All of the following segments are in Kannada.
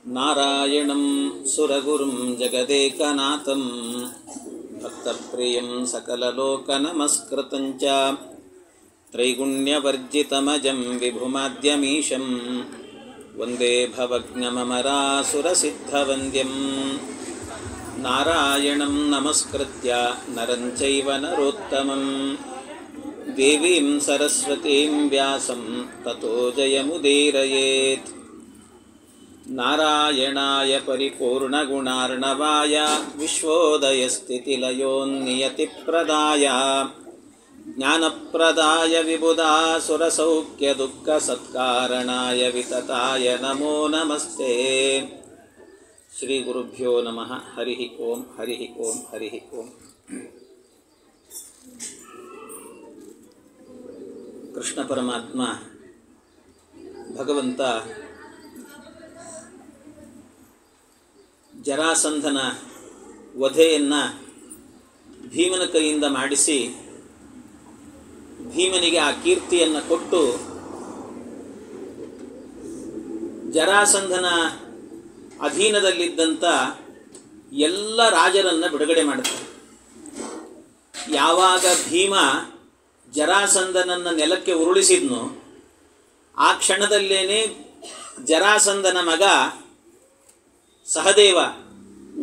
ನಾರಾಯಣಂ ಸುರಗುರುಂ ಜಗದೇಕನಾಥಂ ಭಕ್ತಪ್ರಿಯಂ ಸಕಲಲೋಕನಮಸ್ಕೃತಂಚ ತ್ರೈಗುಣ್ಯವರ್ಜಿತಮಜಂ ವಿಭುಮಾದ್ಯಮೀಶಂ ವಂದೇ ಭವಜ್ಞಮಮರಾಸುರಸಿದ್ಧವಂದ್ಯಂ ನಾರಾಯಣಂ ನಮಸ್ಕೃತ್ಯ ನರಂ ಚೈವ ನರೋತ್ತಮಂ ದೇವೀಂ ಸರಸ್ವತೀಂ ವ್ಯಾಸಂ ತತೋ ಜಯಮುದೀರಯೇತ್. ನಾರಾಯಣಾಯ ಪರಿಪೂರ್ಣಗುಣಾರ್ಣವಾಯ ವಿಶ್ವೋದಯಸ್ಥಿತಿಲಯೋನ್ನಿಯತಿಪ್ರದಾಯ ಜ್ಞಾನಪ್ರದಾಯ ವಿಬುಧಾಸುರಸೌಖ್ಯದುಃಖಸತ್ಕಾರಣಾಯ ವಿತತಾಯ ನಮೋ ನಮಸ್ತೆ. ಶ್ರೀ ಗುರುಭ್ಯೋ ನಮಃ. ಹರಿ ಓಂ ಹರಿ ಓಂ ಹರಿ ಓಂ. ಕೃಷ್ಣ ಪರಮಾತ್ಮ ಭಗವಂತ ಜರಾಸಂಧನ ವಧೆಯನ್ನು ಭೀಮನ ಕೈಯಿಂದ ಮಾಡಿಸಿ ಭೀಮನಿಗೆ ಆ ಕೀರ್ತಿಯನ್ನು ಕೊಟ್ಟು ಜರಾಸಂಧನ ಅಧೀನದಲ್ಲಿದ್ದಂಥ ಎಲ್ಲ ರಾಜರನ್ನು ಬಿಡುಗಡೆ ಮಾಡುತ್ತಾರೆ. ಯಾವಾಗ ಭೀಮ ಜರಾಸಂಧನನ್ನು ನೆಲಕ್ಕೆ ಉರುಳಿಸಿದ್ನೋ ಆ ಕ್ಷಣದಲ್ಲೇನೆ ಜರಾಸಂಧನ ಮಗ ಸಹದೇವ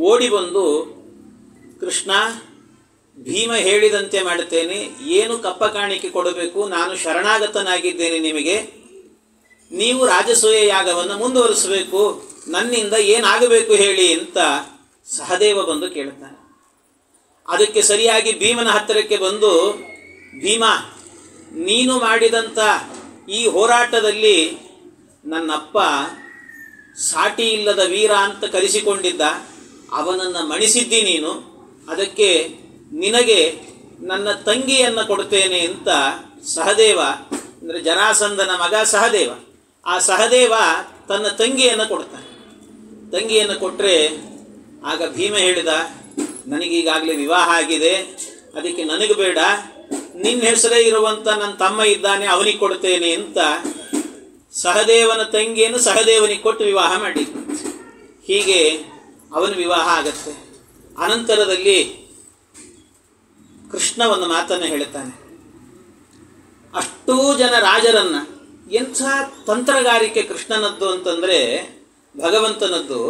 ಓಡಿ ಬಂದು, ಕೃಷ್ಣ, ಭೀಮ ಹೇಳಿದಂತೆ ಮಾಡುತ್ತೇನೆ, ಏನು ಕಪ್ಪ ಕಾಣಿಕೆ ಕೊಡಬೇಕು, ನಾನು ಶರಣಾಗತನಾಗಿದ್ದೇನೆ, ನಿಮಗೆ ನೀವು ರಾಜಸೂಯ ಯಾಗವನ್ನು ಮುಂದುವರಿಸಬೇಕು, ನನ್ನಿಂದ ಏನಾಗಬೇಕು ಹೇಳಿ ಅಂತ ಸಹದೇವ ಬಂದು ಕೇಳುತ್ತಾನೆ. ಅದಕ್ಕೆ ಸರಿಯಾಗಿ ಭೀಮನ ಹತ್ತಿರಕ್ಕೆ ಬಂದು, ಭೀಮ, ನೀನು ಮಾಡಿದಂಥ ಈ ಹೋರಾಟದಲ್ಲಿ ನನ್ನಪ್ಪ ಸಾಟಿ ಇಲ್ಲದ ವೀರ ಅಂತ ಕರೆಸಿಕೊಂಡಿದ್ದ, ಅವನನ್ನು ಮಣಿಸಿದ್ದಿ ನೀನು, ಅದಕ್ಕೆ ನಿನಗೆ ನನ್ನ ತಂಗಿಯನ್ನು ಕೊಡ್ತೇನೆ ಅಂತ ಸಹದೇವ, ಅಂದರೆ ಜರಾಸಂಧನ ಮಗ ಸಹದೇವ, ಆ ಸಹದೇವ ತನ್ನ ತಂಗಿಯನ್ನು ಕೊಡ್ತಾನೆ. ತಂಗಿಯನ್ನು ಕೊಟ್ಟರೆ ಆಗ ಭೀಮ ಹೇಳಿದ, ನನಗೀಗಾಗಲೇ ವಿವಾಹ ಆಗಿದೆ, ಅದಕ್ಕೆ ನನಗೆ ಬೇಡ, ನಿನ್ನ ಹೆಸರೇ ಇರುವಂಥ ನನ್ನ ತಮ್ಮ ಇದ್ದಾನೆ, ಅವನಿಗೆ ಕೊಡ್ತೇನೆ ಅಂತ ಸಹದೇವನ ತಂಗಿಯನ್ನು ಸಹದೇವನಿಗೆ ಕೊಟ್ಟು ವಿವಾಹ ಮಾಡಿದ್ನು. ಹೀಗೆ ಅವನ ವಿವಾಹ ಆಗತ್ತೆ. ಅನಂತರದಲ್ಲಿ ಕೃಷ್ಣ ಒಂದು ಮಾತನ್ನು ಹೇಳುತ್ತಾನೆ. ಅಷ್ಟೂ ಜನ ರಾಜರನ್ನು, ಎಂಥ ತಂತ್ರಗಾರಿಕೆ ಕೃಷ್ಣನದ್ದು ಅಂತಂದರೆ ಭಗವಂತನದ್ದು.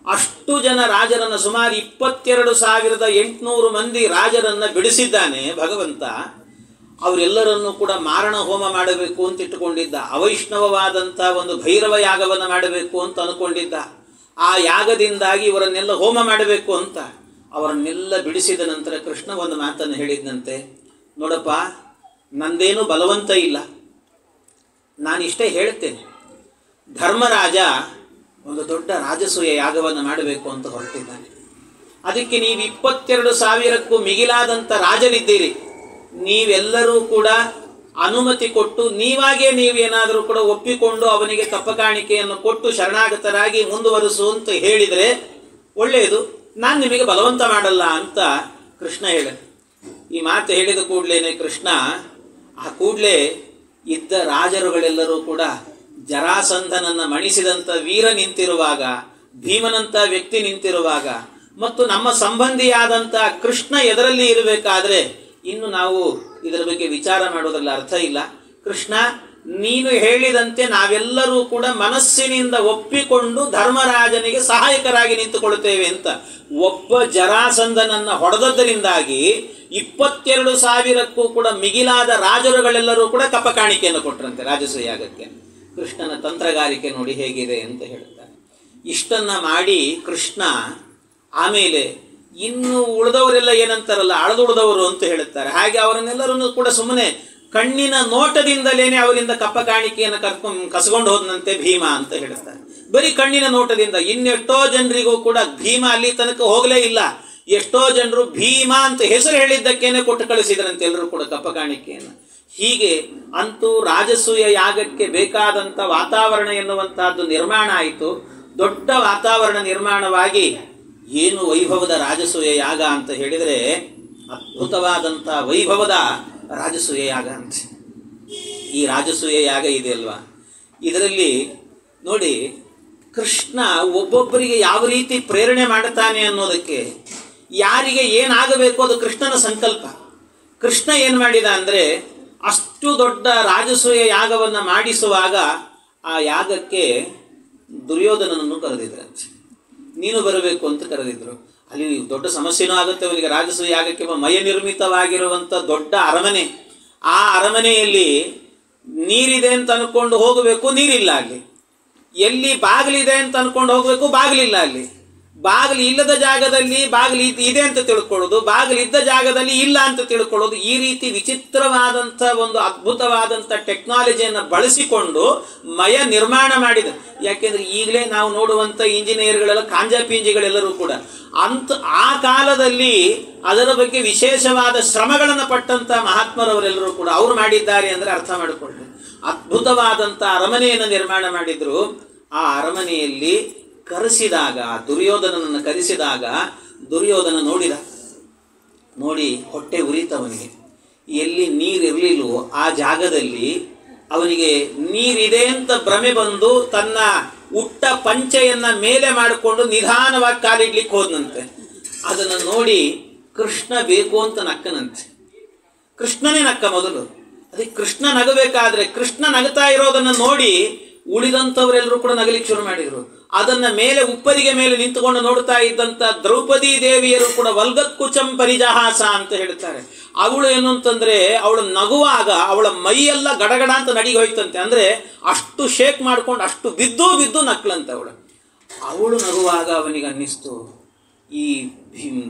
ಅಷ್ಟು ಜನ ರಾಜರನ್ನು, ಸುಮಾರು 22,800 ಮಂದಿ ರಾಜರನ್ನು ಬಿಡಿಸಿದ್ದಾನೆ ಭಗವಂತ. ಅವರೆಲ್ಲರನ್ನೂ ಕೂಡ ಮಾರಣ ಹೋಮ ಮಾಡಬೇಕು ಅಂತ ಇಟ್ಟುಕೊಂಡಿದ್ದ. ಅವೈಷ್ಣವವಾದಂಥ ಒಂದು ಭೈರವ ಯಾಗವನ್ನು ಮಾಡಬೇಕು ಅಂತ ಅಂದ್ಕೊಂಡಿದ್ದ. ಆ ಯಾಗದಿಂದಾಗಿ ಇವರನ್ನೆಲ್ಲ ಹೋಮ ಮಾಡಬೇಕು ಅಂತ ಅವರನ್ನೆಲ್ಲ ಬಿಡಿಸಿದ ನಂತರ ಕೃಷ್ಣ ಒಂದು ಮಾತನ್ನು ಹೇಳಿದಂತೆ, ನೋಡಪ್ಪ, ನಂದೇನು ಬಲವಂತ ಇಲ್ಲ, ನಾನಿಷ್ಟೇ ಹೇಳ್ತೇನೆ. ಧರ್ಮರಾಜ ಒಂದು ದೊಡ್ಡ ರಾಜಸೂಯ ಯಾಗವನ್ನು ಮಾಡಬೇಕು ಅಂತ ಹೊರಟಿದ್ದಾನೆ. ಅದಕ್ಕೆ ನೀವು 22,000ಕ್ಕೂ ಮಿಗಿಲಾದಂಥ ರಾಜರಿದ್ದೀರಿ, ನೀವೆಲ್ಲರೂ ಕೂಡ ಅನುಮತಿ ಕೊಟ್ಟು ನೀವೇನಾದರೂ ಕೂಡ ಒಪ್ಪಿಕೊಂಡು ಅವನಿಗೆ ಕಪ್ಪ ಕಾಣಿಕೆಯನ್ನು ಕೊಟ್ಟು ಶರಣಾಗತರಾಗಿ ಮುಂದುವರಿಸು ಅಂತ ಹೇಳಿದರೆ ಒಳ್ಳೆಯದು, ನಾನು ನಿಮಗೆ ಬಲವಂತ ಮಾಡಲ್ಲ ಅಂತ ಕೃಷ್ಣ ಹೇಳಿದ. ಈ ಮಾತು ಹೇಳಿದ ಕೂಡಲೇ ಕೃಷ್ಣ ಆ ಕೂಡಲೇ ಇದ್ದ ರಾಜರುಗಳೆಲ್ಲರೂ ಕೂಡ ಜರಾಸಂಧನನ್ನು ಮಣಿಸಿದಂಥ ವೀರ ನಿಂತಿರುವಾಗ, ಭೀಮನಂಥ ವ್ಯಕ್ತಿ ನಿಂತಿರುವಾಗ, ಮತ್ತು ನಮ್ಮ ಸಂಬಂಧಿಯಾದಂಥ ಕೃಷ್ಣ ಎದರಲ್ಲಿ ಇರಬೇಕಾದ್ರೆ ಇನ್ನು ನಾವು ಇದರ ಬಗ್ಗೆ ವಿಚಾರ ಮಾಡೋದ್ರಲ್ಲಿ ಅರ್ಥ ಇಲ್ಲ. ಕೃಷ್ಣ, ನೀನು ಹೇಳಿದಂತೆ ನಾವೆಲ್ಲರೂ ಕೂಡ ಮನಸ್ಸಿನಿಂದ ಒಪ್ಪಿಕೊಂಡು ಧರ್ಮರಾಜನಿಗೆ ಸಹಾಯಕರಾಗಿ ನಿಂತುಕೊಳ್ಳುತ್ತೇವೆ ಅಂತ ಒಬ್ಬ ಜರಾಸಂಧನನ್ನು ಹೊಡೆದದ್ದರಿಂದಾಗಿ 22,000ಕ್ಕೂ ಕೂಡ ಮಿಗಿಲಾದ ರಾಜರುಗಳೆಲ್ಲರೂ ಕೂಡ ಕಪ್ಪ ಕಾಣಿಕೆಯನ್ನು ಕೊಟ್ಟರಂತೆ ರಾಜಸೂಯ ಯಾಗಕ್ಕೆ. ಕೃಷ್ಣನ ತಂತ್ರಗಾರಿಕೆ ನೋಡಿ ಹೇಗಿದೆ ಅಂತ ಹೇಳ್ತಾರೆ. ಇಷ್ಟನ್ನ ಮಾಡಿ ಕೃಷ್ಣ ಆಮೇಲೆ ಇನ್ನು ಉಳಿದವರೆಲ್ಲ ಏನಂತಾರಲ್ಲ, ಅಳದುಳಿದವರು ಅಂತ ಹೇಳುತ್ತಾರೆ, ಹಾಗೆ ಅವರನ್ನೆಲ್ಲರನ್ನು ಕೂಡ ಸುಮ್ಮನೆ ಕಣ್ಣಿನ ನೋಟದಿಂದಲೇನೆ ಅವರಿಂದ ಕಪ್ಪ ಕಾಣಿಕೆಯನ್ನು ಕಸ್ಕೊಂಡು ಹೋದನಂತೆ ಭೀಮ ಅಂತ ಹೇಳ್ತಾರೆ. ಬರೀ ಕಣ್ಣಿನ ನೋಟದಿಂದ. ಇನ್ನೆಷ್ಟೋ ಜನರಿಗೂ ಕೂಡ ಭೀಮ ಅಲ್ಲಿ ತನಕ ಹೋಗಲೇ ಇಲ್ಲ. ಎಷ್ಟೋ ಜನರು ಭೀಮ ಅಂತ ಹೆಸರು ಹೇಳಿದ್ದಕ್ಕೇನೆ ಕೊಟ್ಟು ಕಳಿಸಿದ್ರಂತೆ ಎಲ್ಲರೂ ಕೂಡ ಕಪ್ಪ ಕಾಣಿಕೆಯನ್ನು. ಹೀಗೆ ಅಂತೂ ರಾಜಸೂಯ ಯಾಗಕ್ಕೆ ಬೇಕಾದಂಥ ವಾತಾವರಣ ಎನ್ನುವಂತಹದ್ದು ನಿರ್ಮಾಣ ಆಯಿತು. ದೊಡ್ಡ ವಾತಾವರಣ ನಿರ್ಮಾಣವಾಗಿ ಏನು ವೈಭವದ ರಾಜಸೂಯ ಯಾಗ ಅಂತ ಹೇಳಿದರೆ ಅದ್ಭುತವಾದಂಥ ವೈಭವದ ರಾಜಸೂಯ ಯಾಗ ಅಂತ. ಈ ರಾಜಸೂಯ ಯಾಗ ಇದೆ ಅಲ್ವಾ, ಇದರಲ್ಲಿ ನೋಡಿ ಕೃಷ್ಣ ಒಬ್ಬೊಬ್ಬರಿಗೆ ಯಾವ ರೀತಿ ಪ್ರೇರಣೆ ಮಾಡುತ್ತಾನೆ ಅನ್ನೋದಕ್ಕೆ, ಯಾರಿಗೆ ಏನಾಗಬೇಕು ಅದು ಕೃಷ್ಣನ ಸಂಕಲ್ಪ. ಕೃಷ್ಣ ಏನು ಮಾಡಿದ ಅಂದರೆ, ಅಷ್ಟು ದೊಡ್ಡ ರಾಜಸೂಯ ಯಾಗವನ್ನು ಮಾಡಿಸುವಾಗ ಆ ಯಾಗಕ್ಕೆ ದುರ್ಯೋಧನನನ್ನು ಕರೆದಿದ್ರಂತೆ. ನೀನು ಬರಬೇಕು ಅಂತ ಕರೆದಿದ್ರು. ಅಲ್ಲಿ ದೊಡ್ಡ ಸಮಸ್ಯೆನೂ ಆಗುತ್ತೆ ಅವನಿಗೆ. ರಾಜಸೂಯ ಯಾಗಕ್ಕೆ ಮಯ ನಿರ್ಮಿತವಾಗಿರುವಂಥ ದೊಡ್ಡ ಅರಮನೆ, ಆ ಅರಮನೆಯಲ್ಲಿ ನೀರಿದೆ ಅಂತ ಅಂದ್ಕೊಂಡು ಹೋಗಬೇಕು, ನೀರಿಲ್ಲ ಅಲ್ಲಿ. ಎಲ್ಲಿ ಬಾಗಿಲಿದೆ ಅಂತ ಅಂದ್ಕೊಂಡು ಹೋಗಬೇಕು, ಬಾಗಿಲಿಲ್ಲ ಅಲ್ಲಿ. ಬಾಗಿಲು ಇಲ್ಲದ ಜಾಗದಲ್ಲಿ ಬಾಗಿಲು ಇದೆ ಅಂತ ತಿಳ್ಕೊಳ್ಳೋದು, ಬಾಗಿಲಿದ್ದ ಜಾಗದಲ್ಲಿ ಇಲ್ಲ ಅಂತ ತಿಳ್ಕೊಳ್ಳೋದು. ಈ ರೀತಿ ವಿಚಿತ್ರವಾದಂಥ ಒಂದು ಅದ್ಭುತವಾದಂಥ ಟೆಕ್ನಾಲಜಿಯನ್ನು ಬಳಸಿಕೊಂಡು ಮಯ ನಿರ್ಮಾಣ ಮಾಡಿದ. ಯಾಕೆಂದರೆ ಈಗಲೇ ನಾವು ನೋಡುವಂಥ ಇಂಜಿನಿಯರ್ಗಳೆಲ್ಲ ಕಾಂಜಾಪಿಂಜಿಗಳೆಲ್ಲರೂ ಕೂಡ ಆ ಕಾಲದಲ್ಲಿ ಅದರ ಬಗ್ಗೆ ವಿಶೇಷವಾದ ಶ್ರಮಗಳನ್ನು ಪಟ್ಟಂಥ ಮಹಾತ್ಮರವರೆಲ್ಲರೂ ಕೂಡ ಅವರು ಮಾಡಿದ್ದಾರೆ ಅಂದರೆ ಅರ್ಥ ಮಾಡಿಕೊಳ್ಳಿ. ಅದ್ಭುತವಾದಂಥ ಅರಮನೆಯನ್ನು ನಿರ್ಮಾಣ ಮಾಡಿದ್ರು. ಆ ಅರಮನೆಯಲ್ಲಿ ಕರೆಸಿದಾಗ, ದುರ್ಯೋಧನನನ್ನು ಕರೆಸಿದಾಗ ದುರ್ಯೋಧನ ನೋಡಿ ಹೊಟ್ಟೆ ಉರಿತವನಿಗೆ. ಎಲ್ಲಿ ನೀರಿರಲಿಲ್ಲವೋ ಆ ಜಾಗದಲ್ಲಿ ಅವನಿಗೆ ನೀರಿದೆ ಅಂತ ಭ್ರಮೆ ಬಂದು ತನ್ನ ಉಟ್ಟ ಪಂಚೆಯನ್ನು ಮೇಲೆ ಮಾಡಿಕೊಂಡು ನಿಧಾನವಾಗಿ ಕಾಲಿಡ್ಲಿಕ್ಕೆ ಹೋದನಂತೆ. ಅದನ್ನು ನೋಡಿ ಕೃಷ್ಣ ಬೇಕು ಅಂತ ನಕ್ಕನಂತೆ. ಕೃಷ್ಣನೇ ನಕ್ಕ ಮೊದಲು. ಅದಕ್ಕೆ ಕೃಷ್ಣ ನಗಬೇಕಾದ್ರೆ ಕೃಷ್ಣ ನಗ್ತಾ ಇರೋದನ್ನು ನೋಡಿ ಉಳಿದಂಥವರೆಲ್ಲರೂ ಕೂಡ ನಗಲಿಕ್ಕೆ ಶುರು ಮಾಡಿದರು. ಅದನ್ನು ಮೇಲೆ ಉಪ್ಪರಿಗೆ ಮೇಲೆ ನಿಂತುಕೊಂಡು ನೋಡ್ತಾ ಇದ್ದಂಥ ದ್ರೌಪದಿ ದೇವಿಯರು ಕೂಡ ವಲ್ಗತ್ಕುಚಂ ಪರಿಜಹಾಸ ಅಂತ ಹೇಳ್ತಾರೆ. ಅವಳು ಏನು ಅಂತಂದರೆ, ಅವಳು ನಗುವಾಗ ಅವಳ ಮೈಯೆಲ್ಲ ಗಡಗಡ ಅಂತ ನಡಿಗೆ ಹೋಯ್ತಂತೆ. ಅಂದರೆ ಅಷ್ಟು ಶೇಕ್ ಮಾಡ್ಕೊಂಡು ಅಷ್ಟು ಬಿದ್ದು ನಕ್ಲಂತೆ ಅವಳು ನಗುವಾಗ ಅವನಿಗೆ ಅನ್ನಿಸ್ತು, ಈ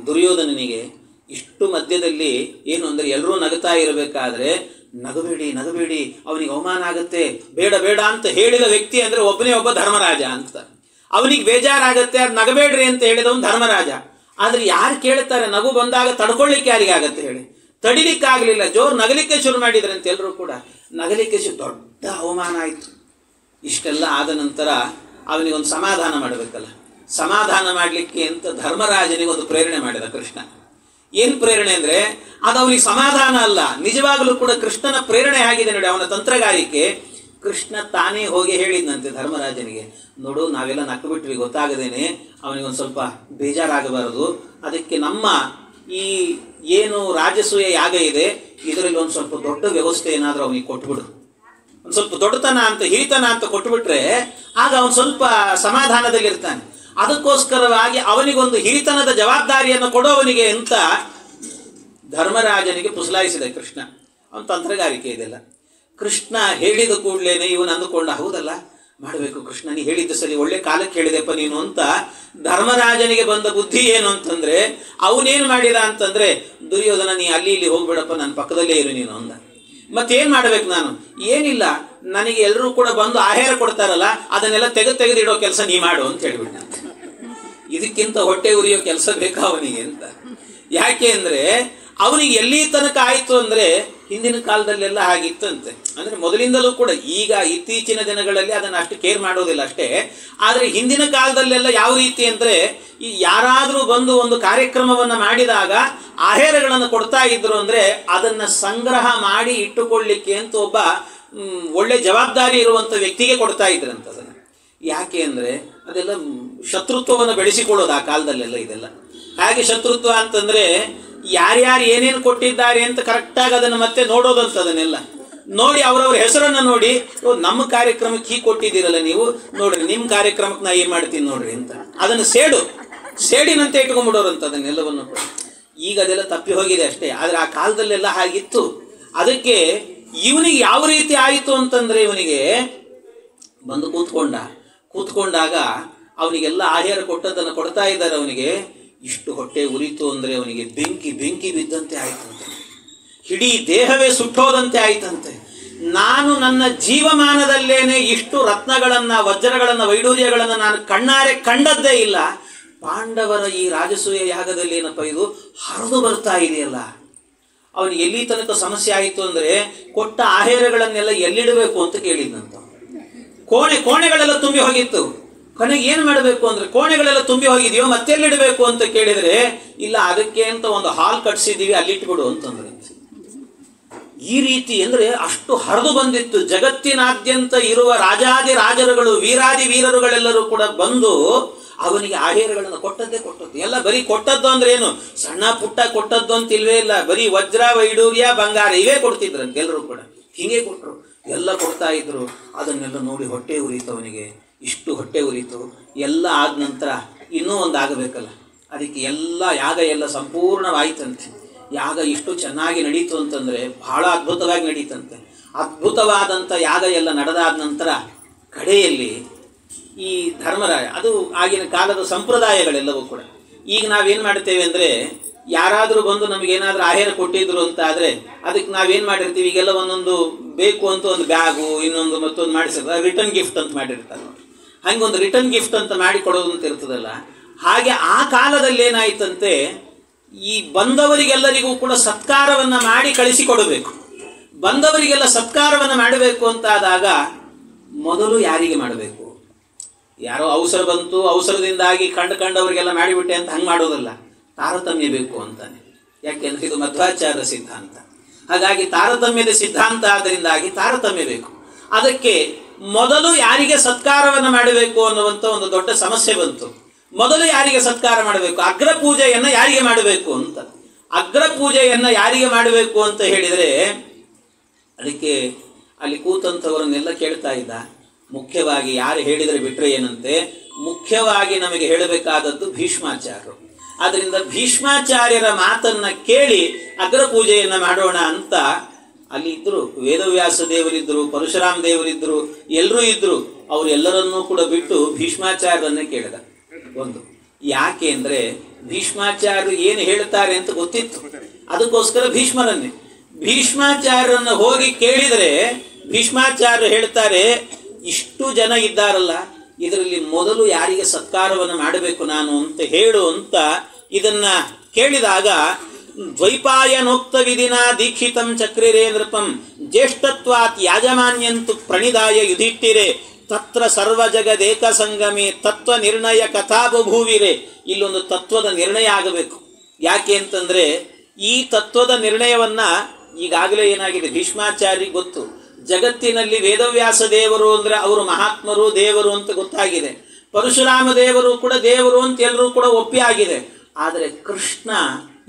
ದುರ್ಯೋಧನನಿಗೆ ಇಷ್ಟು ಮಧ್ಯದಲ್ಲಿ ಏನು ಅಂದರೆ ಎಲ್ಲರೂ ನಗುತ್ತಾ ಇರಬೇಕಾದ್ರೆ ನಗಬೇಡಿ ಅವನಿಗೆ ಅವಮಾನ ಆಗುತ್ತೆ, ಬೇಡ ಅಂತ ಹೇಳಿದ ವ್ಯಕ್ತಿ ಅಂದರೆ ಒಬ್ಬ ಧರ್ಮರಾಜ ಅಂತ. ಅವನಿಗೆ ಬೇಜಾರಾಗತ್ತೆ, ಅದು ನಗಬೇಡ್ರಿ ಅಂತ ಹೇಳಿದವನು ಧರ್ಮರಾಜ. ಆದರೆ ಯಾರು ಕೇಳ್ತಾರೆ? ನಗು ಬಂದಾಗ ತಡ್ಕೊಳ್ಳಿಕ್ಕೆ ಯಾರಿಗಾಗತ್ತೆ ಹೇಳಿ? ತಡಿಲಿಕ್ಕಾಗಲಿಲ್ಲ, ಜೋರು ನಗಲಿಕ್ಕೆ ಶುರು ಮಾಡಿದ್ರಂತೆ ಎಲ್ಲರೂ ಕೂಡ. ನಗಲಿಕ್ಕೆ ದೊಡ್ಡ ಅವಮಾನ ಆಯಿತು. ಇಷ್ಟೆಲ್ಲ ಆದ ನಂತರ ಅವನಿಗೊಂದು ಸಮಾಧಾನ ಮಾಡಬೇಕಲ್ಲ. ಸಮಾಧಾನ ಮಾಡಲಿಕ್ಕೆ ಅಂತ ಧರ್ಮರಾಜನಿಗೆ ಒಂದು ಪ್ರೇರಣೆ ಮಾಡಿದ ಕೃಷ್ಣ. ಏನು ಪ್ರೇರಣೆ ಅಂದರೆ, ಅದು ಅವನಿಗೆ ಸಮಾಧಾನ ಅಲ್ಲ, ನಿಜವಾಗಲೂ ಕೂಡ ಕೃಷ್ಣನ ಪ್ರೇರಣೆ ಆಗಿದೆ ನೋಡಿ. ಅವನ ತಂತ್ರಗಾರಿಕೆ. ಕೃಷ್ಣ ತಾನೇ ಹೋಗಿ ಹೇಳಿದ್ನಂತೆ ಧರ್ಮರಾಜನಿಗೆ, ನೋಡು ನಾವೆಲ್ಲ ನಕ್ಕು ಬಿಟ್ವಿ ಗೊತ್ತಾಗದೇನೆ, ಅವನಿಗೊಂದು ಸ್ವಲ್ಪ ಬೇಜಾರಾಗಬಾರದು, ಅದಕ್ಕೆ ನಮ್ಮ ಈ ಏನು ರಾಜಸೂಯ ಯಾಗ ಇದೆ ಇದರಲ್ಲಿ ಒಂದು ಸ್ವಲ್ಪ ದೊಡ್ಡ ವ್ಯವಸ್ಥೆ ಏನಾದರೂ ಅವನಿಗೆ ಕೊಟ್ಬಿಡು. ಒಂದು ಸ್ವಲ್ಪ ದೊಡ್ಡತನ ಅಂತ ಹಿರಿತನ ಅಂತ ಕೊಟ್ಬಿಟ್ರೆ ಆಗ ಅವನು ಸ್ವಲ್ಪ ಸಮಾಧಾನದಲ್ಲಿರ್ತಾನೆ. ಅದಕ್ಕೋಸ್ಕರವಾಗಿ ಅವನಿಗೊಂದು ಹಿರಿತನದ ಜವಾಬ್ದಾರಿಯನ್ನು ಕೊಡೋವನಿಗೆ ಅಂತ ಧರ್ಮರಾಜನಿಗೆ ಪುಸಲಾಯಿಸಿದ ಕೃಷ್ಣ. ಅವನ ತಂತ್ರಗಾರಿಕೆ ಇದೆಲ್ಲ. ಕೃಷ್ಣ ಹೇಳಿದ ಕೂಡಲೇ ಇವನು ಅಂದುಕೊಂಡ, ಹೌದಲ್ಲ ಮಾಡಬೇಕು ಕೃಷ್ಣ, ನೀ ಹೇಳಿದ್ದು ಸರಿ, ಒಳ್ಳೆ ಕಾಲಕ್ಕೆ ಹೇಳಿದೆಪ್ಪ ನೀನು ಅಂತ. ಧರ್ಮರಾಜನಿಗೆ ಬಂದ ಬುದ್ಧಿ ಏನು ಅಂತಂದರೆ, ಅವನೇನು ಮಾಡಿದ ಅಂತಂದರೆ, ದುರ್ಯೋಧನ ನೀ ಅಲ್ಲಿ ಇಲ್ಲಿ ಹೋಗ್ಬೇಡಪ್ಪ, ನನ್ನ ಪಕ್ಕದಲ್ಲೇ ಇರು ನೀನು ಅಂದ. ಮತ್ತೇನು ಮಾಡಬೇಕು ನಾನು? ಏನಿಲ್ಲ, ನನಗೆ ಎಲ್ಲರೂ ಕೂಡ ಬಂದು ಆಹಾರ ಕೊಡ್ತಾರಲ್ಲ ಅದನ್ನೆಲ್ಲ ತೆಗೆದಿಡೋ ಕೆಲಸ ನೀ ಮಾಡು ಅಂತ ಹೇಳಿಬಿಟ್ಟ. ಇದಕ್ಕಿಂತ ಹೊಟ್ಟೆ ಉರಿಯೋ ಕೆಲಸ ಬೇಕಾ ಅವನಿಗೆ ಅಂತ. ಯಾಕೆ ಅಂದರೆ ಅವನಿಗೆ ಎಲ್ಲಿ ತನಕ ಆಯಿತು ಅಂದರೆ, ಹಿಂದಿನ ಕಾಲದಲ್ಲೆಲ್ಲ ಆಗಿತ್ತಂತೆ. ಅಂದರೆ ಮೊದಲಿಂದಲೂ ಕೂಡ, ಈಗ ಇತ್ತೀಚಿನ ದಿನಗಳಲ್ಲಿ ಅದನ್ನು ಅಷ್ಟು ಕೇರ್ ಮಾಡೋದಿಲ್ಲ ಅಷ್ಟೇ. ಆದರೆ ಹಿಂದಿನ ಕಾಲದಲ್ಲೆಲ್ಲ ಯಾವ ರೀತಿ ಅಂದರೆ, ಈ ಯಾರಾದರೂ ಬಂದು ಒಂದು ಕಾರ್ಯಕ್ರಮವನ್ನು ಮಾಡಿದಾಗ ಆಹಾರಗಳನ್ನು ಕೊಡ್ತಾ ಇದ್ರು ಅಂದರೆ ಅದನ್ನು ಸಂಗ್ರಹ ಮಾಡಿ ಇಟ್ಟುಕೊಳ್ಳಿಕ್ಕೆ ಅಂತ ಒಬ್ಬ ಒಳ್ಳೆ ಜವಾಬ್ದಾರಿ ಇರುವಂಥ ವ್ಯಕ್ತಿಗೆ ಕೊಡ್ತಾ ಇದ್ರಂತ. ಅದನ್ನು ಯಾಕೆ ಅಂದರೆ ಅದೆಲ್ಲ ಶತ್ರುತ್ವವನ್ನು ಬೆಳೆಸಿಕೊಳ್ಳೋದು ಆ ಕಾಲದಲ್ಲೆಲ್ಲ. ಇದೆಲ್ಲ ಹಾಗೆ ಶತ್ರುತ್ವ ಅಂತಂದರೆ ಯಾರ್ಯಾರು ಏನೇನು ಕೊಟ್ಟಿದ್ದಾರೆ ಅಂತ ಕರೆಕ್ಟಾಗಿ ಅದನ್ನು ಮತ್ತೆ ನೋಡೋದಂತ. ಅದನ್ನೆಲ್ಲ ನೋಡಿ ಅವರವ್ರ ಹೆಸರನ್ನು ನೋಡಿ, ನಮ್ಮ ಕಾರ್ಯಕ್ರಮಕ್ಕೆ ಹೀಗೆ ಕೊಟ್ಟಿದ್ದೀರಲ್ಲ ನೀವು, ನೋಡ್ರಿ ನಿಮ್ಮ ಕಾರ್ಯಕ್ರಮಕ್ಕೆ ನಾ ಏನು ಮಾಡ್ತೀನಿ ನೋಡ್ರಿ ಅಂತ ಅದನ್ನು ಸೇಡಿನಂತೆ ಇಟ್ಕೊಂಡ್ಬಿಡೋರಂತ ಅದನ್ನೆಲ್ಲವನ್ನು ಕೂಡ. ಈಗ ಅದೆಲ್ಲ ತಪ್ಪಿ ಹೋಗಿದೆ ಅಷ್ಟೇ. ಆದರೆ ಆ ಕಾಲದಲ್ಲೆಲ್ಲ ಹಾಗಿತ್ತು. ಅದಕ್ಕೆ ಇವನಿಗೆ ಯಾವ ರೀತಿ ಆಯಿತು ಅಂತಂದರೆ, ಇವನಿಗೆ ಬಂದು ಕೂತ್ಕೊಂಡಾಗ ಅವನಿಗೆಲ್ಲ ಆಹಾರ ಕೊಟ್ಟದ್ದನ್ನು ಕೊಡ್ತಾ ಇದ್ದಾರೆ. ಅವನಿಗೆ ಇಷ್ಟು ಹೊಟ್ಟೆ ಉರಿತು ಅಂದರೆ ಅವನಿಗೆ ಬೆಂಕಿ ಬಿದ್ದಂತೆ ಆಯ್ತಂತೆ. ಇಡೀ ದೇಹವೇ ಸುಟ್ಟೋದಂತೆ ಆಯ್ತಂತೆ. ನಾನು ನನ್ನ ಜೀವಮಾನದಲ್ಲೇನೆ ಇಷ್ಟು ರತ್ನಗಳನ್ನು, ವಜ್ರಗಳನ್ನು, ವೈಡೂರ್ಯಗಳನ್ನು ನಾನು ಕಣ್ಣಾರೆ ಕಂಡದ್ದೇ ಇಲ್ಲ. ಪಾಂಡವರ ಈ ರಾಜಸೂಯ ಯಾಗದಲ್ಲಿ ಏನಪ್ಪ ಇದು ಹರಿದು ಬರ್ತಾ ಇದೆಯಲ್ಲ. ಅವನಿಗೆ ಎಲ್ಲಿ ತನಕ ಸಮಸ್ಯೆ ಆಯಿತು ಅಂದರೆ, ಕೊಟ್ಟ ಆಹಾರಗಳನ್ನೆಲ್ಲ ಎಲ್ಲಿಡಬೇಕು ಅಂತ ಕೇಳಿದ್ನಂತ. ಕೋಣೆಗಳೆಲ್ಲ ತುಂಬಿ ಹೋಗಿತ್ತು. ಕೊನೆಗೆ ಏನು ಮಾಡಬೇಕು ಅಂದರೆ, ಕೋಣೆಗಳೆಲ್ಲ ತುಂಬಿ ಹೋಗಿದೆಯೋ ಮತ್ತೆಲ್ಲಿಡಬೇಕು ಅಂತ ಕೇಳಿದರೆ, ಇಲ್ಲ ಅದಕ್ಕೆ ಅಂತ ಒಂದು ಹಾಲ್ ಕಟ್ಸಿದ್ದೀವಿ ಅಲ್ಲಿಟ್ಬಿಡು ಅಂತಂದ್ರೆ. ಈ ರೀತಿ ಅಂದರೆ ಅಷ್ಟು ಹರಿದು ಬಂದಿತ್ತು. ಜಗತ್ತಿನಾದ್ಯಂತ ಇರುವ ರಾಜಾದಿ ರಾಜರುಗಳು, ವೀರಾದಿ ವೀರರುಗಳೆಲ್ಲರೂ ಕೂಡ ಬಂದು ಅವನಿಗೆ ಆಹೇರಗಳನ್ನು ಕೊಟ್ಟದ್ದು. ಎಲ್ಲ ಬರೀ ಕೊಟ್ಟದ್ದು ಅಂದ್ರೆ ಏನು, ಸಣ್ಣ ಪುಟ್ಟ ಕೊಟ್ಟದ್ದು ಅಂತ ಇಲ್ವೇ ಇಲ್ಲ. ಬರೀ ವಜ್ರ, ವೈಡೂರ್ಯ, ಬಂಗಾರ ಇವೇ ಕೊಡ್ತಿದ್ರಂತೆ ಎಲ್ಲರೂ ಕೂಡ. ಹೀಗೆ ಕೊಟ್ಟರು, ಎಲ್ಲ ಕೊಡ್ತಾ ಇದ್ರು. ಅದನ್ನೆಲ್ಲ ನೋಡಿ ಹೊಟ್ಟೆ ಉರಿತು ಅವನಿಗೆ, ಇಷ್ಟು ಹೊಟ್ಟೆ ಉರಿತು. ಎಲ್ಲ ಆದ ನಂತರ ಇನ್ನೂ ಒಂದು ಆಗಬೇಕಲ್ಲ, ಅದಕ್ಕೆ ಎಲ್ಲ ಯಾಗ ಎಲ್ಲ ಸಂಪೂರ್ಣವಾಯಿತಂತೆ. ಯಾಗ ಇಷ್ಟು ಚೆನ್ನಾಗಿ ನಡೀತು ಅಂತಂದರೆ ಬಹಳ ಅದ್ಭುತವಾಗಿ ನಡೀತಂತೆ. ಅದ್ಭುತವಾದಂಥ ಯಾಗ ಎಲ್ಲ ನಡೆದಾದ ನಂತರ ಕಡೆಯಲ್ಲಿ ಈ ಧರ್ಮರಾಯ, ಅದು ಆಗಿನ ಕಾಲದ ಸಂಪ್ರದಾಯಗಳೆಲ್ಲವೂ ಕೂಡ. ಈಗ ನಾವೇನು ಮಾಡ್ತೇವೆ ಅಂದರೆ, ಯಾರಾದರೂ ಬಂದು ನಮಗೇನಾದರೂ ಆಹಾರ ಕೊಟ್ಟಿದ್ರು ಅಂತ ಆದರೆ ಅದಕ್ಕೆ ನಾವೇನು ಮಾಡಿರ್ತೀವಿ, ಈಗೆಲ್ಲ ಒಂದೊಂದು ಬೇಕು ಅಂತ ಒಂದು ಬ್ಯಾಗು, ಇನ್ನೊಂದು ಮತ್ತೊಂದು ಮಾಡಿಸಿದ್ರೆ ರಿಟರ್ನ್ ಗಿಫ್ಟ್ ಅಂತ ಮಾಡಿರ್ತಾರೆ ನೋಡಿ. ಹಾಗೆ ಒಂದು ರಿಟರ್ನ್ ಗಿಫ್ಟ್ ಅಂತ ಮಾಡಿ ಕೊಡೋದು ಅಂತ ಇರ್ತದಲ್ಲ, ಹಾಗೆ ಆ ಕಾಲದಲ್ಲಿ ಏನಾಯ್ತಂತೆ, ಈ ಬಂದವರಿಗೆಲ್ಲರಿಗೂ ಕೂಡ ಸತ್ಕಾರವನ್ನು ಮಾಡಿ ಕಳಿಸಿಕೊಡಬೇಕು. ಬಂದವರಿಗೆಲ್ಲ ಸತ್ಕಾರವನ್ನು ಮಾಡಬೇಕು ಅಂತಾದಾಗ ಮೊದಲು ಯಾರಿಗೆ ಮಾಡಬೇಕು? ಯಾರೋ ಅವಸರ ಬಂತು, ಅವಸರದಿಂದಾಗಿ ಕಂಡವರಿಗೆಲ್ಲ ಮಾಡಿಬಿಟ್ಟೆ ಅಂತ ಹಂಗೆ ಮಾಡೋದಲ್ಲ, ತಾರತಮ್ಯ ಬೇಕು ಅಂತಾನೆ. ಯಾಕೆಂದರೆ ಇದು ಮಧ್ವಾಚಾರ್ಯ ಸಿದ್ಧಾಂತ. ಹಾಗಾಗಿ ತಾರತಮ್ಯದ ಸಿದ್ಧಾಂತ ಆದ್ದರಿಂದಾಗಿ ತಾರತಮ್ಯ ಬೇಕು. ಅದಕ್ಕೆ ಮೊದಲು ಯಾರಿಗೆ ಸತ್ಕಾರವನ್ನು ಮಾಡಬೇಕು ಅನ್ನುವಂಥ ಒಂದು ದೊಡ್ಡ ಸಮಸ್ಯೆ ಬಂತು. ಮೊದಲು ಯಾರಿಗೆ ಸತ್ಕಾರ ಮಾಡಬೇಕು, ಅಗ್ರ ಪೂಜೆಯನ್ನು ಯಾರಿಗೆ ಮಾಡಬೇಕು ಅಂತ. ಅಗ್ರ ಪೂಜೆಯನ್ನು ಯಾರಿಗೆ ಮಾಡಬೇಕು ಅಂತ ಹೇಳಿದರೆ ಅದಕ್ಕೆ ಅಲ್ಲಿ ಕೂತಂಥವರನ್ನೆಲ್ಲ ಕೇಳ್ತಾ ಇದ್ದ. ಮುಖ್ಯವಾಗಿ ಯಾರು ಹೇಳಿದರೆ ಬಿಟ್ಟರೆ ಏನಂತೆ, ಮುಖ್ಯವಾಗಿ ನಮಗೆ ಹೇಳಬೇಕಾದದ್ದು ಭೀಷ್ಮಾಚಾರ್ಯರು. ಆದ್ದರಿಂದ ಭೀಷ್ಮಾಚಾರ್ಯರ ಮಾತನ್ನು ಕೇಳಿ ಅಗ್ರ ಪೂಜೆಯನ್ನು ಮಾಡೋಣ ಅಂತ ಅಲ್ಲಿ ಇದ್ದರು. ವೇದವ್ಯಾಸ ದೇವರಿದ್ದರು, ಪರಶುರಾಮ ದೇವರಿದ್ದರು, ಎಲ್ಲರೂ ಇದ್ದರು. ಅವರೆಲ್ಲರನ್ನೂ ಕೂಡ ಬಿಟ್ಟು ಭೀಷ್ಮಾಚಾರ್ಯರನ್ನೇ ಕೇಳಿದ. ಒಂದು ಯಾಕೆ ಅಂದರೆ ಭೀಷ್ಮಾಚಾರ್ಯರು ಏನು ಹೇಳ್ತಾರೆ ಅಂತ ಗೊತ್ತಿತ್ತು, ಅದಕ್ಕೋಸ್ಕರ ಭೀಷ್ಮಾಚಾರ್ಯರನ್ನು ಹೋಗಿ ಕೇಳಿದರೆ ಭೀಷ್ಮಾಚಾರ್ಯರು ಹೇಳ್ತಾರೆ, ಇಷ್ಟು ಜನ ಇದ್ದಾರಲ್ಲ, ಇದರಲ್ಲಿ ಮೊದಲು ಯಾರಿಗೆ ಸತ್ಕಾರವನ್ನು ಮಾಡಬೇಕು ನಾನು ಅಂತ ಹೇಳು ಅಂತ ಇದನ್ನ ಕೇಳಿದಾಗ, ದ್ವೈಪಾಯನೋಕ್ತ ವಿಧಿನ ದೀಕ್ಷಿತಂ ಚಕ್ರಿರೇ ನೃಪಂ ಜ್ಯೇಷ್ಠತ್ವಾತ್ ಯಾಜಮಾನ್ಯಂತು ಪ್ರಣಿದಾಯ ಯುಧಿಷ್ಠಿರೆ ತತ್ರ ಸರ್ವ ಜಗದೇಕ ಸಂಗಮೇ ತತ್ವ ನಿರ್ಣಯ ಕಥಾಬಭೂವಿರೆ. ಇಲ್ಲೊಂದು ತತ್ವದ ನಿರ್ಣಯ ಆಗಬೇಕು. ಯಾಕೆ ಅಂತಂದರೆ ಈ ತತ್ವದ ನಿರ್ಣಯವನ್ನು ಈಗಾಗಲೇ ಏನಾಗಿದೆ, ಭೀಷ್ಮಾಚಾರ್ಯರಿಗೆ ಗೊತ್ತು. ಜಗತ್ತಿನಲ್ಲಿ ವೇದವ್ಯಾಸ ದೇವರು ಅಂದರೆ ಅವರು ಮಹಾತ್ಮರು, ದೇವರು ಅಂತ ಗೊತ್ತಾಗಿದೆ. ಪರಶುರಾಮ ದೇವರು ಕೂಡ ದೇವರು ಅಂತ ಎಲ್ಲರೂ ಕೂಡ ಒಪ್ಪಿ ಆಗಿದೆ. ಆದರೆ ಕೃಷ್ಣ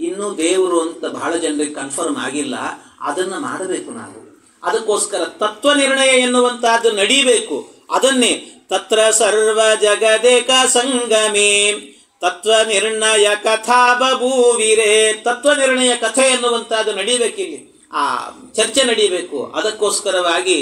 ಇನ್ನೂ ದೇವರು ಅಂತ ಬಹಳ ಜನರಿಗೆ ಕನ್ಫರ್ಮ್ ಆಗಿಲ್ಲ. ಅದನ್ನು ಮಾಡಬೇಕು ನಾವು. ಅದಕ್ಕೋಸ್ಕರ ತತ್ವ ನಿರ್ಣಯ ಎನ್ನುವಂತಹದ್ದು ನಡೀಬೇಕು. ಅದನ್ನೇ ತತ್ರ ಸರ್ವ ಜಗದೇಕ ಸಂಗಮೇ ತತ್ವ ನಿರ್ಣಯ ಕಥಾ ಬಭೂವಿರೆ. ತತ್ವ ನಿರ್ಣಯ ಕಥೆ ಎನ್ನುವಂತಹದ್ದು ನಡೀಬೇಕಿಲ್ಲಿ, ಆ ಚರ್ಚೆ ನಡೀಬೇಕು. ಅದಕ್ಕೋಸ್ಕರವಾಗಿ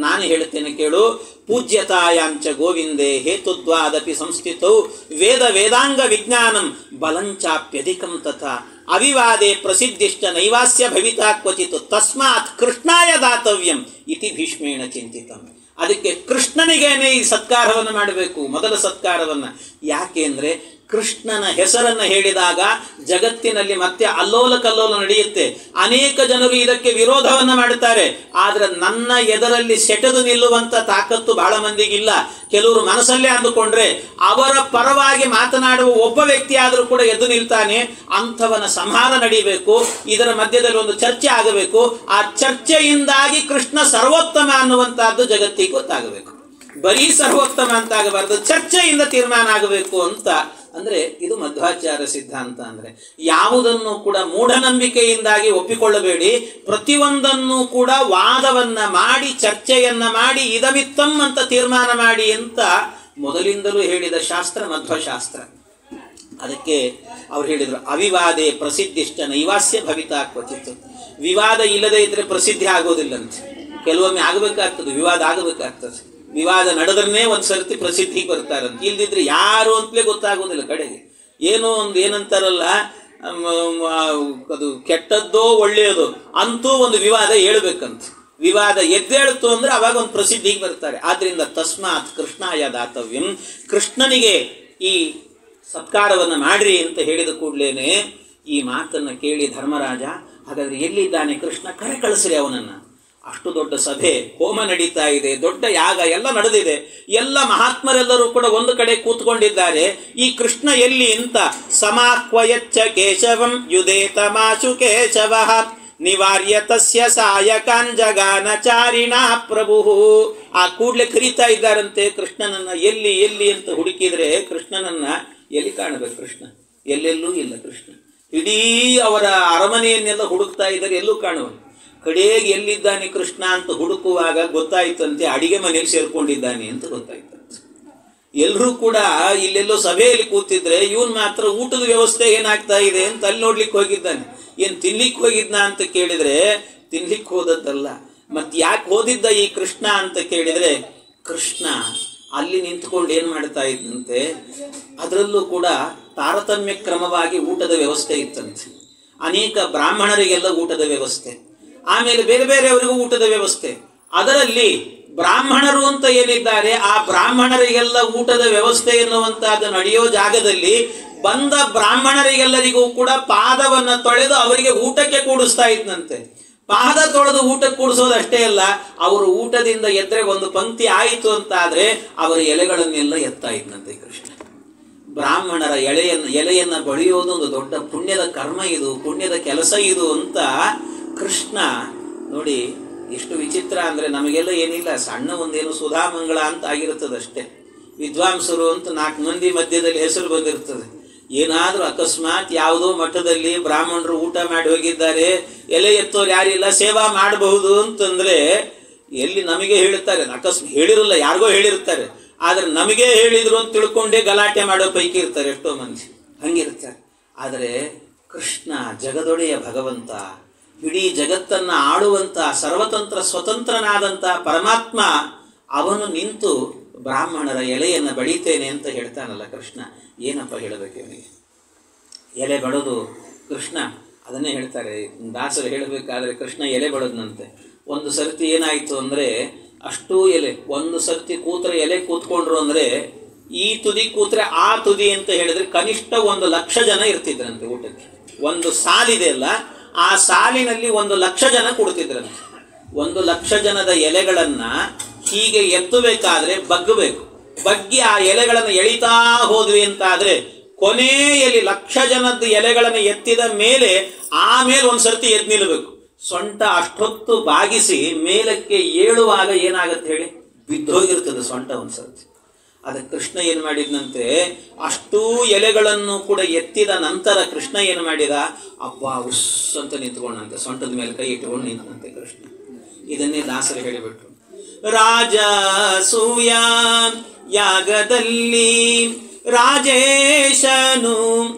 ನಾನು ಹೇಳ್ತೇನೆ ಕೇಳು. ಪೂಜ್ಯತಾಯಾಂಚ ಗೋವಿಂದೇ ಹೇತುದ್ವಾದಪಿ ಸಂಸ್ಥಿತೌ ವೇದ ವೇದಾಂಗ ವಿಜ್ಞಾನಂ ಬಲಂಚಾಪ್ಯಧಿಕಂ ತಥಾ ಅವಿವಾದೇ ಪ್ರಸಿದ್ಧಿಷ್ಟ ನೈವಾಸ್ಯ ಭವಿತಾ ಕ್ವಚಿತ್ ತಸ್ಮಾತ್ ಕೃಷ್ಣಾಯ ದಾತವ್ಯಂ ಇತಿ ಭೀಷ್ಮೇಣ ಚಿಂತಿತಂ. ಅದಕ್ಕೆ ಕೃಷ್ಣನಿಗೇನೆ ಈ ಸತ್ಕಾರವನ್ನು ಮಾಡಬೇಕು, ಮೊದಲ ಸತ್ಕಾರವನ್ನು. ಯಾಕೆ ಅಂದರೆ ಕೃಷ್ಣನ ಹೆಸರನ್ನು ಹೇಳಿದಾಗ ಜಗತ್ತಿನಲ್ಲಿ ಮತ್ತೆ ಅಲ್ಲೋಲ ಕಲ್ಲೋಲ ನಡೆಯುತ್ತೆ. ಅನೇಕ ಜನರು ಇದಕ್ಕೆ ವಿರೋಧವನ್ನು ಮಾಡುತ್ತಾರೆ. ಆದರೆ ನನ್ನ ಎದರಲ್ಲಿ ಸೆಟೆದು ನಿಲ್ಲುವಂಥ ತಾಕತ್ತು ಬಹಳ ಮಂದಿಗಿಲ್ಲ. ಕೆಲವರು ಮನಸ್ಸಲ್ಲೇ ಅಂದುಕೊಂಡ್ರೆ ಅವರ ಪರವಾಗಿ ಮಾತನಾಡುವ ಒಬ್ಬ ವ್ಯಕ್ತಿ ಆದರೂ ಕೂಡ ಎದ್ದು ನಿಲ್ತಾನೆ. ಅಂಥವನ ಸಂಹಾರ ನಡೀಬೇಕು. ಇದರ ಮಧ್ಯದಲ್ಲಿ ಒಂದು ಚರ್ಚೆ ಆಗಬೇಕು. ಆ ಚರ್ಚೆಯಿಂದಾಗಿ ಕೃಷ್ಣ ಸರ್ವೋತ್ತಮ ಅನ್ನುವಂಥದ್ದು ಜಗತ್ತಿಗೆ ಗೊತ್ತಾಗಬೇಕು. ಬರೀ ಸರ್ವೋತ್ತಮ ಅಂತಾಗಬಾರ್ದು, ಚರ್ಚೆಯಿಂದ ತೀರ್ಮಾನ ಆಗಬೇಕು ಅಂತ. ಅಂದರೆ ಇದು ಮಧ್ವಾಚಾರ್ಯ ಸಿದ್ಧಾಂತ. ಅಂದರೆ ಯಾವುದನ್ನು ಕೂಡ ಮೂಢನಂಬಿಕೆಯಿಂದಾಗಿ ಒಪ್ಪಿಕೊಳ್ಳಬೇಡಿ. ಪ್ರತಿಯೊಂದನ್ನು ಕೂಡ ವಾದವನ್ನು ಮಾಡಿ, ಚರ್ಚೆಯನ್ನು ಮಾಡಿ, ಇದಮಿತ್ತಂ ಅಂತ ತೀರ್ಮಾನ ಮಾಡಿ ಅಂತ ಮೊದಲಿಂದಲೂ ಹೇಳಿದ ಶಾಸ್ತ್ರ ಮಧ್ವಶಾಸ್ತ್ರ. ಅದಕ್ಕೆ ಅವ್ರು ಹೇಳಿದರು, ಅವಿವಾದೇ ಪ್ರಸಿದ್ಧಿಷ್ಟ ನೈವಾಸ್ಯ ಭವಿತಾ ಕ್ವಚಿತ್. ವಿವಾದ ಇಲ್ಲದೆ ಇದ್ದರೆ ಪ್ರಸಿದ್ಧಿ ಆಗೋದಿಲ್ಲಂತೆ. ಕೆಲವೊಮ್ಮೆ ಆಗಬೇಕಾಗ್ತದೆ, ವಿವಾದ ಆಗಬೇಕಾಗ್ತದೆ. ವಿವಾದ ನಡೆದ್ರೆ ಒಂದು ಸರ್ತಿ ಪ್ರಸಿದ್ಧಿಗೆ ಬರ್ತಾರಂತ. ಇಲ್ದಿದ್ರೆ ಯಾರು ಅಂತಲೇ ಗೊತ್ತಾಗೋದಿಲ್ಲ ಕಡೆಗೆ. ಏನೋ ಒಂದು ಏನಂತಾರಲ್ಲ, ಅದು ಕೆಟ್ಟದ್ದೋ ಒಳ್ಳೆಯದೋ ಅಂತೂ ಒಂದು ವಿವಾದ ಹೇಳ್ಬೇಕಂತ. ವಿವಾದ ಎದ್ದೇಳ್ತು ಅಂದರೆ ಅವಾಗ ಒಂದು ಪ್ರಸಿದ್ಧಿಗೆ ಬರ್ತಾರೆ. ಆದ್ದರಿಂದ ತಸ್ಮಾತ್ ಕೃಷ್ಣಾಯ ದಾತವ್ಯಂ, ಕೃಷ್ಣನಿಗೆ ಈ ಸತ್ಕಾರವನ್ನು ಮಾಡ್ರಿ ಅಂತ ಹೇಳಿದ ಕೂಡಲೇ ಈ ಮಾತನ್ನು ಕೇಳಿ ಧರ್ಮರಾಜ, ಹಾಗಾದರೆ ಎಲ್ಲಿದ್ದಾನೆ ಕೃಷ್ಣ, ಕರೆ ಕಳಿಸ್ರಿ ಅವನನ್ನು. ಅಷ್ಟು ದೊಡ್ಡ ಸಭೆ, ಹೋಮ ನಡೀತಾ ಇದೆ, ದೊಡ್ಡ ಯಾಗ ಎಲ್ಲ ನಡೆದಿದೆ. ಎಲ್ಲ ಮಹಾತ್ಮರೆಲ್ಲರೂ ಕೂಡ ಒಂದು ಕಡೆ ಕೂತ್ಕೊಂಡಿದ್ದಾರೆ. ಈ ಕೃಷ್ಣ ಎಲ್ಲಿ ಅಂತ ಸಮಾಕ್ವಯಚ್ಚ ಕೇಶವಂ ಯುದೇತಮಾಶು ಕೇಶವ ನಿವಾರ್ಯ ತಸ್ಯ ಸಾಯಕಾನ್ ಜಗಾನಚಾರಿಣ ಪ್ರಭು. ಆ ಕೂಡಲೇ ಕರೀತಾ ಇದ್ದಾರಂತೆ ಕೃಷ್ಣನನ್ನ. ಎಲ್ಲಿ ಎಲ್ಲಿ ಅಂತ ಹುಡುಕಿದ್ರೆ ಕೃಷ್ಣನನ್ನ ಎಲ್ಲಿ ಕಾಣಬೇಕು? ಕೃಷ್ಣ ಎಲ್ಲೆಲ್ಲೂ ಇಲ್ಲ. ಕೃಷ್ಣ ಇಡೀ ಅವರ ಅರಮನೆಯನ್ನೆಲ್ಲ ಹುಡುಕ್ತಾ ಇದ್ದಾರೆ, ಎಲ್ಲೂ ಕಾಣುವನು. ಕಡೆಗೆ ಎಲ್ಲಿದ್ದಾನೆ ಕೃಷ್ಣ ಅಂತ ಹುಡುಕುವಾಗ ಗೊತ್ತಾಯ್ತಂತೆ ಅಡಿಗೆ ಮನೆಯಲ್ಲಿ ಸೇರ್ಕೊಂಡಿದ್ದಾನೆ ಅಂತ ಗೊತ್ತಾಯ್ತಂತೆ. ಎಲ್ಲರೂ ಕೂಡ ಇಲ್ಲೆಲ್ಲೋ ಸಭೆಯಲ್ಲಿ ಕೂತಿದ್ರೆ ಇವನ್ ಮಾತ್ರ ಊಟದ ವ್ಯವಸ್ಥೆ ಏನಾಗ್ತಾ ಇದೆ ಅಂತ ಅಲ್ಲಿ ನೋಡ್ಲಿಕ್ಕೆ ಹೋಗಿದ್ದಾನೆ. ಏನ್ ತಿನ್ಲಿಕ್ಕೆ ಹೋಗಿದ್ನ ಅಂತ ಕೇಳಿದ್ರೆ ತಿನ್ಲಿಕ್ಕೆ ಹೋದದ್ದಲ್ಲ. ಮತ್ ಯಾಕೆ ಹೋದಿದ್ದ ಈ ಕೃಷ್ಣ ಅಂತ ಕೇಳಿದ್ರೆ ಕೃಷ್ಣ ಅಲ್ಲಿ ನಿಂತ್ಕೊಂಡು ಏನ್ ಮಾಡ್ತಾ ಇದ್ದಂತೆ, ಅದರಲ್ಲೂ ಕೂಡ ತಾರತಮ್ಯ ಕ್ರಮವಾಗಿ ಊಟದ ವ್ಯವಸ್ಥೆ ಇತ್ತಂತೆ. ಅನೇಕ ಬ್ರಾಹ್ಮಣರಿಗೆಲ್ಲ ಊಟದ ವ್ಯವಸ್ಥೆ, ಆಮೇಲೆ ಬೇರೆ ಬೇರೆಯವರಿಗೂ ಊಟದ ವ್ಯವಸ್ಥೆ. ಅದರಲ್ಲಿ ಬ್ರಾಹ್ಮಣರು ಅಂತ ಏನಿದ್ದಾರೆ ಆ ಬ್ರಾಹ್ಮಣರಿಗೆಲ್ಲ ಊಟದ ವ್ಯವಸ್ಥೆ ಎನ್ನುವಂತಹದ್ದು ನಡೆಯೋ ಜಾಗದಲ್ಲಿ ಬಂದ ಬ್ರಾಹ್ಮಣರಿಗೆಲ್ಲರಿಗೂ ಕೂಡ ಪಾದವನ್ನ ತೊಳೆದು ಅವರಿಗೆ ಊಟಕ್ಕೆ ಕೂಡಿಸ್ತಾ ಇದ್ದಂತೆ. ಪಾದ ತೊಳೆದು ಊಟಕ್ಕೆ ಕೂಡಿಸೋದಷ್ಟೇ ಅಲ್ಲ, ಅವರು ಊಟದಿಂದ ಎದ್ರೆ ಒಂದು ಪಂಕ್ತಿ ಆಯಿತು ಅಂತ ಆದ್ರೆ ಅವರ ಎಲೆಗಳನ್ನೆಲ್ಲ ಎತ್ತಾ ಇದ್ದಂತೆ ಕೃಷ್ಣ. ಬ್ರಾಹ್ಮಣರ ಎಲೆಯನ್ನ ಬಳಿಯೋದು ಒಂದು ದೊಡ್ಡ ಪುಣ್ಯದ ಕರ್ಮ, ಇದು ಪುಣ್ಯದ ಕೆಲಸ ಇದು ಅಂತ ಕೃಷ್ಣ. ನೋಡಿ ಎಷ್ಟು ವಿಚಿತ್ರ ಅಂದ್ರೆ ನಮಗೆಲ್ಲ ಏನಿಲ್ಲ, ಸಣ್ಣ ಒಂದೇನು ಸುಧಾಮಂಗಳ ಅಂತ ಆಗಿರುತ್ತದಷ್ಟೇ. ವಿದ್ವಾಂಸರು ಅಂತ 4 ಮಂದಿ ಮಧ್ಯದಲ್ಲಿ ಹೆಸರು ಬಂದಿರ್ತದೆ. ಏನಾದ್ರೂ ಅಕಸ್ಮಾತ್ ಯಾವುದೋ ಮಠದಲ್ಲಿ ಬ್ರಾಹ್ಮಣರು ಊಟ ಮಾಡಿ ಹೋಗಿದ್ದಾರೆ, ಎಲೆ ಎತ್ತೋರು ಯಾರಿಲ್ಲ, ಸೇವಾ ಮಾಡಬಹುದು ಅಂತಂದ್ರೆ ಎಲ್ಲಿ ನಮಗೆ ಹೇಳ್ತಾರೆ, ಹೇಳಿರಲ್ಲ, ಯಾರಿಗೋ ಹೇಳಿರ್ತಾರೆ, ಆದ್ರೆ ನಮಗೆ ಹೇಳಿದ್ರು ಅಂತ ತಿಳ್ಕೊಂಡೇ ಗಲಾಟೆ ಮಾಡೋ ಪೈಕಿ ಇರ್ತಾರೆ ಎಷ್ಟೋ ಮಂದಿ, ಹಂಗಿರ್ತಾರೆ. ಆದರೆ ಕೃಷ್ಣ ಜಗದೊಡೆಯ ಭಗವಂತ, ಇಡೀ ಜಗತ್ತನ್ನ ಆಳುವಂತ ಸರ್ವತಂತ್ರ ಸ್ವತಂತ್ರನಾದಂತ ಪರಮಾತ್ಮ, ಅವನು ನಿಂತು ಬ್ರಾಹ್ಮಣರ ಎಲೆಯನ್ನ ಬಡಿತೇನೆ ಅಂತ ಹೇಳ್ತಾನಲ್ಲ ಕೃಷ್ಣ. ಏನಪ್ಪ ಹೇಳಬೇಕು ಇವನಿಗೆ? ಎಲೆ ಬಡೋದು ಕೃಷ್ಣ, ಅದನ್ನೇ ಹೇಳ್ತಾರೆ ದಾಸರು ಹೇಳಬೇಕಾದ್ರೆ. ಕೃಷ್ಣ ಎಲೆ ಬಡೋದ್ನಂತೆ. ಒಂದು ಸರ್ತಿ ಏನಾಯ್ತು ಅಂದ್ರೆ ಅಷ್ಟೂ ಎಲೆ, ಒಂದು ಸರ್ತಿ ಕೂತ್ರೆ ಎಲೆ ಕೂತ್ಕೊಂಡ್ರು ಅಂದ್ರೆ ಈ ತುದಿ ಕೂತ್ರೆ ಆ ತುದಿ ಅಂತ ಹೇಳಿದ್ರೆ ಕನಿಷ್ಠ 1,00,000 ಜನ ಇರ್ತಿದ್ರಂತೆ ಊಟಕ್ಕೆ. ಒಂದು ಸಾಲಿದೆ ಅಲ್ಲ, ಆ ಸಾಲಿನಲ್ಲಿ 1,00,000 ಜನ ಕೊಡ್ತಿದ್ರಂತೆ. 1,00,000 ಜನದ ಎಲೆಗಳನ್ನ ಹೀಗೆ ಎತ್ತಬೇಕಾದ್ರೆ ಬಗ್ಗಬೇಕು. ಬಗ್ಗಿ ಆ ಎಲೆಗಳನ್ನು ಎಳಿತಾ ಹೋದ್ವಿ ಅಂತಾದ್ರೆ ಕೊನೆಯಲ್ಲಿ 1,00,000 ಜನದ ಎಲೆಗಳನ್ನು ಎತ್ತಿದ ಮೇಲೆ ಆಮೇಲೆ ಒಂದ್ಸರ್ತಿ ಎದ್ದು ನಿಲ್ಲಬೇಕು. ಸೊಂಟ ಅಷ್ಟೊತ್ತು ಬಾಗಿಸಿ ಮೇಲಕ್ಕೆ ಏಳುವಾಗ ಏನಾಗತ್ತೆ ಹೇಳಿ, ಬಿದ್ದೋಗಿರ್ತದೆ ಸೊಂಟ ಒಂದ್ಸರ್ತಿ. ಅದಕ್ಕೆ ಕೃಷ್ಣ ಏನ್ ಮಾಡಿದ್ನಂತೆ, ಅಷ್ಟೂ ಎಲೆಗಳನ್ನು ಕೂಡ ಎತ್ತಿದ ನಂತರ ಕೃಷ್ಣ ಏನ್ ಮಾಡಿದ, ಅಬ್ಬಾ ಉಸ್ ಅಂತ ನಿಂತ್ಕೊಂಡಂತೆ, ಸೊಂಟದ ಮೇಲೆ ಕೈ ಇಟ್ಕೊಂಡು ನಿಂತಂತೆ ಕೃಷ್ಣ. ಇದನ್ನೇ ದಾಸರು ಹೇಳಿಬಿಟ್ರು. ರಾಜ ಸೂಯ ಯಾಗದಲ್ಲಿ ರಾಜೇಶನು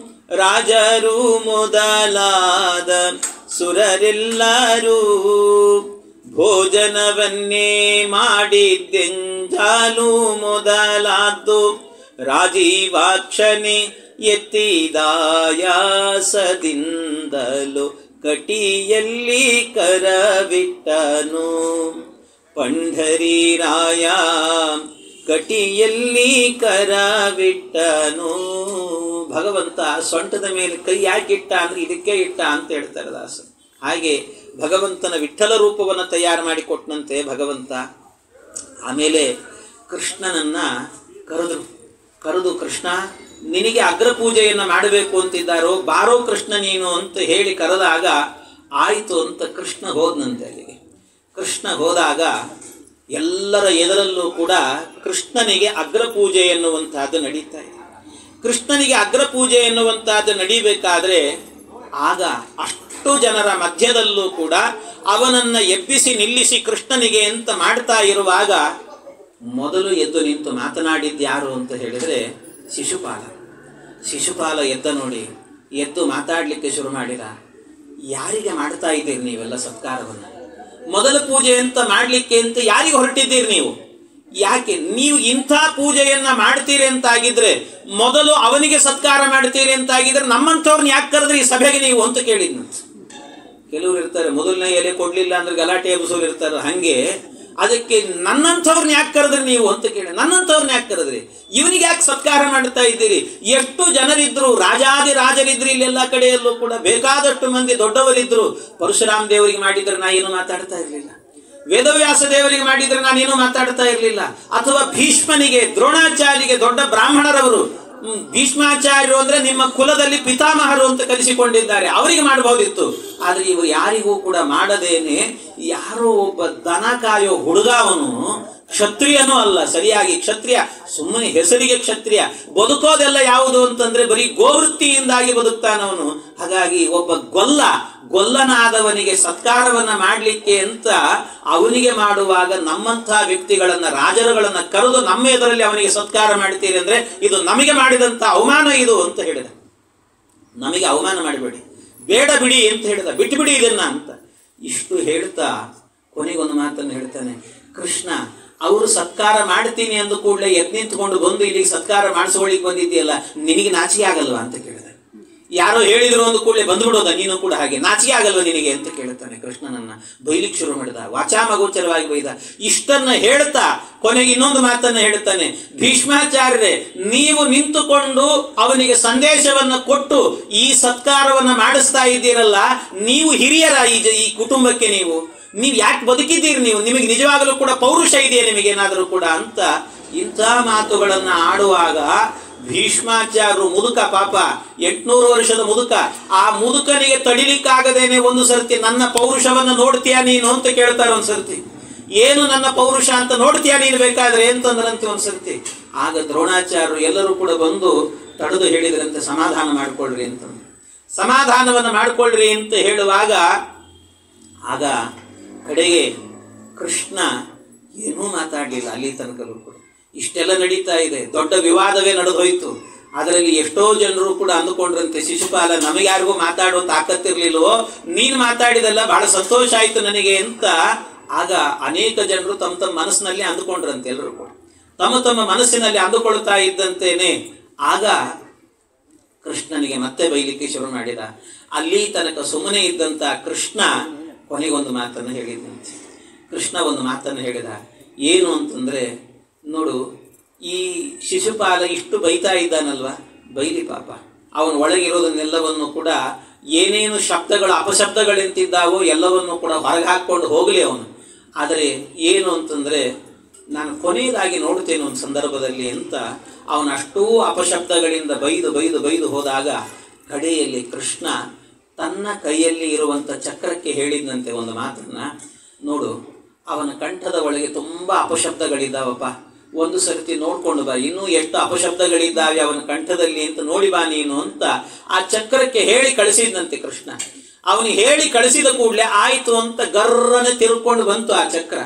ರಾಜರು ಮೊದಲಾದ ಸುರರೆಲ್ಲರೂ ಭೋಜನವನ್ನೇ ಮಾಡಿದ್ದೆಂಜಾಲು ಮೊದಲಾದ್ದು ರಾಜೀವಾಕ್ಷನೆ ಎತ್ತಿದಾಯಾಸದಿಂದಲೂ ಕಟಿಯಲ್ಲಿ ಕರವಿಟ್ಟನು. ಪಂಢರೀರಾಯ ಕಟಿಯಲ್ಲಿ ಕರವಿಟ್ಟನು. ಭಗವಂತ ಸೊಂಟದ ಮೇಲೆ ಕೈ ಯಾಕಿಟ್ಟ ಅಂದ್ರೆ ಇದಕ್ಕೆ ಇಟ್ಟ ಅಂತ ಹೇಳ್ತಾರೆ ದಾಸರು. ಹಾಗೆ ಭಗವಂತನ ವಿಠ್ಠಲ ರೂಪವನ್ನು ತಯಾರು ಮಾಡಿಕೊಟ್ಟನಂತೆ ಭಗವಂತ. ಆಮೇಲೆ ಕೃಷ್ಣನನ್ನ ಕರೆದು ಕೃಷ್ಣ ನಿನಗೆ ಅಗ್ರ ಪೂಜೆಯನ್ನು ಮಾಡಬೇಕು ಅಂತಿದ್ದಾರೋ, ಬಾರೋ ಕೃಷ್ಣ ನೀನು ಅಂತ ಹೇಳಿ ಕರೆದಾಗ ಆಯಿತು ಅಂತ ಕೃಷ್ಣ ಹೋದನಂತೆ ಅಲ್ಲಿಗೆ. ಕೃಷ್ಣ ಹೋದಾಗ ಎಲ್ಲರ ಎದುರಲ್ಲೂ ಕೂಡ ಕೃಷ್ಣನಿಗೆ ಅಗ್ರ ಪೂಜೆ ಎನ್ನುವಂತಹದ್ದು ನಡೀತಾ ಇದೆ. ಕೃಷ್ಣನಿಗೆ ಅಗ್ರ ಪೂಜೆ ಎನ್ನುವಂತಹದ್ದು ನಡೀಬೇಕಾದ್ರೆ ಆಗ ಅಷ್ಟು ಜನರ ಮಧ್ಯದಲ್ಲೂ ಕೂಡ ಅವನನ್ನ ಎಬ್ಬಿಸಿ ನಿಲ್ಲಿಸಿ ಕೃಷ್ಣನಿಗೆ ಅಂತ ಮಾಡ್ತಾ ಇರುವಾಗ ಮೊದಲು ಎದ್ದು ನಿಂತು ಮಾತನಾಡಿದ್ಯಾರು ಅಂತ ಹೇಳಿದ್ರೆ ಶಿಶುಪಾಲ. ಶಿಶುಪಾಲ ಎದ್ದ ನೋಡಿ, ಎದ್ದು ಮಾತಾಡ್ಲಿಕ್ಕೆ ಶುರು ಮಾಡಿದ. ಯಾರಿಗೆ ಮಾಡ್ತಾ ಇದ್ದೀರಿ ನೀವೆಲ್ಲ ಸತ್ಕಾರವನ್ನು? ಮೊದಲ ಪೂಜೆ ಅಂತ ಮಾಡ್ಲಿಕ್ಕೆ ಅಂತ ಯಾರಿಗೆ ಹೊರಟಿದ್ದೀರಿ ನೀವು? ಯಾಕೆ ನೀವು ಇಂಥ ಪೂಜೆಯನ್ನ ಮಾಡ್ತೀರಿ ಅಂತಾಗಿದ್ರೆ, ಮೊದಲು ಅವನಿಗೆ ಸತ್ಕಾರ ಮಾಡ್ತೀರಿ ಅಂತಾಗಿದ್ರೆ ನಮ್ಮಂಥವ್ರನ್ನ ಯಾಕೆ ಕರೆದ್ರಿ ಈ ಸಭೆಗೆ ನೀವು ಅಂತ ಕೇಳಿದ್ನಂತ. ಕೆಲವರು ಇರ್ತಾರೆ ಮೊದಲನೇ ಎಲೆ ಕೊಡ್ಲಿಲ್ಲ ಅಂದ್ರೆ ಗಲಾಟೆ ಎಬ್ಸೋರು ಇರ್ತಾರೆ. ಹಂಗೆ ಅದಕ್ಕೆ ನನ್ನಂಥವ್ರನ್ನ ಯಾಕೆ ಕರೆದ್ರಿ ನೀವು ಅಂತ ಕೇಳಿ, ನನ್ನಂಥವ್ರನ್ನ ಯಾಕೆ ಕರೆದ್ರಿ, ಇವನಿಗೆ ಯಾಕೆ ಸತ್ಕಾರ ಮಾಡ್ತಾ ಇದ್ದೀರಿ? ಎಷ್ಟು ಜನರಿದ್ರು, ರಾಜಾದಿ ರಾಜರಿದ್ರು ಇಲ್ಲೆಲ್ಲ ಕಡೆಯಲ್ಲೂ ಕೂಡ, ಬೇಕಾದಷ್ಟು ಮಂದಿ ದೊಡ್ಡವರಿದ್ರು. ಪರಶುರಾಮ ದೇವರಿಗೆ ಮಾಡಿದ್ರೆ ನಾ ಏನು ಮಾತಾಡ್ತಾ ಇರಲಿಲ್ಲ, ವೇದವ್ಯಾಸ ದೇವರಿಗೆ ಮಾಡಿದ್ರೆ ನಾನೇನು ಮಾತಾಡ್ತಾ ಇರಲಿಲ್ಲ, ಅಥವಾ ಭೀಷ್ಮನಿಗೆ ದ್ರೋಣಾಚಾರ್ಯರಿಗೆ ದೊಡ್ಡ ಬ್ರಾಹ್ಮಣರವರು, ಭೀಷ್ಮಾಚಾರ್ಯರು ಅಂದ್ರೆ ನಿಮ್ಮ ಕುಲದಲ್ಲಿ ಪಿತಾಮಹರು ಅಂತ ಕಲಿಸಿಕೊಂಡಿದ್ದಾರೆ, ಅವರಿಗೆ ಮಾಡಬಹುದಿತ್ತು. ಆದರೆ ಇವರು ಯಾರಿಗೂ ಕೂಡ ಮಾಡದೇನೆ ಯಾರೋ ಒಬ್ಬ ದನ ಕಾಯೋ ಹುಡುಗ, ಅವನು ಕ್ಷತ್ರಿಯನೂ ಅಲ್ಲ, ಸರಿಯಾಗಿ ಕ್ಷತ್ರಿಯ, ಸುಮ್ಮನೆ ಹೆಸರಿಗೆ ಕ್ಷತ್ರಿಯ, ಬದುಕೋದೆಲ್ಲ ಯಾವುದು ಅಂತಂದ್ರೆ ಬರೀ ಗೋವೃತ್ತಿಯಿಂದಾಗಿ ಬದುಕ್ತಾನವನು. ಹಾಗಾಗಿ ಒಬ್ಬ ಗೊಲ್ಲನಾದವನಿಗೆ ಸತ್ಕಾರವನ್ನ ಮಾಡಲಿಕ್ಕೆ ಅಂತ ಅವನಿಗೆ ಮಾಡುವಾಗ ನಮ್ಮಂಥ ವ್ಯಕ್ತಿಗಳನ್ನ, ರಾಜರುಗಳನ್ನ ಕರೆದು ನಮ್ಮ ಎದುರಲ್ಲಿ ಅವನಿಗೆ ಸತ್ಕಾರ ಮಾಡ್ತೀರಿ ಅಂದ್ರೆ ಇದು ನಮಗೆ ಮಾಡಿದಂಥ ಅವಮಾನ ಇದು ಅಂತ ಹೇಳಿದ. ನಮಗೆ ಅವಮಾನ ಮಾಡಬೇಡಿ, ಬೇಡ ಬಿಡಿ ಅಂತ ಹೇಳಿದ, ಬಿಟ್ಟುಬಿಡಿ ಇದನ್ನ ಅಂತ. ಇಷ್ಟು ಹೇಳ್ತಾ ಕೊನೆಗೊಂದು ಮಾತನ್ನು ಹೇಳ್ತಾನೆ ಕೃಷ್ಣ. ಅವರು ಸತ್ಕಾರ ಮಾಡ್ತೀನಿ ಅಂದ ಕೂಡಲೇ ಎದ್ದು ನಿಂತ್ಕೊಂಡು ಬಂದು ಇಲ್ಲಿಗೆ ಸತ್ಕಾರ ಮಾಡಿಸ್ಕೊಳ್ಳಿಕ್ಕೆ ಬಂದಿದ್ದೀಯಲ್ಲ, ನಿನಗೆ ನಾಚಿಕೆ ಆಗಲ್ವಾ ಅಂತ ಕೇಳಿದ. ಯಾರೋ ಹೇಳಿದ್ರು ಅಂದ ಕೂಡಲೇ ಬಂದ್ಬಿಡೋದ ನೀನು ಕೂಡ ಹಾಗೆ, ನಾಚಿಕೆ ಆಗಲ್ವ ನಿನಗೆ ಅಂತ ಕೇಳ್ತಾನೆ. ಕೃಷ್ಣನನ್ನ ಬೈಲಿಕ್ಕೆ ಶುರು ಮಾಡಿದ, ವಾಚಾಮಗೋಚರವಾಗಿ ಬೈದ. ಇಷ್ಟನ್ನ ಹೇಳ್ತಾ ಕೊನೆಗೆ ಇನ್ನೊಂದು ಮಾತನ್ನ ಹೇಳ್ತಾನೆ, ಭೀಷ್ಮಾಚಾರ್ಯರೇ, ನೀವು ನಿಂತುಕೊಂಡು ಅವನಿಗೆ ಸಂದೇಶವನ್ನ ಕೊಟ್ಟು ಈ ಸತ್ಕಾರವನ್ನ ಮಾಡಿಸ್ತಾ ಇದ್ದೀರಲ್ಲ, ನೀವು ಹಿರಿಯರ ಈ ಕುಟುಂಬಕ್ಕೆ, ನೀವು ಯಾಕೆ ಬದುಕಿದ್ದೀರಿ, ನಿಮಗೆ ನಿಜವಾಗಲೂ ಕೂಡ ಪೌರುಷ ಇದೆಯಾ ನಿಮಗೇನಾದರೂ ಕೂಡ ಅಂತ ಇಂಥ ಮಾತುಗಳನ್ನ ಆಡುವಾಗ ಭೀಷ್ಮಾಚಾರ್ಯರು ಮುದುಕ, ಪಾಪ 800 ವರ್ಷದ ಮುದುಕ, ಆ ಮುದುಕನಿಗೆ ತಡಿಲಿಕ್ಕಾಗದೇನೆ ಒಂದು ಸರ್ತಿ ನನ್ನ ಪೌರುಷವನ್ನ ನೋಡ್ತೀಯಾ ನೀನು ಅಂತ ಕೇಳ್ತಾರೆ. ಒಂದ್ ಸರ್ತಿ ಏನು ನನ್ನ ಪೌರುಷ ಅಂತ ನೋಡ್ತೀಯಾ ನೀನು ಬೇಕಾದ್ರೆ ಅಂತಂದ್ರಂತೆ ಒಂದ್ ಸರ್ತಿ. ಆಗ ದ್ರೋಣಾಚಾರ್ಯರು ಎಲ್ಲರೂ ಕೂಡ ಬಂದು ತಡೆದು ಹೇಳಿದ್ರಂತೆ, ಸಮಾಧಾನ ಮಾಡ್ಕೊಳ್ರಿ ಅಂತ. ಸಮಾಧಾನವನ್ನ ಮಾಡ್ಕೊಳ್ರಿ ಅಂತ ಹೇಳುವಾಗ ಆಗ ಕಡೆಗೆ ಕೃಷ್ಣ ಏನೂ ಮಾತಾಡಲಿಲ್ಲ. ಅಲ್ಲಿ ತನಕಲೂ ಕೂಡ ಇಷ್ಟೆಲ್ಲ ನಡೀತಾ ಇದೆ, ದೊಡ್ಡ ವಿವಾದವೇ ನಡೆದೋಯ್ತು. ಅದರಲ್ಲಿ ಎಷ್ಟೋ ಜನರು ಕೂಡ ಅಂದುಕೊಂಡ್ರಂತೆ, ಶಿಶುಪಾಲ ನಮಗೆ ಯಾರಿಗೂ ಮಾತಾಡೋ ತಾಕತ್ತಿರ್ಲಿಲ್ವೋ, ನೀನು ಮಾತಾಡಿದಲ್ಲ ಬಹಳ ಸಂತೋಷ ಆಯ್ತು ನನಗೆ ಅಂತ. ಆಗ ಅನೇಕ ಜನರು ತಮ್ಮ ತಮ್ಮ ಮನಸ್ಸಿನಲ್ಲಿ ಅಂದುಕೊಂಡ್ರಂತೆ, ಎಲ್ಲರೂ ಕೂಡ ತಮ್ಮ ತಮ್ಮ ಮನಸ್ಸಿನಲ್ಲಿ ಅಂದುಕೊಳ್ತಾ ಇದ್ದಂತೇನೆ ಆಗ ಕೃಷ್ಣನಿಗೆ ಮತ್ತೆ ಬೈಲಿಕ್ಕೆ ಶುರು ಮಾಡಿದ. ಅಲ್ಲಿ ತನಕ ಸುಮ್ಮನೆ ಇದ್ದಂತ ಕೃಷ್ಣ ಕೊನೆಗೊಂದು ಮಾತನ್ನು ಹೇಳಿದಂತೆ. ಕೃಷ್ಣ ಒಂದು ಮಾತನ್ನು ಹೇಳಿದ, ಏನು ಅಂತಂದ್ರೆ, ನೋಡು, ಈ ಶಿಶುಪಾಲ ಇಷ್ಟು ಬೈತಾ ಇದ್ದಾನಲ್ವ, ಬೈಲಿ ಪಾಪ, ಅವನ ಒಳಗಿರೋದನ್ನೆಲ್ಲವನ್ನು ಕೂಡ ಏನೇನು ಶಬ್ದಗಳು ಅಪಶಬ್ದಗಳೆಂತಿದ್ದಾವೋ ಎಲ್ಲವನ್ನು ಕೂಡ ಹೊರಗೆ ಹಾಕ್ಕೊಂಡು ಹೋಗಲಿ ಅವನು. ಆದರೆ ಏನು ಅಂತಂದ್ರೆ, ನಾನು ಕೊನೆಯದಾಗಿ ನೋಡ್ತೇನೆ ಒಂದು ಸಂದರ್ಭದಲ್ಲಿ ಅಂತ ಅವನಷ್ಟೂ ಅಪಶಬ್ದಗಳಿಂದ ಬೈದು ಬೈದು ಬೈದು ಹೋದಾಗ ಕಡೆಯಲ್ಲಿ ಕೃಷ್ಣ ತನ್ನ ಕೈಯಲ್ಲಿ ಇರುವಂಥ ಚಕ್ರಕ್ಕೆ ಹೇಳಿದಂತೆ ಒಂದು ಮಾತನ್ನ, ನೋಡು, ಅವನ ಕಂಠದ ಒಳಗೆ ತುಂಬ ಅಪಶಬ್ದಗಳಿದ್ದಾವಪ್ಪ, ಒಂದು ಸರ್ತಿ ನೋಡ್ಕೊಂಡು ಬಾ, ಇನ್ನೂ ಎಷ್ಟು ಅಪಶಬ್ದಗಳಿದ್ದಾವೆ ಅವನ ಕಂಠದಲ್ಲಿ ಅಂತ ನೋಡಿ ಬಾ ನೀನು ಅಂತ ಆ ಚಕ್ರಕ್ಕೆ ಹೇಳಿ ಕಳಿಸಿದಂತೆ ಕೃಷ್ಣ. ಅವನು ಹೇಳಿ ಕಳಿಸಿದ ಕೂಡಲೇ ಆಯಿತು ಅಂತ ಗರ್ರನೆ ತಿರ್ಕೊಂಡು ಬಂತು ಆ ಚಕ್ರ.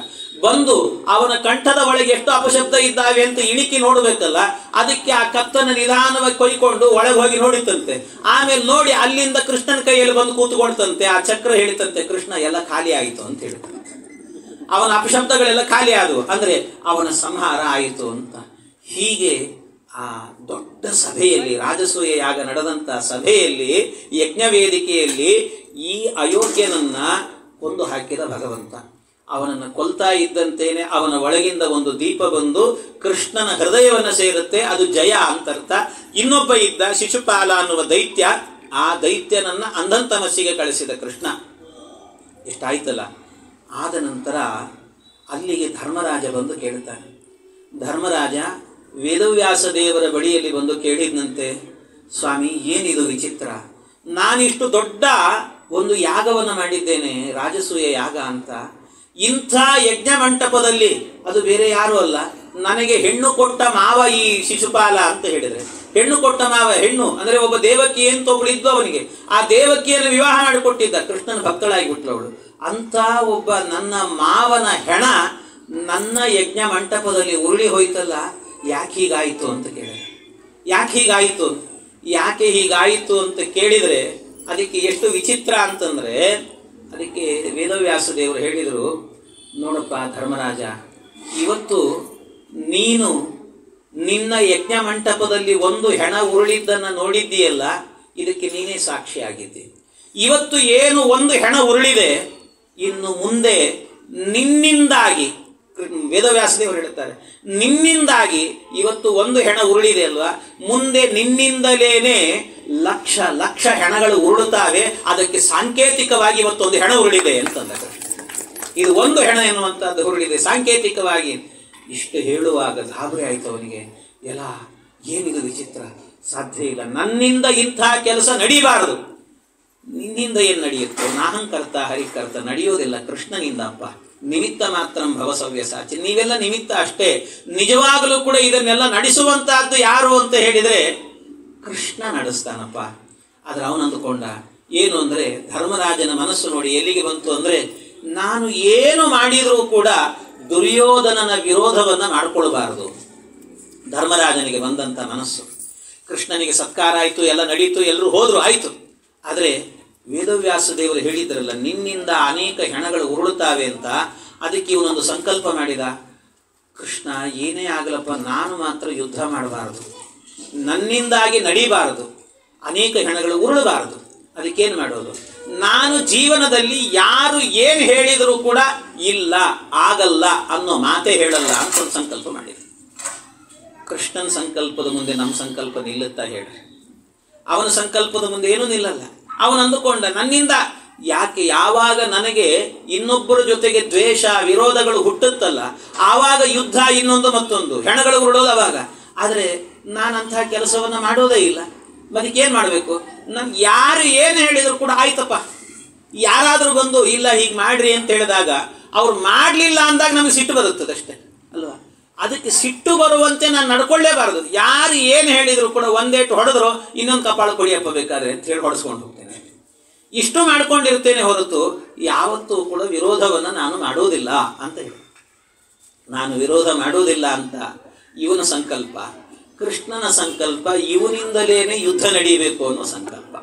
ಬಂದು ಅವನ ಕಂಠದ ಒಳಗೆ ಎಷ್ಟು ಅಪಶಬ್ದ ಇದ್ದಾವೆ ಅಂತ ಇಣಿಕಿ ನೋಡಬೇಕಲ್ಲ, ಅದಕ್ಕೆ ಆ ಕತ್ತನ್ನು ನಿಧಾನವಾಗಿ ಕೊಯ್ಕೊಂಡು ಒಳಗೆ ಹೋಗಿ ನೋಡಿತಂತೆ. ಆಮೇಲೆ ನೋಡಿ ಅಲ್ಲಿಂದ ಕೃಷ್ಣನ ಕೈಯಲ್ಲಿ ಬಂದು ಕೂತ್ಕೊಳ್ತಂತೆ. ಆ ಚಕ್ರ ಹೇಳಿತಂತೆ, ಕೃಷ್ಣ ಎಲ್ಲ ಖಾಲಿ ಆಯಿತು ಅಂತ ಹೇಳ್ತಂತೆ. ಅವನ ಅಪಶಬ್ದಗಳೆಲ್ಲ ಖಾಲಿ ಆದವು, ಅಂದ್ರೆ ಅವನ ಸಂಹಾರ ಆಯಿತು ಅಂತ. ಹೀಗೆ ಆ ದೊಡ್ಡ ಸಭೆಯಲ್ಲಿ, ರಾಜಸೂಯ ಯಾಗ ನಡೆದಂತ ಸಭೆಯಲ್ಲಿ, ಯಜ್ಞ ವೇದಿಕೆಯಲ್ಲಿ ಈ ಅಯೋಗ್ಯನನ್ನ ಕೊಂದು ಹಾಕಿದ ಭಗವಂತ. ಅವನನ್ನು ಕೊಲ್ತಾ ಇದ್ದಂತೇನೆ ಅವನ ಒಳಗಿಂದ ಒಂದು ದೀಪ ಬಂದು ಕೃಷ್ಣನ ಹೃದಯವನ್ನು ಸೇರುತ್ತೆ, ಅದು ಜಯ ಅಂತರ್ಥ. ಇನ್ನೊಬ್ಬ ಇದ್ದ ಶಿಶುಪಾಲ ಅನ್ನುವ ದೈತ್ಯ, ಆ ದೈತ್ಯನನ್ನ ಅಂಧಂತಮಸ್ಸಿಗೆ ಕಳಿಸಿದ ಕೃಷ್ಣ. ಎಷ್ಟಾಯ್ತಲ್ಲ. ಆದ ನಂತರ ಅಲ್ಲಿಗೆ ಧರ್ಮರಾಜ ಬಂದು ಕೇಳ್ತಾನೆ. ಧರ್ಮರಾಜ ವೇದವ್ಯಾಸ ದೇವರ ಬಳಿಯಲ್ಲಿ ಬಂದು ಕೇಳಿದಂತೆ, ಸ್ವಾಮಿ ಏನಿದು ವಿಚಿತ್ರ, ನಾನಿಷ್ಟು ದೊಡ್ಡ ಒಂದು ಯಾಗವನ್ನು ಮಾಡಿದ್ದೇನೆ, ರಾಜಸೂಯ ಯಾಗ ಅಂತ. ಇಂಥ ಯಜ್ಞ ಮಂಟಪದಲ್ಲಿ, ಅದು ಬೇರೆ ಯಾರು ಅಲ್ಲ, ನನಗೆ ಹೆಣ್ಣು ಕೊಟ್ಟ ಮಾವ ಈ ಶಿಶುಪಾಲ ಅಂತ ಹೇಳಿದ್ರೆ, ಹೆಣ್ಣು ಕೊಟ್ಟ ಮಾವ, ಹೆಣ್ಣು ಅಂದ್ರೆ ಒಬ್ಬ ದೇವಕಿ ಅಂತ ಒಬ್ಬಳಿದ್ದು ಅವನಿಗೆ, ಆ ದೇವಕಿಯನ್ನು ವಿವಾಹ ಮಾಡಿಕೊಟ್ಟಿದ್ದ, ಕೃಷ್ಣನ ಭಕ್ತಳಾಗಿಬಿಟ್ಲು ಅವಳು. ಅಂತ ಒಬ್ಬ ನನ್ನ ಮಾವನ ಹೆಣ ನನ್ನ ಯಜ್ಞ ಮಂಟಪದಲ್ಲಿ ಉರುಳಿ ಹೋಯ್ತಲ್ಲ, ಯಾಕೆ ಹೀಗಾಯಿತು ಅಂತ ಕೇಳಿದ್ರೆ, ಯಾಕೆ ಹೀಗಾಯಿತು ಅಂತ ಕೇಳಿದರೆ ಅದಕ್ಕೆ ಎಷ್ಟು ವಿಚಿತ್ರ ಅಂತಂದ್ರೆ, ಅದಕ್ಕೆ ವೇದವ್ಯಾಸ ದೇವರು ಹೇಳಿದರು, ನೋಡಪ್ಪ ಧರ್ಮರಾಜ, ಇವತ್ತು ನೀನು ನಿನ್ನ ಯಜ್ಞ ಮಂಟಪದಲ್ಲಿ ಒಂದು ಹೆಣ ಉರುಳಿದ್ದನ್ನು ನೋಡಿದ್ದೀಯಲ್ಲ, ಇದಕ್ಕೆ ನೀನೇ ಸಾಕ್ಷಿಯಾಗಿದ್ದಿ. ಇವತ್ತು ಏನು ಒಂದು ಹೆಣ ಉರುಳಿದೆ, ಇನ್ನು ಮುಂದೆ ನಿನ್ನಿಂದಾಗಿ, ವೇದವ್ಯಾಸದೇವರು ಹೇಳ್ತಾರೆ, ನಿನ್ನಿಂದಾಗಿ ಇವತ್ತು ಒಂದು ಹೆಣ ಉರುಳಿದೆ ಅಲ್ವಾ, ಮುಂದೆ ನಿನ್ನಿಂದಲೇನೆ ಲಕ್ಷ ಲಕ್ಷ ಹೆಣಗಳು ಉರುಳುತ್ತಾವೆ, ಅದಕ್ಕೆ ಸಾಂಕೇತಿಕವಾಗಿ ಇವತ್ತೊಂದು ಹೆಣ ಉರುಳಿದೆ ಅಂತಂದ್ರೆ, ಇದು ಒಂದು ಹೆಣ ಎನ್ನುವಂಥದ್ದು ಉರುಳಿದೆ ಸಾಂಕೇತಿಕವಾಗಿ. ಇಷ್ಟು ಹೇಳುವಾಗ ಗಾಬರಿ ಆಯಿತು ಅವನಿಗೆ. ಎಲ್ಲ ಏನಿದು ವಿಚಿತ್ರ, ಸಾಧ್ಯ ಇಲ್ಲ, ನನ್ನಿಂದ ಇಂಥ ಕೆಲಸ ನಡೀಬಾರದು, ನಿನ್ನಿಂದ ಏನು ನಡೆಯುತ್ತೋ ನಾಹಂಕರ್ತ ಹರಿಕರ್ತ ನಡೆಯೋದಿಲ್ಲ ಕೃಷ್ಣನಿಂದ ಅಪ್ಪ. ನಿಮಿತ್ತ ಮಾತ್ರ ಭವಸವ್ಯ ಸಾಚಿ. ನೀವೆಲ್ಲ ನಿಮಿತ್ತ ಅಷ್ಟೇ. ನಿಜವಾಗಲೂ ಕೂಡ ಇದನ್ನೆಲ್ಲ ನಡೆಸುವಂತಹದ್ದು ಯಾರು ಅಂತ ಹೇಳಿದರೆ ಕೃಷ್ಣ ನಡೆಸ್ತಾನಪ್ಪ. ಆದ್ರೆ ಅವನಂದುಕೊಂಡ ಏನು ಅಂದರೆ, ಧರ್ಮರಾಜನ ಮನಸ್ಸು ನೋಡಿ ಎಲ್ಲಿಗೆ ಬಂತು ಅಂದರೆ, ನಾನು ಏನು ಮಾಡಿದರೂ ಕೂಡ ದುರ್ಯೋಧನನ ವಿರೋಧವನ್ನು ಮಾಡಿಕೊಳ್ಬಾರದು. ಧರ್ಮರಾಜನಿಗೆ ಬಂದಂಥ ಮನಸ್ಸು. ಕೃಷ್ಣನಿಗೆ ಸತ್ಕಾರ ಆಯಿತು, ಎಲ್ಲ ನಡೀತು, ಎಲ್ಲರೂ ಹೋದರು, ಆಯಿತು. ಆದರೆ ವೇದವ್ಯಾಸ ದೇವರು ಹೇಳಿದ್ರಲ್ಲ, ನಿನ್ನಿಂದ ಅನೇಕ ಹೆಣಗಳು ಉರುಳುತ್ತಾವೆ ಅಂತ. ಅದಕ್ಕೆ ಇವನೊಂದು ಸಂಕಲ್ಪ ಮಾಡಿದ, ಕೃಷ್ಣ ಏನೇ ಆಗಲಪ್ಪ, ನಾನು ಮಾತ್ರ ಯುದ್ಧ ಮಾಡಬಾರದು, ನನ್ನಿಂದಾಗಿ ನಡೀಬಾರದು, ಅನೇಕ ಹೆಣಗಳು ಉರುಳಬಾರದು. ಅದಕ್ಕೇನು ಮಾಡೋದು, ನಾನು ಜೀವನದಲ್ಲಿ ಯಾರು ಏನು ಹೇಳಿದರೂ ಕೂಡ ಇಲ್ಲ, ಆಗಲ್ಲ ಅನ್ನೋ ಮಾತೇ ಹೇಳಲ್ಲ ಅಂತ ಒಂದು ಸಂಕಲ್ಪ ಮಾಡಿದೆ. ಕೃಷ್ಣನ ಸಂಕಲ್ಪದ ಮುಂದೆ ನಮ್ಮ ಸಂಕಲ್ಪ ನಿಲ್ಲುತ್ತಾ ಹೇಳ್ರಿ? ಅವನ ಸಂಕಲ್ಪದ ಮುಂದೆ ಏನೂ ನಿಲ್ಲಲ್ಲ. ಅವನು ಅಂದುಕೊಂಡ, ನನ್ನಿಂದ ಯಾಕೆ, ಯಾವಾಗ ನನಗೆ ಇನ್ನೊಬ್ಬರ ಜೊತೆಗೆ ದ್ವೇಷ ವಿರೋಧಗಳು ಹುಟ್ಟುತ್ತಲ್ಲ, ಆವಾಗ ಯುದ್ಧ, ಇನ್ನೊಂದು ಮತ್ತೊಂದು ಹೆಣಗಳು ಉರುಳೋದು ಅವಾಗ. ಆದರೆ ನಾನಂತಹ ಕೆಲಸವನ್ನು ಮಾಡೋದೇ ಇಲ್ಲ. ಅದಕ್ಕೇನು ಮಾಡಬೇಕು, ನಾನು ಯಾರು ಏನು ಹೇಳಿದ್ರು ಕೂಡ ಆಯ್ತಪ್ಪ. ಯಾರಾದರೂ ಬಂದು ಇಲ್ಲ ಹೀಗೆ ಮಾಡ್ರಿ ಅಂತ ಹೇಳಿದಾಗ ಅವ್ರು ಮಾಡಲಿಲ್ಲ ಅಂದಾಗ ನಮಗೆ ಸಿಟ್ಟು ಬರುತ್ತದೆ ಅಷ್ಟೇ ಅಲ್ವಾ? ಅದಕ್ಕೆ ಸಿಟ್ಟು ಬರುವಂತೆ ನಾನು ನಡ್ಕೊಳ್ಳೇಬಾರದು. ಯಾರು ಏನು ಹೇಳಿದ್ರು ಕೂಡ ಒಂದೇಟು ಹೊಡೆದ್ರು ಇನ್ನೊಂದು ಕಪಾಳ ಕೊಡಿಯಪ್ಪ ಬೇಕಾದ್ರೆ ಅಂತ ಹೇಳಿ ಹೊಡೆಸ್ಕೊಂಡು ಹೋಗ್ತೇನೆ. ಇಷ್ಟು ಮಾಡ್ಕೊಂಡಿರ್ತೇನೆ ಹೊರತು ಯಾವತ್ತೂ ಕೂಡ ವಿರೋಧವನ್ನು ನಾನು ಮಾಡುವುದಿಲ್ಲ ಅಂತ ಹೇಳಿ, ನಾನು ವಿರೋಧ ಮಾಡುವುದಿಲ್ಲ ಅಂತ ಇವನ ಸಂಕಲ್ಪ. ಕೃಷ್ಣನ ಸಂಕಲ್ಪ ಇವನಿಂದಲೇನೆ ಯುದ್ಧ ನಡೀಬೇಕು ಅನ್ನೋ ಸಂಕಲ್ಪ.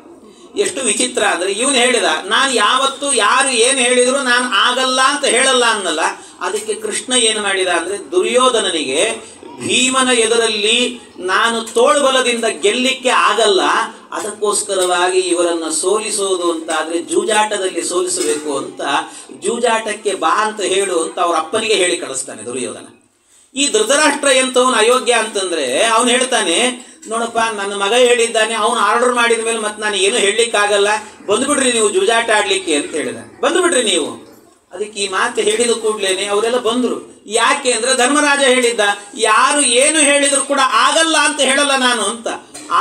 ಎಷ್ಟು ವಿಚಿತ್ರ ಅಂದರೆ, ಇವನು ಹೇಳಿದ, ನಾನು ಯಾವತ್ತೂ ಯಾರು ಏನು ಹೇಳಿದ್ರು ನಾನು ಆಗಲ್ಲ ಅಂತ ಹೇಳಲ್ಲ ಅನ್ನಲ್ಲ. ಅದಕ್ಕೆ ಕೃಷ್ಣ ಏನು ಮಾಡಿದ ಅಂದರೆ, ದುರ್ಯೋಧನನಿಗೆ ಭೀಮನ ಎದುರಲ್ಲಿ ನಾನು ತೋಳ್ಬಲದಿಂದ ಗೆಲ್ಲಿಕ್ಕೆ ಆಗಲ್ಲ, ಅದಕ್ಕೋಸ್ಕರವಾಗಿ ಇವರನ್ನು ಸೋಲಿಸೋದು ಅಂತ ಆದರೆ ಜೂಜಾಟದಲ್ಲಿ ಸೋಲಿಸಬೇಕು ಅಂತ, ಜೂಜಾಟಕ್ಕೆ ಬಾ ಅಂತ ಹೇಳು ಅಂತ ಅವ್ರ ಅಪ್ಪನಿಗೆ ಹೇಳಿ ಕಳಿಸ್ತಾನೆ ದುರ್ಯೋಧನ. ಈ ಧೃತರಾಷ್ಟ್ರ ಎಂತವನು ಅಯೋಗ್ಯ ಅಂತಂದ್ರೆ ಅವನು ಹೇಳ್ತಾನೆ, ನೋಡಪ್ಪ ನನ್ನ ಮಗ ಹೇಳಿದ್ದಾನೆ, ಅವನು ಆರ್ಡರ್ ಮಾಡಿದ ಮೇಲೆ ಮತ್ತೆ ನಾನು ಏನು ಹೇಳಲಿಕ್ಕಾಗಲ್ಲ, ಬಂದುಬಿಡ್ರಿ ನೀವು ಜೂಜಾಟ ಆಡಲಿಕ್ಕೆ ಅಂತ ಹೇಳಿದ. ಬಂದುಬಿಡ್ರಿ ನೀವು. ಅದಕ್ಕೆ ಈ ಮಾತು ಹೇಳಿದ ಕೂಡಲೇ ಅವರೆಲ್ಲ ಬಂದರು. ಯಾಕೆ ಅಂದರೆ ಧರ್ಮರಾಜ ಹೇಳಿದ್ದ, ಯಾರು ಏನು ಹೇಳಿದ್ರು ಕೂಡ ಆಗಲ್ಲ ಅಂತ ಹೇಳಲ್ಲ ನಾನು ಅಂತ.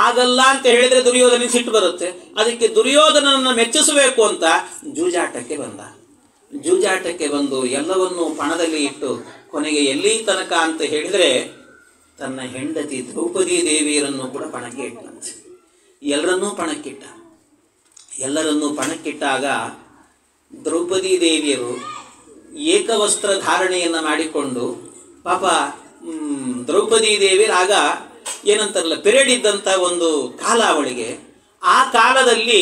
ಆಗಲ್ಲ ಅಂತ ಹೇಳಿದರೆ ದುರ್ಯೋಧನ ಸಿಟ್ಟು ಬರುತ್ತೆ. ಅದಕ್ಕೆ ದುರ್ಯೋಧನನನ್ನು ಮೆಚ್ಚಿಸಬೇಕು ಅಂತ ಜೂಜಾಟಕ್ಕೆ ಬಂದ. ಜೂಜಾಟಕ್ಕೆ ಬಂದು ಎಲ್ಲವನ್ನೂ ಪಣದಲ್ಲಿ ಇಟ್ಟು ಕೊನೆಗೆ ಎಲ್ಲಿ ತನಕ ಅಂತ ಹೇಳಿದರೆ ತನ್ನ ಹೆಂಡತಿ ದ್ರೌಪದಿ ದೇವಿಯರನ್ನು ಕೂಡ ಪಣಕ್ಕೆ ಇಟ್ಟಂತೆ. ಎಲ್ಲರನ್ನೂ ಪಣಕ್ಕಿಟ್ಟ. ಎಲ್ಲರನ್ನೂ ಪಣಕ್ಕಿಟ್ಟಾಗ ದ್ರೌಪದಿ ದೇವಿಯರು ಏಕವಸ್ತ್ರ ಧಾರಣೆಯನ್ನು ಮಾಡಿಕೊಂಡು, ಪಾಪ ದ್ರೌಪದಿ ದೇವಿಯರಾಗ ಏನಂತಾರಲ್ಲ ಪಿರಿಯಡ್ ಇದ್ದಂಥ ಒಂದು ಕಾಲ ಅವಳಿಗೆ. ಆ ಕಾಲದಲ್ಲಿ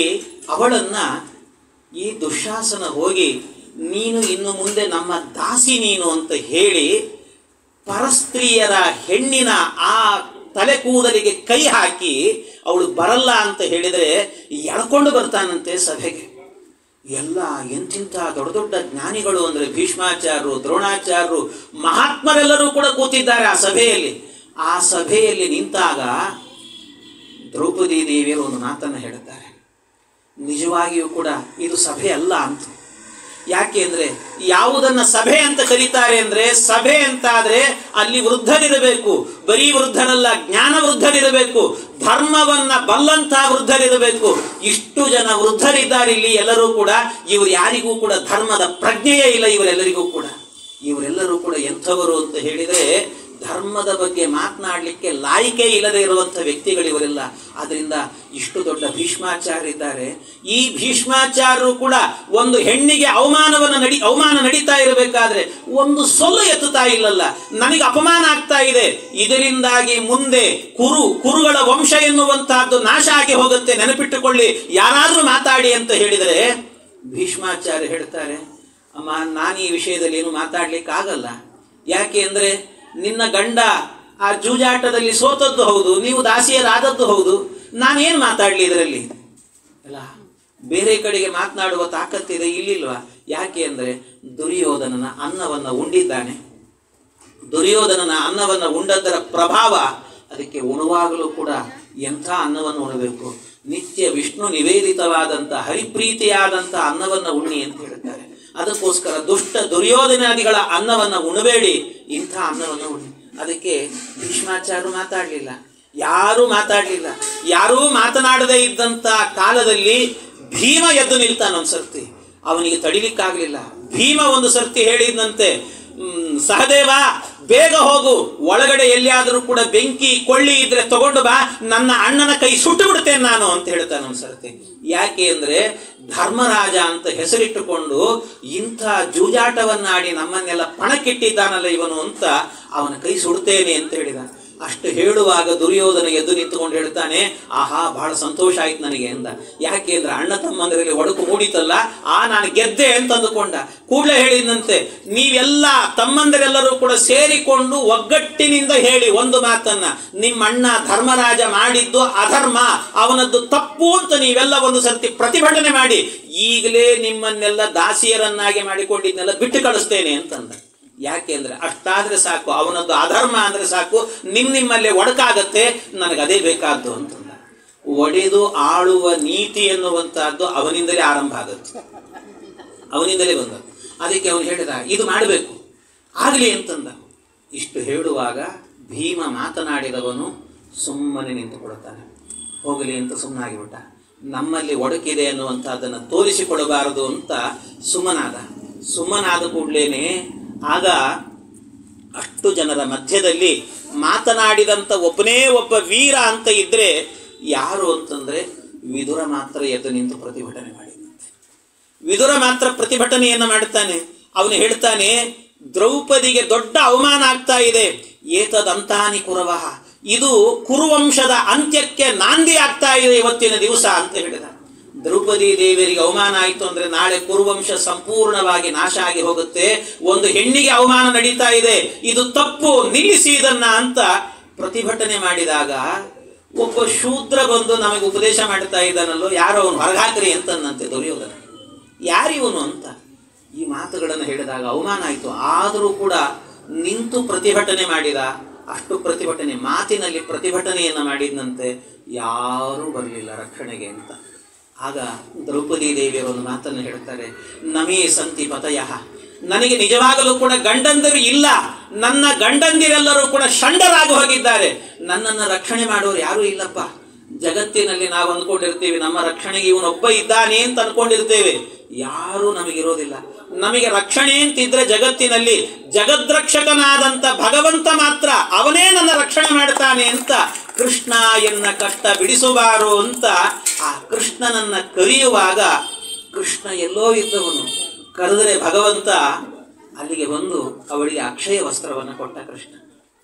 ಅವಳನ್ನು ಈ ದುಶ್ಯಾಸನ ಹೋಗಿ, ನೀನು ಇನ್ನು ಮುಂದೆ ನಮ್ಮ ದಾಸಿ ನೀನು ಅಂತ ಹೇಳಿ ಪರಸ್ತ್ರೀಯರ ಹೆಣ್ಣಿನ ಆ ತಲೆ ಕೂದಲಿಗೆ ಕೈ ಹಾಕಿ ಅವಳು ಬರಲ್ಲ ಅಂತ ಹೇಳಿದರೆ ಎಳ್ಕೊಂಡು ಬರ್ತಾನಂತೆ ಸಭೆಗೆ. ಎಲ್ಲ ಎಂತಿಂಥ ದೊಡ್ಡ ದೊಡ್ಡ ಜ್ಞಾನಿಗಳು ಅಂದರೆ ಭೀಷ್ಮಾಚಾರ್ಯರು, ದ್ರೋಣಾಚಾರ್ಯರು, ಮಹಾತ್ಮರೆಲ್ಲರೂ ಕೂಡ ಕೂತಿದ್ದಾರೆ ಆ ಸಭೆಯಲ್ಲಿ. ಆ ಸಭೆಯಲ್ಲಿ ನಿಂತಾಗ ದ್ರೌಪದಿ ದೇವಿಯರು ಒಂದು ಮಾತನ್ನು ಹೇಳುತ್ತಾರೆ, ನಿಜವಾಗಿಯೂ ಕೂಡ ಇದು ಸಭೆ ಅಲ್ಲ ಅಂತ. ಯಾಕೆ ಅಂದರೆ ಯಾವುದನ್ನು ಸಭೆ ಅಂತ ಕರೀತಾರೆ ಅಂದರೆ, ಸಭೆ ಅಂತಾದರೆ ಅಲ್ಲಿ ವೃದ್ಧರಿರಬೇಕು. ಬರೀ ವೃದ್ಧರಲ್ಲ, ಜ್ಞಾನ ವೃದ್ಧರಿರಬೇಕು, ಧರ್ಮವನ್ನು ಬಲ್ಲಂಥ ವೃದ್ಧರಿರಬೇಕು. ಇಷ್ಟು ಜನ ವೃದ್ಧರಿದ್ದಾರೆ ಇಲ್ಲಿ ಎಲ್ಲರೂ ಕೂಡ. ಇವರು ಯಾರಿಗೂ ಕೂಡ ಧರ್ಮದ ಪ್ರಜ್ಞೆಯೇ ಇಲ್ಲ. ಇವರೆಲ್ಲರೂ ಕೂಡ ಎಂಥವರು ಅಂತ ಹೇಳಿದರೆ ಧರ್ಮದ ಬಗ್ಗೆ ಮಾತನಾಡಲಿಕ್ಕೆ ಲಾಯಿಕೆ ಇಲ್ಲದೆ ಇರುವಂಥ ವ್ಯಕ್ತಿಗಳಿವರೆಲ್ಲ. ಆದ್ದರಿಂದ ಇಷ್ಟು ದೊಡ್ಡ ಭೀಷ್ಮಾಚಾರ್ಯರಿದ್ದಾರೆ. ಈ ಭೀಷ್ಮಾಚಾರ್ಯರು ಕೂಡ ಒಂದು ಹೆಣ್ಣಿಗೆ ಅವಮಾನ ನಡೀತಾ ಇರಬೇಕಾದ್ರೆ ಒಂದು ಸೊಲ್ಲು ಎತ್ತುತ್ತಾ ಇಲ್ಲಲ್ಲ, ನನಗೆ ಅಪಮಾನ ಆಗ್ತಾ ಇದೆ, ಇದರಿಂದಾಗಿ ಮುಂದೆ ಕುರುಗಳ ವಂಶ ಎನ್ನುವಂತಹದ್ದು ನಾಶ ಆಗಿ ಹೋಗುತ್ತೆ, ನೆನಪಿಟ್ಟುಕೊಳ್ಳಿ, ಯಾರಾದರೂ ಮಾತಾಡಿ ಅಂತ ಹೇಳಿದರೆ ಭೀಷ್ಮಾಚಾರ್ಯ ಹೇಳ್ತಾರೆ, ಅಮ್ಮ ನಾನು ಈ ವಿಷಯದಲ್ಲಿ ಏನು ಮಾತಾಡ್ಲಿಕ್ಕಾಗಲ್ಲ. ಯಾಕೆ ಅಂದರೆ ನಿನ್ನ ಗಂಡ ಆ ಜೂಜಾಟದಲ್ಲಿ ಸೋತದ್ದು ಹೌದು, ನೀವು ದಾಸಿಯರಾದದ್ದು ಹೌದು, ನಾನೇನು ಮಾತಾಡಲಿ ಇದರಲ್ಲಿ ಅಲ್ಲ. ಬೇರೆ ಕಡೆಗೆ ಮಾತನಾಡುವ ತಾಕತ್ತಿದೆ, ಇಲ್ಲಿಲ್ವಾ? ಯಾಕೆ ಅಂದರೆ ದುರ್ಯೋಧನನ ಅನ್ನವನ್ನು ಉಂಡಿದ್ದಾನೆ. ದುರ್ಯೋಧನನ ಅನ್ನವನ್ನು ಉಂಡದ್ದರ ಪ್ರಭಾವ ಅದಕ್ಕೆ ಉಣುವಾಗಲೂ ಕೂಡ ಎಂಥ ಅನ್ನವನ್ನು ಉಣಬೇಕು, ನಿತ್ಯ ವಿಷ್ಣು ನಿವೇದಿತವಾದಂಥ ಹರಿಪ್ರೀತಿಯಾದಂಥ ಅನ್ನವನ್ನು ಉಣ್ಣಿ ಅಂತ ಹೇಳ್ತಾರೆ. ಅದಕ್ಕೋಸ್ಕರ ದುಷ್ಟ ದುರ್ಯೋಧನಾದಿಗಳ ಅನ್ನವನ್ನು ಉಣಬೇಡಿ, ಇಂಥ ಅನ್ನವನ್ನು ಉಣ್ಣಿ. ಅದಕ್ಕೆ ಭೀಷ್ಮಾಚಾರ್ಯರು ಮಾತಾಡಲಿಲ್ಲ, ಯಾರೂ ಮಾತಾಡಲಿಲ್ಲ. ಯಾರೂ ಮಾತನಾಡದೇ ಇದ್ದಂಥ ಕಾಲದಲ್ಲಿ ಭೀಮ ಎದ್ದು ನಿಲ್ತಾನ ಒಂದು ಸರ್ತಿ. ಅವನಿಗೆ ತಡಿಲಿಕ್ಕಾಗಲಿಲ್ಲ. ಭೀಮ ಒಂದು ಸರ್ತಿ ಹೇಳಿದಂತೆ, ಸಹದೇವ ಬೇಗ ಹೋಗು, ಒಳಗಡೆ ಎಲ್ಲಿಯಾದರೂ ಕೂಡ ಬೆಂಕಿ ಕೊಳ್ಳಿ ಇದ್ರೆ ತಗೊಂಡು ಬಾ, ನನ್ನ ಅಣ್ಣನ ಕೈ ಸುಟ್ಟು ಬಿಡ್ತೇನೆ ನಾನು ಅಂತ ಹೇಳ್ತಾನೆ ಒಂದು ಸರ್ತಿ. ಯಾಕೆ ಅಂದರೆ ಧರ್ಮರಾಜ ಅಂತ ಹೆಸರಿಟ್ಟುಕೊಂಡು ಇಂಥ ಜೂಜಾಟವನ್ನಾಡಿ ನಮ್ಮನ್ನೆಲ್ಲ ಪಣಕ್ಕಿಟ್ಟಿದ್ದಾನಲ್ಲ ಇವನು ಅಂತ ಅವನ ಕೈ ಸುಡ್ತೇನೆ ಅಂತ ಹೇಳಿದ. ಅಷ್ಟು ಹೇಳುವಾಗ ದುರ್ಯೋಧನ ಎದ್ದು ನಿಂತುಕೊಂಡು ಹೇಳ್ತಾನೆ, ಆಹಾ ಬಹಳ ಸಂತೋಷ ಆಯ್ತು ನನಗೆ ಅಂದ. ಯಾಕೆ ಅಂದ್ರೆ ಅಣ್ಣ ತಮ್ಮಂದರಲ್ಲಿ ಒಡಕು ಮೂಡಿತಲ್ಲ, ನಾನು ಗೆದ್ದೆ ಅಂತ ಅಂದುಕೊಂಡ. ಕೂಡಲೇ ಹೇಳಿದಂತೆ, ನೀವೆಲ್ಲ ತಮ್ಮಂದರೆಲ್ಲರೂ ಕೂಡ ಸೇರಿಕೊಂಡು ಒಗ್ಗಟ್ಟಿನಿಂದ ಹೇಳಿ ಒಂದು ಮಾತನ್ನ, ನಿಮ್ಮ ಅಣ್ಣ ಧರ್ಮರಾಜ ಮಾಡಿದ್ದು ಅಧರ್ಮ, ಅವನದ್ದು ತಪ್ಪು ಅಂತ ನೀವೆಲ್ಲ ಒಂದು ಸರ್ತಿ ಪ್ರತಿಭಟನೆ ಮಾಡಿ, ಈಗಲೇ ನಿಮ್ಮನ್ನೆಲ್ಲ ದಾಸಿಯರನ್ನಾಗಿ ಮಾಡಿಕೊಂಡಿದ್ನೆಲ್ಲ ಬಿಟ್ಟು ಕಳಿಸ್ತೇನೆ ಅಂತಂದ. ಯಾಕೆ ಅಂದ್ರೆ ಅಷ್ಟಾದ್ರೆ ಸಾಕು, ಅವನದ್ದು ಅಧರ್ಮ ಅಂದ್ರೆ ಸಾಕು, ನಿಮ್ಮಲ್ಲೇ ಒಡಕಾಗತ್ತೆ, ನನಗದೇ ಬೇಕಾದ್ದು ಅಂತಂದ. ಒಡೆದು ಆಳುವ ನೀತಿ ಎನ್ನುವಂತಹದ್ದು ಅವನಿಂದಲೇ ಆರಂಭ ಆಗುತ್ತೆ, ಅವನಿಂದಲೇ ಬಂದ. ಅದಕ್ಕೆ ಅವನು ಹೇಳಿದ, ಇದು ಮಾಡಬೇಕು, ಆಗಲಿ ಅಂತಂದ. ಇಷ್ಟು ಹೇಳುವಾಗ ಭೀಮ ಮಾತನಾಡಿದವನು ಸುಮ್ಮನೆ ನಿಂತುಕೊಳ್ತಾನೆ. ಹೋಗಲಿ ಅಂತ ಸುಮ್ಮನಾಗಿಬಿಟ್ಟ. ನಮ್ಮಲ್ಲಿ ಒಡಕಿದೆ ಅನ್ನುವಂಥದ್ದನ್ನು ತೋರಿಸಿಕೊಡಬಾರದು ಅಂತ ಸುಮ್ಮನಾದ ಕೂಡಲೇನೆ ಆಗ ಅಷ್ಟು ಜನರ ಮಧ್ಯದಲ್ಲಿ ಮಾತನಾಡಿದಂಥ ಒಬ್ಬನೇ ಒಬ್ಬ ವೀರ ಅಂತ ಇದ್ರೆ ಯಾರು ಅಂತಂದ್ರೆ ವಿದುರ ಮಾತ್ರ ಎದ್ದು ನಿಂತು ಪ್ರತಿಭಟನೆ ಮಾಡಿದಂತೆ. ವಿದುರ ಮಾತ್ರ ಪ್ರತಿಭಟನೆಯನ್ನು ಮಾಡ್ತಾನೆ. ಅವನು ಹೇಳ್ತಾನೆ, ದ್ರೌಪದಿಗೆ ದೊಡ್ಡ ಅವಮಾನ ಆಗ್ತಾ ಇದೆ, ಏತದಂತಾನಿ ಕುರವಃ, ಇದು ಕುರುವಂಶದ ಅಂತ್ಯಕ್ಕೆ ನಾಂದಿ ಆಗ್ತಾ ಇದೆ ಇವತ್ತಿನ ದಿವಸ ಅಂತ ಹೇಳಿದ. ದ್ರೌಪದಿ ದೇವಿಯರಿಗೆ ಅವಮಾನ ಆಯಿತು ಅಂದ್ರೆ ನಾಳೆ ಕುರುವಂಶ ಸಂಪೂರ್ಣವಾಗಿ ನಾಶ ಆಗಿ ಹೋಗುತ್ತೆ. ಒಂದು ಹೆಣ್ಣಿಗೆ ಅವಮಾನ ನಡೀತಾ ಇದೆ, ಇದು ತಪ್ಪು, ನಿಲ್ಲಿಸಿ ಇದನ್ನ ಅಂತ ಪ್ರತಿಭಟನೆ ಮಾಡಿದಾಗ ಒಬ್ಬ ಶೂದ್ರ ಬಂದು ನಮಗೆ ಉಪದೇಶ ಮಾಡ್ತಾ ಇದ್ದಾನಲ್ಲೋ, ಯಾರೋ ಅವನು ಹೊರಗಾಕ್ರಿ ಅಂತನ್ನಂತೆ ದುರ್ಯೋಧನ. ಯಾರಿವನು ಅಂತ ಈ ಮಾತುಗಳನ್ನು ಹೇಳಿದಾಗ ಅವಮಾನ ಆಯಿತು. ಆದರೂ ಕೂಡ ನಿಂತು ಪ್ರತಿಭಟನೆ ಮಾಡಿದ. ಅಷ್ಟು ಪ್ರತಿಭಟನೆ, ಮಾತಿನಲ್ಲಿ ಪ್ರತಿಭಟನೆಯನ್ನು ಮಾಡಿದಂತೆ ಯಾರೂ ಬರಲಿಲ್ಲ ರಕ್ಷಣೆಗೆ ಅಂತ. ಆಗ ದ್ರೌಪದಿ ದೇವಿಯರು ಒಂದು ಮಾತನ್ನು ಹೇಳ್ತಾರೆ, ನಮೇ ಸಂತಿ ಪತಯಃ, ನನಗೆ ನಿಜವಾಗಲೂ ಕೂಡ ಗಂಡಂದಿರು ಇಲ್ಲ, ನನ್ನ ಗಂಡಂದಿರೆಲ್ಲರೂ ಕೂಡ ಷಂಡರಾಗಿ ಹೋಗಿದ್ದಾರೆ, ನನ್ನನ್ನು ರಕ್ಷಣೆ ಮಾಡೋರು ಯಾರೂ ಇಲ್ಲಪ್ಪ. ಜಗತ್ತಿನಲ್ಲಿ ನಾವು ಅಂದ್ಕೊಂಡಿರ್ತೀವಿ ನಮ್ಮ ರಕ್ಷಣೆಗೆ ಇವನೊಬ್ಬ ಇದ್ದಾನೆ ಅಂತ ಅಂದ್ಕೊಂಡಿರ್ತೇವೆ, ಯಾರೂ ನಮಗಿರೋದಿಲ್ಲ. ನಮಗೆ ರಕ್ಷಣೆ ಅಂತಿದ್ರೆ ಜಗತ್ತಿನಲ್ಲಿ ಜಗದ್ರಕ್ಷಕನಾದಂಥ ಭಗವಂತ ಮಾತ್ರ, ಅವನೇ ನನ್ನ ರಕ್ಷಣೆ ಮಾಡ್ತಾನೆ ಅಂತ ಕೃಷ್ಣ ಎನ್ನ ಕಷ್ಟ ಬಿಡಿಸುವಾರು ಅಂತ ಆ ಕೃಷ್ಣನನ್ನ ಕರೆಯುವಾಗ, ಕೃಷ್ಣ ಎಲ್ಲೋ ಇದ್ದವನು ಕರೆದರೆ ಭಗವಂತ ಅಲ್ಲಿಗೆ ಬಂದು ಅವಳಿಗೆ ಅಕ್ಷಯ ವಸ್ತ್ರವನ್ನು ಕೊಟ್ಟ. ಕೃಷ್ಣ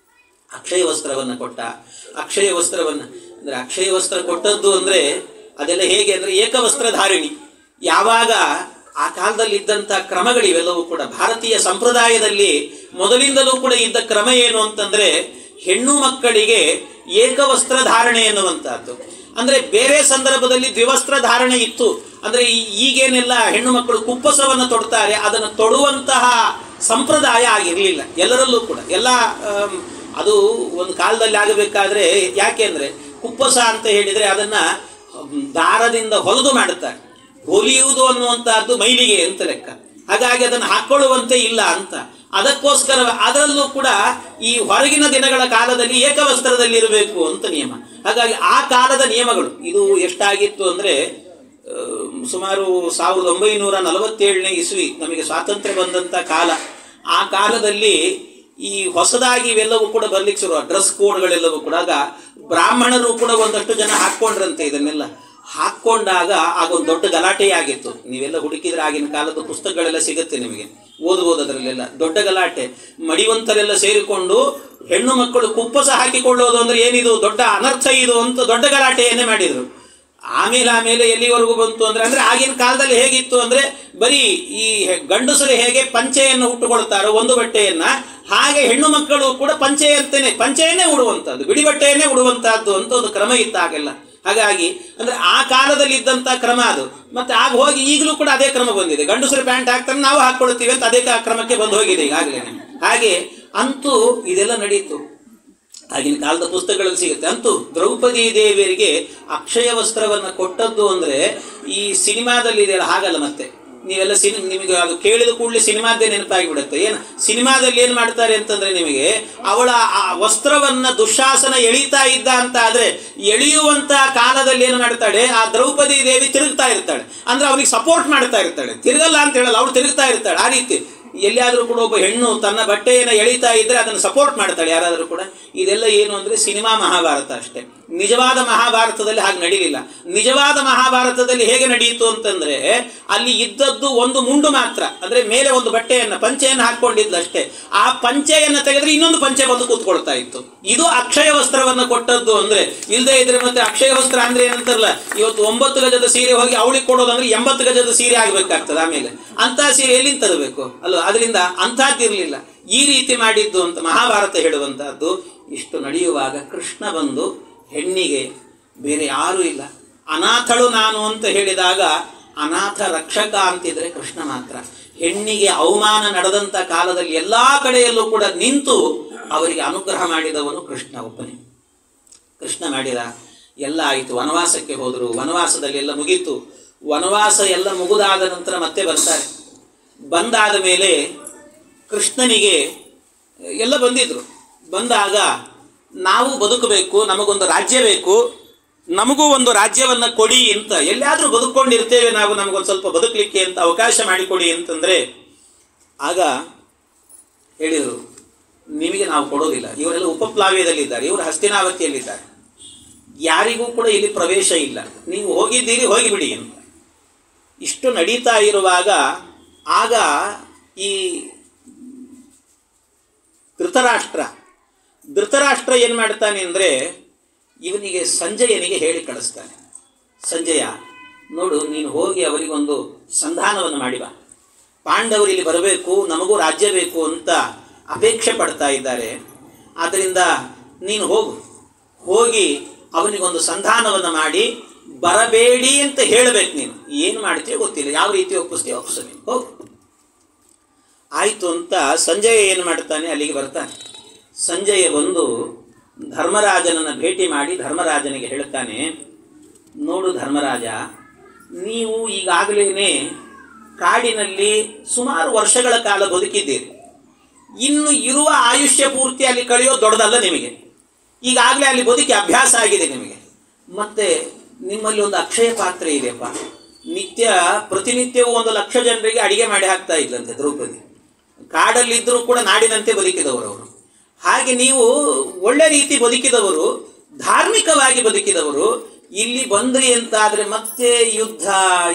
ಅಕ್ಷಯ ವಸ್ತ್ರವನ್ನು ಕೊಟ್ಟ. ಅಕ್ಷಯ ವಸ್ತ್ರವನ್ನು ಅಂದರೆ ಅಕ್ಷಯ ವಸ್ತ್ರ ಕೊಟ್ಟದ್ದು ಅಂದರೆ ಅದೆಲ್ಲ ಹೇಗೆ ಅಂದರೆ ಏಕವಸ್ತ್ರಧಾರಿಣಿ. ಯಾವಾಗ ಆ ಕಾಲದಲ್ಲಿ ಇದ್ದಂಥ ಕ್ರಮಗಳಿವೆಲ್ಲವೂ ಕೂಡ ಭಾರತೀಯ ಸಂಪ್ರದಾಯದಲ್ಲಿ ಮೊದಲಿಂದಲೂ ಕೂಡ ಇದ್ದ ಕ್ರಮ ಏನು ಅಂತಂದರೆ, ಹೆಣ್ಣು ಮಕ್ಕಳಿಗೆ ಏಕವಸ್ತ್ರ ಧಾರಣೆ ಎನ್ನುವಂಥದ್ದು. ಅಂದರೆ ಬೇರೆ ಸಂದರ್ಭದಲ್ಲಿ ದ್ವಿವಸ್ತ್ರ ಧಾರಣೆ ಇತ್ತು. ಅಂದರೆ ಈಗೇನೆಲ್ಲ ಹೆಣ್ಣು ಮಕ್ಕಳು ಕುಪ್ಪಸವನ್ನು ತೊಡ್ತಾರೆ, ಅದನ್ನು ತೊಡುವಂತಹ ಸಂಪ್ರದಾಯ ಆಗಿರಲಿಲ್ಲ ಎಲ್ಲರಲ್ಲೂ ಕೂಡ. ಎಲ್ಲ ಅದು ಒಂದು ಕಾಲದಲ್ಲಿ ಆಗಬೇಕಾದ್ರೆ, ಯಾಕೆ ಅಂದರೆ ಕುಪ್ಪಸ ಅಂತ ಹೇಳಿದರೆ ಅದನ್ನು ದಾರದಿಂದ ಹೊಲಿದು ಮಾಡುತ್ತಾರೆ. ಹೊಲಿಯುವುದು ಅನ್ನುವಂಥದ್ದು ಮೈಲಿಗೆ ಅಂತ ಲೆಕ್ಕ. ಹಾಗಾಗಿ ಅದನ್ನು ಹಾಕ್ಕೊಳ್ಳುವಂತೆ ಇಲ್ಲ ಅಂತ. ಅದಕ್ಕೋಸ್ಕರ ಅದರಲ್ಲೂ ಕೂಡ ಈ ಹೊರಗಿನ ದಿನಗಳ ಕಾಲದಲ್ಲಿ ಏಕವಸ್ತ್ರದಲ್ಲಿ ಇರಬೇಕು ಅಂತ ನಿಯಮ. ಹಾಗಾಗಿ ಆ ಕಾಲದ ನಿಯಮಗಳು ಇದು ಎಷ್ಟಾಗಿತ್ತು ಅಂದರೆ, ಸುಮಾರು 1947ನೇ ಇಸ್ವಿ ನಮಗೆ ಸ್ವಾತಂತ್ರ್ಯ ಬಂದಂಥ ಕಾಲ. ಆ ಕಾಲದಲ್ಲಿ ಈ ಹೊಸದಾಗಿ ಇವೆಲ್ಲವೂ ಕೂಡ ಬರ್ಲಿಕ್ಕೆ ಶುರು, ಡ್ರೆಸ್ ಕೋಡ್ಗಳೆಲ್ಲವೂ ಕೂಡ. ಆಗ ಬ್ರಾಹ್ಮಣರು ಕೂಡ ಒಂದಷ್ಟು ಜನ ಹಾಕ್ಕೊಂಡ್ರಂತೆ. ಇದನ್ನೆಲ್ಲ ಹಾಕ್ಕೊಂಡಾಗ ಆಗೊಂದು ದೊಡ್ಡ ಗಲಾಟೆಯಾಗಿತ್ತು. ನೀವೆಲ್ಲ ಹುಡುಕಿದ್ರೆ ಆಗಿನ ಕಾಲದ ಪುಸ್ತಕಗಳೆಲ್ಲ ಸಿಗುತ್ತೆ ನಿಮಗೆ, ಓದ್ಬೋದು. ಅದರಲ್ಲೆಲ್ಲ ದೊಡ್ಡ ಗಲಾಟೆ. ಮಡಿವಂತರೆಲ್ಲ ಸೇರಿಕೊಂಡು ಹೆಣ್ಣು ಮಕ್ಕಳು ಕುಪ್ಪಸ ಹಾಕಿಕೊಳ್ಳೋದು ಅಂದರೆ ಏನಿದು ದೊಡ್ಡ ಅನರ್ಥ ಇದು ಅಂತ ದೊಡ್ಡ ಗಲಾಟೆಯನ್ನೇ ಮಾಡಿದರು. ಆಮೇಲೆ ಎಲ್ಲಿವರೆಗೂ ಬಂತು ಅಂದರೆ ಆಗಿನ ಕಾಲದಲ್ಲಿ ಹೇಗಿತ್ತು ಅಂದರೆ, ಬರೀ ಈ ಗಂಡಸರು ಹೇಗೆ ಪಂಚೆಯನ್ನು ಉಟ್ಟುಕೊಳ್ತಾರೋ ಒಂದು ಬಟ್ಟೆಯನ್ನು, ಹಾಗೆ ಹೆಣ್ಣು ಮಕ್ಕಳು ಕೂಡ ಪಂಚೆಯನ್ನೇ ಉಡುವಂಥದ್ದು, ಬಿಡಿ ಬಟ್ಟೆಯನ್ನೇ ಉಡುವಂತಹದ್ದು ಅಂತ ಒಂದು ಕ್ರಮ ಇತ್ತು ಆಗೆಲ್ಲ. ಹಾಗಾಗಿ ಅಂದರೆ ಆ ಕಾಲದಲ್ಲಿ ಇದ್ದಂಥ ಕ್ರಮ ಅದು. ಮತ್ತೆ ಆಗ ಹೋಗಿ ಈಗಲೂ ಕೂಡ ಅದೇ ಕ್ರಮ ಬಂದಿದೆ. ಗಂಡಸರು ಪ್ಯಾಂಟ್ ಹಾಕ್ತಾರೆ, ನಾವು ಹಾಕ್ಕೊಳ್ತೀವಿ ಅಂತ ಅದೇ ಕ್ರಮಕ್ಕೆ ಬಂದು ಹೋಗಿದೆ ಈಗಾಗಲೇ. ಹಾಗೆ ಅಂತೂ ಇದೆಲ್ಲ ನಡೀತು. ಆಗಿನ ಕಾಲದ ಪುಸ್ತಕಗಳಲ್ಲಿ ಸಿಗುತ್ತೆ. ಅಂತೂ ದ್ರೌಪದಿ ದೇವಿಯರಿಗೆ ಅಕ್ಷಯ ವಸ್ತ್ರವನ್ನು ಕೊಟ್ಟದ್ದು ಅಂದರೆ ಈ ಸಿನಿಮಾದಲ್ಲಿ ಇದೆಯಲ್ಲ ಹಾಗಲ್ಲ. ಮತ್ತೆ ನೀವೆಲ್ಲ ನಿಮಗೆ ಅದು ಕೇಳಿದ ಕೂಡಲೇ ಸಿನಿಮಾದ್ದೇ ನೆನಪಾಗಿಬಿಡುತ್ತೆ. ಏನು ಸಿನಿಮಾದಲ್ಲಿ ಏನು ಮಾಡ್ತಾರೆ ಅಂತಂದರೆ, ನಿಮಗೆ ಅವಳ ಆ ವಸ್ತ್ರವನ್ನು ದುಶ್ಯಾಸನ ಎಳೀತಾ ಇದ್ದ ಅಂತ ಆದರೆ, ಎಳೆಯುವಂಥ ಕಾಲದಲ್ಲಿ ಏನು ಮಾಡ್ತಾಳೆ, ಆ ದ್ರೌಪದಿ ದೇವಿ ತಿರುಗ್ತಾ ಇರ್ತಾಳೆ. ಅಂದರೆ ಅವನಿಗೆ ಸಪೋರ್ಟ್ ಮಾಡ್ತಾ ಇರ್ತಾಳೆ. ತಿರುಗಲ್ಲ ಅಂತ ಹೇಳಲ್ಲ, ಅವಳು ತಿರುಗ್ತಾ ಇರ್ತಾಳೆ. ಆ ರೀತಿ ಎಲ್ಲಿಯಾದರೂ ಕೂಡ ಒಬ್ಬ ಹೆಣ್ಣು ತನ್ನ ಬಟ್ಟೆಯನ್ನು ಎಳೀತಾ ಇದ್ದರೆ ಅದನ್ನು ಸಪೋರ್ಟ್ ಮಾಡ್ತಾಳೆ ಯಾರಾದರೂ ಕೂಡ. ಇದೆಲ್ಲ ಏನು ಅಂದರೆ ಸಿನಿಮಾ ಮಹಾಭಾರತ ಅಷ್ಟೇ. ನಿಜವಾದ ಮಹಾಭಾರತದಲ್ಲಿ ಹಾಗೆ ನಡೀಲಿಲ್ಲ. ನಿಜವಾದ ಮಹಾಭಾರತದಲ್ಲಿ ಹೇಗೆ ನಡೆಯಿತು ಅಂತಂದರೆ, ಅಲ್ಲಿ ಇದ್ದದ್ದು ಒಂದು ಮುಂಡು ಮಾತ್ರ, ಅಂದರೆ ಮೇಲೆ ಒಂದು ಬಟ್ಟೆಯನ್ನು ಪಂಚೆಯನ್ನು ಹಾಕ್ಕೊಂಡಿದ್ದು ಅಷ್ಟೇ. ಆ ಪಂಚೆಯನ್ನು ತೆಗೆದ್ರೆ ಇನ್ನೊಂದು ಪಂಚೆ ಬಂದು ಕೂತ್ಕೊಳ್ತಾ ಇತ್ತು. ಇದು ಅಕ್ಷಯ ವಸ್ತ್ರವನ್ನು ಕೊಟ್ಟದ್ದು. ಅಂದರೆ ಇಲ್ಲದೆ ಇದ್ರೆ ಮತ್ತೆ ಅಕ್ಷಯ ವಸ್ತ್ರ ಅಂದರೆ ಏನಂತಾರಲ್ಲ, ಇವತ್ತು 9 ಗಜದ ಸೀರೆ ಹೋಗಿ ಅವಳಿಗೆ ಕೊಡೋದಂದ್ರೆ 80 ಗಜದ ಸೀರೆ ಆಗಬೇಕಾಗ್ತದೆ. ಆಮೇಲೆ ಅಂಥ ಸೀರೆ ಎಲ್ಲಿಂದ ತರಬೇಕು ಅಲ್ವ? ಅದರಿಂದ ಅಂಥದ್ದಿರಲಿಲ್ಲ. ಈ ರೀತಿ ಮಾಡಿದ್ದು ಅಂತ ಮಹಾಭಾರತ ಹೇಳುವಂತಹದ್ದು. ಇಷ್ಟು ನಡೆಯುವಾಗ ಕೃಷ್ಣ ಬಂದು ಹೆಣ್ಣಿಗೆ ಬೇರೆ ಯಾರೂ ಇಲ್ಲ, ಅನಾಥಳು ನಾನು ಅಂತ ಹೇಳಿದಾಗ, ಅನಾಥ ರಕ್ಷಕ ಅಂತಿದ್ರೆ ಕೃಷ್ಣ ಮಾತ್ರ. ಹೆಣ್ಣಿಗೆ ಅವಮಾನ ನಡೆದಂಥ ಕಾಲದಲ್ಲಿ ಎಲ್ಲ ಕಡೆಯಲ್ಲೂ ಕೂಡ ನಿಂತು ಅವರಿಗೆ ಅನುಗ್ರಹ ಮಾಡಿದವನು ಕೃಷ್ಣ ಒಬ್ಬನೇ. ಕೃಷ್ಣ ಮಾಡಿದ. ಎಲ್ಲ ಆಯಿತು, ವನವಾಸಕ್ಕೆ ಹೋದರು. ವನವಾಸದಲ್ಲಿ ಎಲ್ಲ ಮುಗೀತು. ವನವಾಸ ಎಲ್ಲ ಮುಗಿದಾದ ನಂತರ ಮತ್ತೆ ಬರ್ತಾರೆ. ಬಂದಾದ ಮೇಲೆ ಕೃಷ್ಣನಿಗೆ ಎಲ್ಲ ಬಂದಿದ್ರು. ಬಂದಾಗ ನಾವು ಬದುಕಬೇಕು, ನಮಗೊಂದು ರಾಜ್ಯ ಬೇಕು, ನಮಗೂ ಒಂದು ರಾಜ್ಯವನ್ನು ಕೊಡಿ ಅಂತ. ಎಲ್ಲಾದರೂ ಬದುಕೊಂಡಿರ್ತೇವೆ ನಾವು, ನಮಗೊಂದು ಸ್ವಲ್ಪ ಬದುಕಲಿಕ್ಕೆ ಅಂತ ಅವಕಾಶ ಮಾಡಿಕೊಡಿ ಅಂತಂದರೆ, ಆಗ ಹೇಳಿದರು, ನಿಮಗೆ ನಾವು ಕೊಡೋದಿಲ್ಲ. ಇವರೆಲ್ಲ ಉಪಪ್ಲಾವ್ಯದಲ್ಲಿದ್ದಾರೆ, ಇವರು ಹಸ್ತಿನಾವತಿಯಲ್ಲಿದ್ದಾರೆ, ಯಾರಿಗೂ ಕೂಡ ಇಲ್ಲಿ ಪ್ರವೇಶ ಇಲ್ಲ, ನೀವು ಹೋಗಿದ್ದೀರಿ ಹೋಗಿಬಿಡಿ ಅಂತ. ಇಷ್ಟು ನಡೀತಾ ಇರುವಾಗ ಆಗ ಈ ಧೃತರಾಷ್ಟ್ರ ಏನು ಮಾಡ್ತಾನೆ ಅಂದರೆ, ಇವನಿಗೆ ಸಂಜಯನಿಗೆ ಹೇಳಿ ಕಳಿಸ್ತಾನೆ. ಸಂಜಯ, ನೋಡು, ನೀನು ಹೋಗಿ ಅವರಿಗೊಂದು ಸಂಧಾನವನ್ನು ಮಾಡಿ ಬಾ. ಪಾಂಡವರು ಇಲ್ಲಿ ಬರಬೇಕು, ನಮಗೂ ರಾಜ್ಯ ಬೇಕು ಅಂತ ಅಪೇಕ್ಷೆ ಪಡ್ತಾ ಇದ್ದಾರೆ. ಆದ್ದರಿಂದ ನೀನು ಹೋಗಿ ಅವನಿಗೊಂದು ಸಂಧಾನವನ್ನು ಮಾಡಿ ಬರಬೇಡಿ ಅಂತ ಹೇಳಬೇಕು. ನೀನು ಏನು ಮಾಡ್ತೀಯೋ ಗೊತ್ತಿಲ್ಲ, ಯಾವ ರೀತಿ ಒಪ್ಪಿಸ್ತೀಯೋ ಒಪ್ಪಿಸ್ತೀನಿ, ಹೋಗು. ಆಯಿತು ಅಂತ ಸಂಜಯ ಏನು ಮಾಡ್ತಾನೆ, ಅಲ್ಲಿಗೆ ಬರ್ತಾನೆ. ಸಂಜಯ ಬಂದು ಧರ್ಮರಾಜನನ್ನು ಭೇಟಿ ಮಾಡಿ ಧರ್ಮರಾಜನಿಗೆ ಹೇಳ್ತಾನೆ, ನೋಡು ಧರ್ಮರಾಜ, ನೀವು ಈಗಾಗಲೇ ಕಾಡಿನಲ್ಲಿ ಸುಮಾರು ವರ್ಷಗಳ ಕಾಲ ಬದುಕಿದ್ದೀರಿ. ಇನ್ನು ಇರುವ ಆಯುಷ್ಯ ಪೂರ್ತಿ ಅಲ್ಲಿ ಕಳೆಯೋದು ದೊಡ್ಡದಲ್ಲ ನಿಮಗೆ. ಈಗಾಗಲೇ ಅಲ್ಲಿ ಬದುಕಿ ಅಭ್ಯಾಸ ಆಗಿದೆ ನಿಮಗೆ. ಮತ್ತು ನಿಮ್ಮಲ್ಲಿ ಒಂದು ಅಕ್ಷಯ ಪಾತ್ರೆ ಇದೆಯಪ್ಪ. ಪ್ರತಿನಿತ್ಯವೂ 1 ಲಕ್ಷ ಜನರಿಗೆ ಅಡಿಗೆ ಮಾಡಿ ಹಾಕ್ತಾ ಇದ್ದಂತೆ ದ್ರೌಪದಿ. ಕಾಡಲ್ಲಿದ್ದರೂ ಕೂಡ ನಾಡಿನಂತೆ ಬದುಕಿದವರು ಅವರು. ಹಾಗೆ ನೀವು ಒಳ್ಳೆ ರೀತಿ ಬದುಕಿದವರು, ಧಾರ್ಮಿಕವಾಗಿ ಬದುಕಿದವರು. ಇಲ್ಲಿ ಬಂದ್ರಿ ಅಂತಾದರೆ ಮತ್ತೆ ಯುದ್ಧ,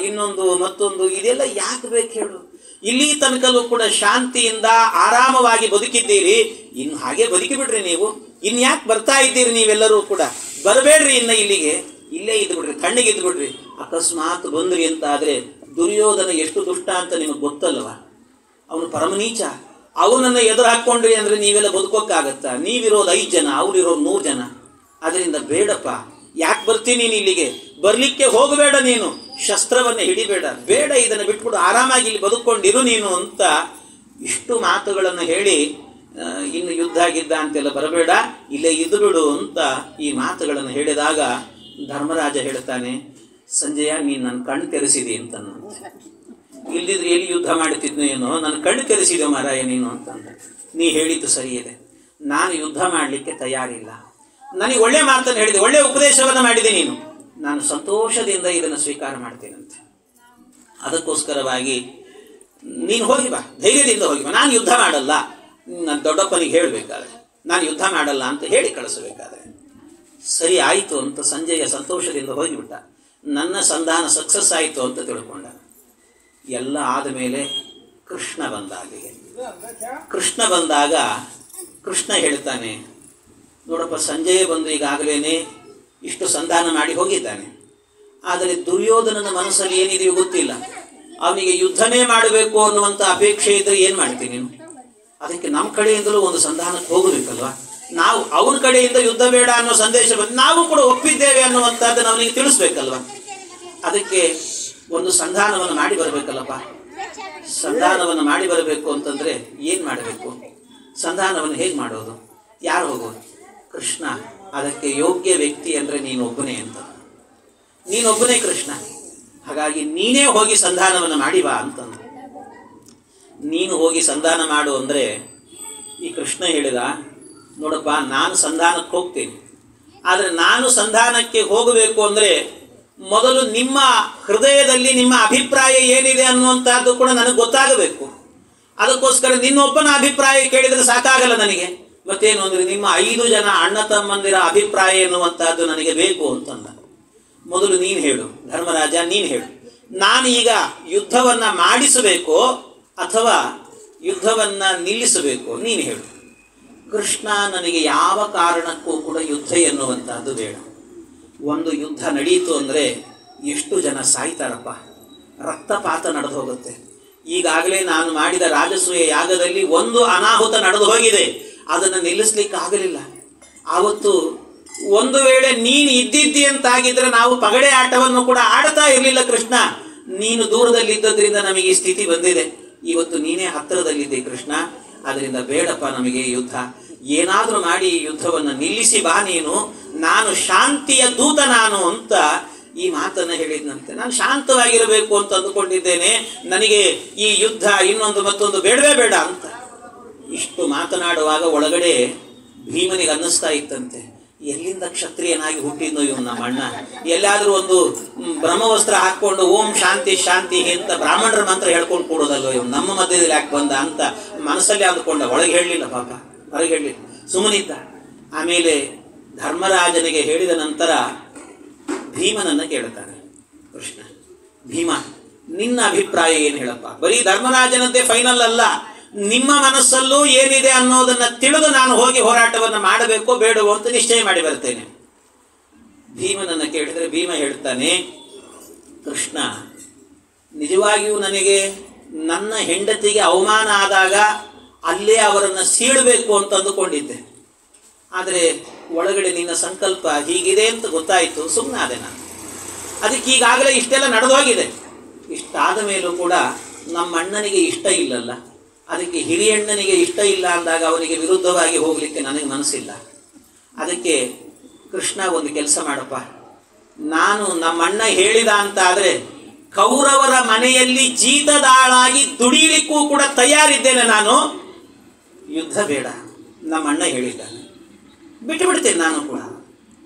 ಇನ್ನೊಂದು ಮತ್ತೊಂದು, ಇದೆಲ್ಲ ಯಾಕೆ ಬೇಕು ಹೇಳು? ಇಲ್ಲಿ ತನಕಲ್ಲೂ ಕೂಡ ಶಾಂತಿಯಿಂದ ಆರಾಮವಾಗಿ ಬದುಕಿದ್ದೀರಿ. ಇನ್ನು ಹಾಗೆ ಬದುಕಿಬಿಡ್ರಿ ನೀವು. ಇನ್ಯಾಕೆ ಬರ್ತಾ ಇದ್ದೀರಿ ನೀವೆಲ್ಲರೂ ಕೂಡ? ಬರಬೇಡ್ರಿ ಇನ್ನು ಇಲ್ಲಿಗೆ, ಇಲ್ಲೇ ಇದ್ಬಿಡ್ರಿ, ತಣ್ಣಗೆ ಇದ್ಬಿಡ್ರಿ. ಅಕಸ್ಮಾತ್ ಬಂದ್ರಿ ಅಂತ ಆದರೆ ದುರ್ಯೋಧನ ಎಷ್ಟು ದುಷ್ಟ ಅಂತ ನಿಮಗೆ ಗೊತ್ತಲ್ವ? ಅವನು ಪರಮನೀಚ. ಅವನನ್ನು ಎದುರು ಹಾಕ್ಕೊಂಡ್ರಿ ಅಂದರೆ ನೀವೆಲ್ಲ ಬದುಕೋಕ್ಕಾಗತ್ತಾ? ನೀವಿರೋದು 5 ಜನ, ಅವರಿರೋದು 100 ಜನ. ಅದರಿಂದ ಬೇಡಪ್ಪ, ಯಾಕೆ ಬರ್ತೀನಿ ನೀನು ಇಲ್ಲಿಗೆ? ಬರಲಿಕ್ಕೆ ಹೋಗಬೇಡ, ನೀನು ಶಸ್ತ್ರವನ್ನು ಹಿಡಿಬೇಡ, ಬೇಡ, ಇದನ್ನು ಬಿಟ್ಬಿಡು, ಆರಾಮಾಗಿ ಇಲ್ಲಿ ಬದುಕೊಂಡಿರು ನೀನು ಅಂತ ಇಷ್ಟು ಮಾತುಗಳನ್ನು ಹೇಳಿ, ಇನ್ನು ಯುದ್ಧ ಗಿದ್ದ ಅಂತೆಲ್ಲ ಬರಬೇಡ, ಇಲ್ಲೇ ಇದ್ದು ಬಿಡು ಅಂತ ಈ ಮಾತುಗಳನ್ನು ಹೇಳಿದಾಗ ಧರ್ಮರಾಜ ಹೇಳ್ತಾನೆ, ಸಂಜಯ, ನೀನು ನನ್ನ ಕಣ್ಣು ತೆರೆಸಿದಿ ಅಂತ. ಇಲ್ದಿದ್ರೆ ಎಲ್ಲಿ ಯುದ್ಧ ಮಾಡ್ತಿದ್ನು ಏನೋ, ನನ್ನ ಕಣ್ಣು ತೆರೆಸಿದೆ ಮಾರಾಯ ನೀನು ಅಂತಂದ. ನೀ ಹೇಳಿದ್ದು ಸರಿ ಇದೆ, ನಾನು ಯುದ್ಧ ಮಾಡಲಿಕ್ಕೆ ತಯಾರಿಲ್ಲ. ನನಗೆ ಒಳ್ಳೆ ಮಾತನ್ನು ಹೇಳಿದೆ, ಒಳ್ಳೆ ಉಪದೇಶವನ್ನು ಮಾಡಿದೆ ನೀನು, ನಾನು ಸಂತೋಷದಿಂದ ಇದನ್ನು ಸ್ವೀಕಾರ ಮಾಡ್ತೇನಂತೆ. ಅದಕ್ಕೋಸ್ಕರವಾಗಿ ನೀನು ಹೋಗಿ ಬಾ, ಧೈರ್ಯದಿಂದ ಹೋಗಿ ಬಾ. ನಾನು ಯುದ್ಧ ಮಾಡಲ್ಲ, ನನ್ನ ದೊಡ್ಡಪ್ಪನಿಗೆ ಹೇಳಬೇಕಾದ್ರೆ, ನಾನು ಯುದ್ಧ ಮಾಡಲ್ಲ ಅಂತ ಹೇಳಿ ಕಳಿಸಬೇಕಾದ್ರೆ. ಸರಿ ಆಯಿತು ಅಂತ ಸಂಜಯ ಸಂತೋಷದಿಂದ ಹೋಗಿಬಿಟ್ಟ. ನನ್ನ ಸಂಧಾನ ಸಕ್ಸಸ್ ಆಯಿತು ಅಂತ ತಿಳ್ಕೊಂಡ. ಎಲ್ಲ ಆದಮೇಲೆ ಕೃಷ್ಣ ಬಂದಾಗ ಕೃಷ್ಣ ಹೇಳ್ತಾನೆ, ನೋಡಪ್ಪ, ಸಂಜಯ ಬಂದು ಈಗಾಗಲೇ ಇಷ್ಟು ಸಂಧಾನ ಮಾಡಿ ಹೋಗಿದ್ದಾನೆ. ಆದರೆ ದುರ್ಯೋಧನನ ಮನಸ್ಸಲ್ಲಿ ಏನಿದೆಯೋ ಗೊತ್ತಿಲ್ಲ. ಅವನಿಗೆ ಯುದ್ಧನೇ ಮಾಡಬೇಕು ಅನ್ನುವಂಥ ಅಪೇಕ್ಷೆ ಇದ್ದರೆ ಏನು ಮಾಡ್ತೀನಿ ನೀನು? ಅದಕ್ಕೆ ನಮ್ಮ ಕಡೆಯಿಂದಲೂ ಒಂದು ಸಂಧಾನಕ್ಕೆ ಹೋಗಬೇಕಲ್ವ? ನಾವು ಅವನ ಕಡೆಯಿಂದ ಯುದ್ಧ ಬೇಡ ಅನ್ನೋ ಸಂದೇಶ ಬಂದು ನಾವು ಕೂಡ ಒಪ್ಪಿದ್ದೇವೆ ಅನ್ನುವಂಥದ್ದನ್ನು ಅವನಿಗೆ ತಿಳಿಸ್ಬೇಕಲ್ವ? ಅದಕ್ಕೆ ಒಂದು ಸಂಧಾನವನ್ನು ಮಾಡಿ ಬರಬೇಕಲ್ಲಪ್ಪ. ಸಂಧಾನವನ್ನು ಮಾಡಿ ಬರಬೇಕು ಅಂತಂದರೆ ಏನು ಮಾಡಬೇಕು? ಸಂಧಾನವನ್ನು ಹೇಗೆ ಮಾಡೋದು? ಯಾರು ಹೋಗೋದು? ಕೃಷ್ಣ. ಅದಕ್ಕೆ ಯೋಗ್ಯ ವ್ಯಕ್ತಿ ಅಂದರೆ ನೀನೊಬ್ಬನೇ ಅಂತ. ನೀನೊಬ್ಬನೇ ಕೃಷ್ಣ. ಹಾಗಾಗಿ ನೀನೇ ಹೋಗಿ ಸಂಧಾನವನ್ನು ಮಾಡಿ ಬಾ ಅಂತಂದು. ನೀನು ಹೋಗಿ ಸಂಧಾನ ಮಾಡು ಅಂದರೆ ಈ ಕೃಷ್ಣ ಹೇಳಿದ, ನೋಡಪ್ಪ ನಾನು ಸಂಧಾನಕ್ಕೆ ಹೋಗ್ತೀನಿ, ಆದರೆ ನಾನು ಸಂಧಾನಕ್ಕೆ ಹೋಗಬೇಕು ಅಂದರೆ ಮೊದಲು ನಿಮ್ಮ ಹೃದಯದಲ್ಲಿ ನಿಮ್ಮ ಅಭಿಪ್ರಾಯ ಏನಿದೆ ಅನ್ನುವಂಥದ್ದು ಕೂಡ ನನಗೆ ಗೊತ್ತಾಗಬೇಕು. ಅದಕ್ಕೋಸ್ಕರ ನಿನ್ನೊಬ್ಬನ ಅಭಿಪ್ರಾಯ ಕೇಳಿದರೆ ಸಾಕಾಗಲ್ಲ ನನಗೆ, ಮತ್ತೇನು ಅಂದರೆ ನಿಮ್ಮ 5 ಜನ ಅಣ್ಣ ತಮ್ಮಂದಿರ ಅಭಿಪ್ರಾಯ ಎನ್ನುವಂಥದ್ದು ನನಗೆ ಬೇಕು ಅಂತಂದ. ಮೊದಲು ನೀನು ಹೇಳು ಧರ್ಮರಾಜ, ನೀನು ಹೇಳು, ನಾನೀಗ ಯುದ್ಧವನ್ನು ಮಾಡಿಸಬೇಕೋ ಅಥವಾ ಯುದ್ಧವನ್ನು ನಿಲ್ಲಿಸಬೇಕೋ ನೀನು ಹೇಳು. ಕೃಷ್ಣ, ನನಗೆ ಯಾವ ಕಾರಣಕ್ಕೂ ಕೂಡ ಯುದ್ಧ ಎನ್ನುವಂಥದ್ದು ಬೇಡ. ಒಂದು ಯುದ್ಧ ನಡೆಯಿತು ಅಂದರೆ ಎಷ್ಟು ಜನ ಸಾಯ್ತಾರಪ್ಪ, ರಕ್ತಪಾತ ನಡೆದು ಹೋಗುತ್ತೆ. ಈಗಾಗಲೇ ನಾನು ಮಾಡಿದ ರಾಜಸೂಯ ಯಾಗದಲ್ಲಿ ಒಂದು ಅನಾಹುತ ನಡೆದು ಹೋಗಿದೆ, ಅದನ್ನು ನಿಲ್ಲಿಸ್ಲಿಕ್ಕಾಗಲಿಲ್ಲ. ಆವತ್ತು ಒಂದು ವೇಳೆ ನೀನು ಇದ್ದಿದ್ದಿ ಅಂತಾಗಿದ್ರೆ ನಾವು ಪಗಡೆ ಆಟವನ್ನು ಕೂಡ ಆಡ್ತಾ ಇರಲಿಲ್ಲ ಕೃಷ್ಣ. ನೀನು ದೂರದಲ್ಲಿದ್ದದ್ರಿಂದ ನಮಗೆ ಈ ಸ್ಥಿತಿ ಬಂದಿದೆ. ಇವತ್ತು ನೀನೇ ಹತ್ತಿರದಲ್ಲಿದ್ದೆ ಕೃಷ್ಣ, ಅದರಿಂದ ಬೇಡಪ್ಪ ನಮಗೆ ಯುದ್ಧ. ಏನಾದರೂ ಮಾಡಿ ಈ ಯುದ್ಧವನ್ನು ನಿಲ್ಲಿಸಿ ಬಾ ನೀನು, ನಾನು ಶಾಂತಿಯ ದೂತ ನಾನು ಅಂತ ಈ ಮಾತನ್ನು ಹೇಳಿದ್ನಂತೆ. ನಾನು ಶಾಂತವಾಗಿರಬೇಕು ಅಂತ ಅಂದುಕೊಂಡಿದ್ದೇನೆ, ನನಗೆ ಈ ಯುದ್ಧ ಇನ್ನೊಂದು ಮತ್ತೊಂದು ಬೇಡವೇ ಬೇಡ ಅಂತ. ಇಷ್ಟು ಮಾತನಾಡುವಾಗ ಒಳಗಡೆ ಭೀಮನಿಗೆ ಅನ್ನಿಸ್ತಾ ಇತ್ತಂತೆ, ಎಲ್ಲಿಂದ ಕ್ಷತ್ರಿಯನಾಗಿ ಹುಟ್ಟಿದ್ನೋ ಇವನು ನಮ್ಮ ಅಣ್ಣ, ಎಲ್ಲಾದರೂ ಒಂದು ಬ್ರಹ್ಮವಸ್ತ್ರ ಹಾಕ್ಕೊಂಡು ಓಂ ಶಾಂತಿ ಶಾಂತಿ ಅಂತ ಬ್ರಾಹ್ಮಣರ ಮಂತ್ರ ಹೇಳ್ಕೊಂಡು ಕೂಡೋದಲ್ವ ಇವನು, ನಮ್ಮ ಮಧ್ಯದಲ್ಲಿ ಯಾಕೆ ಬಂದ ಅಂತ ಮನಸ್ಸಲ್ಲಿ ಅಂದುಕೊಂಡ. ಒಳಗೆ ಹೇಳಲಿಲ್ಲ ಪಾಪ, ಹೊರಗೆ ಹೇಳಲಿಲ್ಲ, ಸುಮ್ಮನಿದ್ದ. ಆಮೇಲೆ ಧರ್ಮರಾಜನಿಗೆ ಹೇಳಿದ ನಂತರ ಭೀಮನನ್ನು ಕೇಳ್ತಾನೆ ಕೃಷ್ಣ, ಭೀಮ ನಿನ್ನ ಅಭಿಪ್ರಾಯ ಏನು ಹೇಳಪ್ಪ. ಬರೀ ಧರ್ಮರಾಜನದ್ದೇ ಫೈನಲ್ ಅಲ್ಲ, ನಿಮ್ಮ ಮನಸ್ಸಲ್ಲೂ ಏನಿದೆ ಅನ್ನೋದನ್ನು ತಿಳಿದು ನಾನು ಹೋಗಿ ಹೋರಾಟವನ್ನು ಮಾಡಬೇಕೋ ಬೇಡವೋ ಅಂತ ನಿಶ್ಚಯ ಮಾಡಿ ಬರ್ತೇನೆ. ಭೀಮನನ್ನು ಕೇಳಿದರೆ ಭೀಮ ಹೇಳ್ತಾನೆ, ಕೃಷ್ಣ ನಿಜವಾಗಿಯೂ ನನಗೆ ನನ್ನ ಹೆಂಡತಿಗೆ ಅವಮಾನ ಆದಾಗ ಅಲ್ಲೇ ಅವರನ್ನು ಸೀಳಬೇಕು ಅಂತ ಅಂದುಕೊಂಡಿದ್ದೆ. ಆದರೆ ಒಳಗಡೆ ನಿನ್ನ ಸಂಕಲ್ಪ ಹೀಗಿದೆ ಅಂತ ಗೊತ್ತಾಯಿತು, ಸುಮ್ಮನಾದೆ ನಾನು. ಅದಕ್ಕೆ ಈಗಾಗಲೇ ಇಷ್ಟೆಲ್ಲ ನಡೆದೋಗಿದೆ. ಇಷ್ಟಾದ ಮೇಲೂ ಕೂಡ ನಮ್ಮ ಅಣ್ಣನಿಗೆ ಇಷ್ಟ ಇಲ್ಲಲ್ಲ, ಅದಕ್ಕೆ ಹಿರಿಯಣ್ಣನಿಗೆ ಇಷ್ಟ ಇಲ್ಲ ಅಂದಾಗ ಅವನಿಗೆ ವಿರುದ್ಧವಾಗಿ ಹೋಗಲಿಕ್ಕೆ ನನಗೆ ಮನಸ್ಸಿಲ್ಲ. ಅದಕ್ಕೆ ಕೃಷ್ಣ ಒಂದು ಕೆಲಸ ಮಾಡಪ್ಪ, ನಾನು ನಮ್ಮಣ್ಣ ಹೇಳಿದ ಅಂತ ಆದರೆ ಕೌರವರ ಮನೆಯಲ್ಲಿ ಜೀತದಾಳಾಗಿ ದುಡಿಲಿಕ್ಕೂ ಕೂಡ ತಯಾರಿದ್ದೇನೆ ನಾನು. ಯುದ್ಧ ಬೇಡ, ನಮ್ಮಣ್ಣ ಹೇಳಿದ್ದಾನೆ, ಬಿಟ್ಟು ಬಿಡ್ತೇನೆ ನಾನು ಕೂಡ.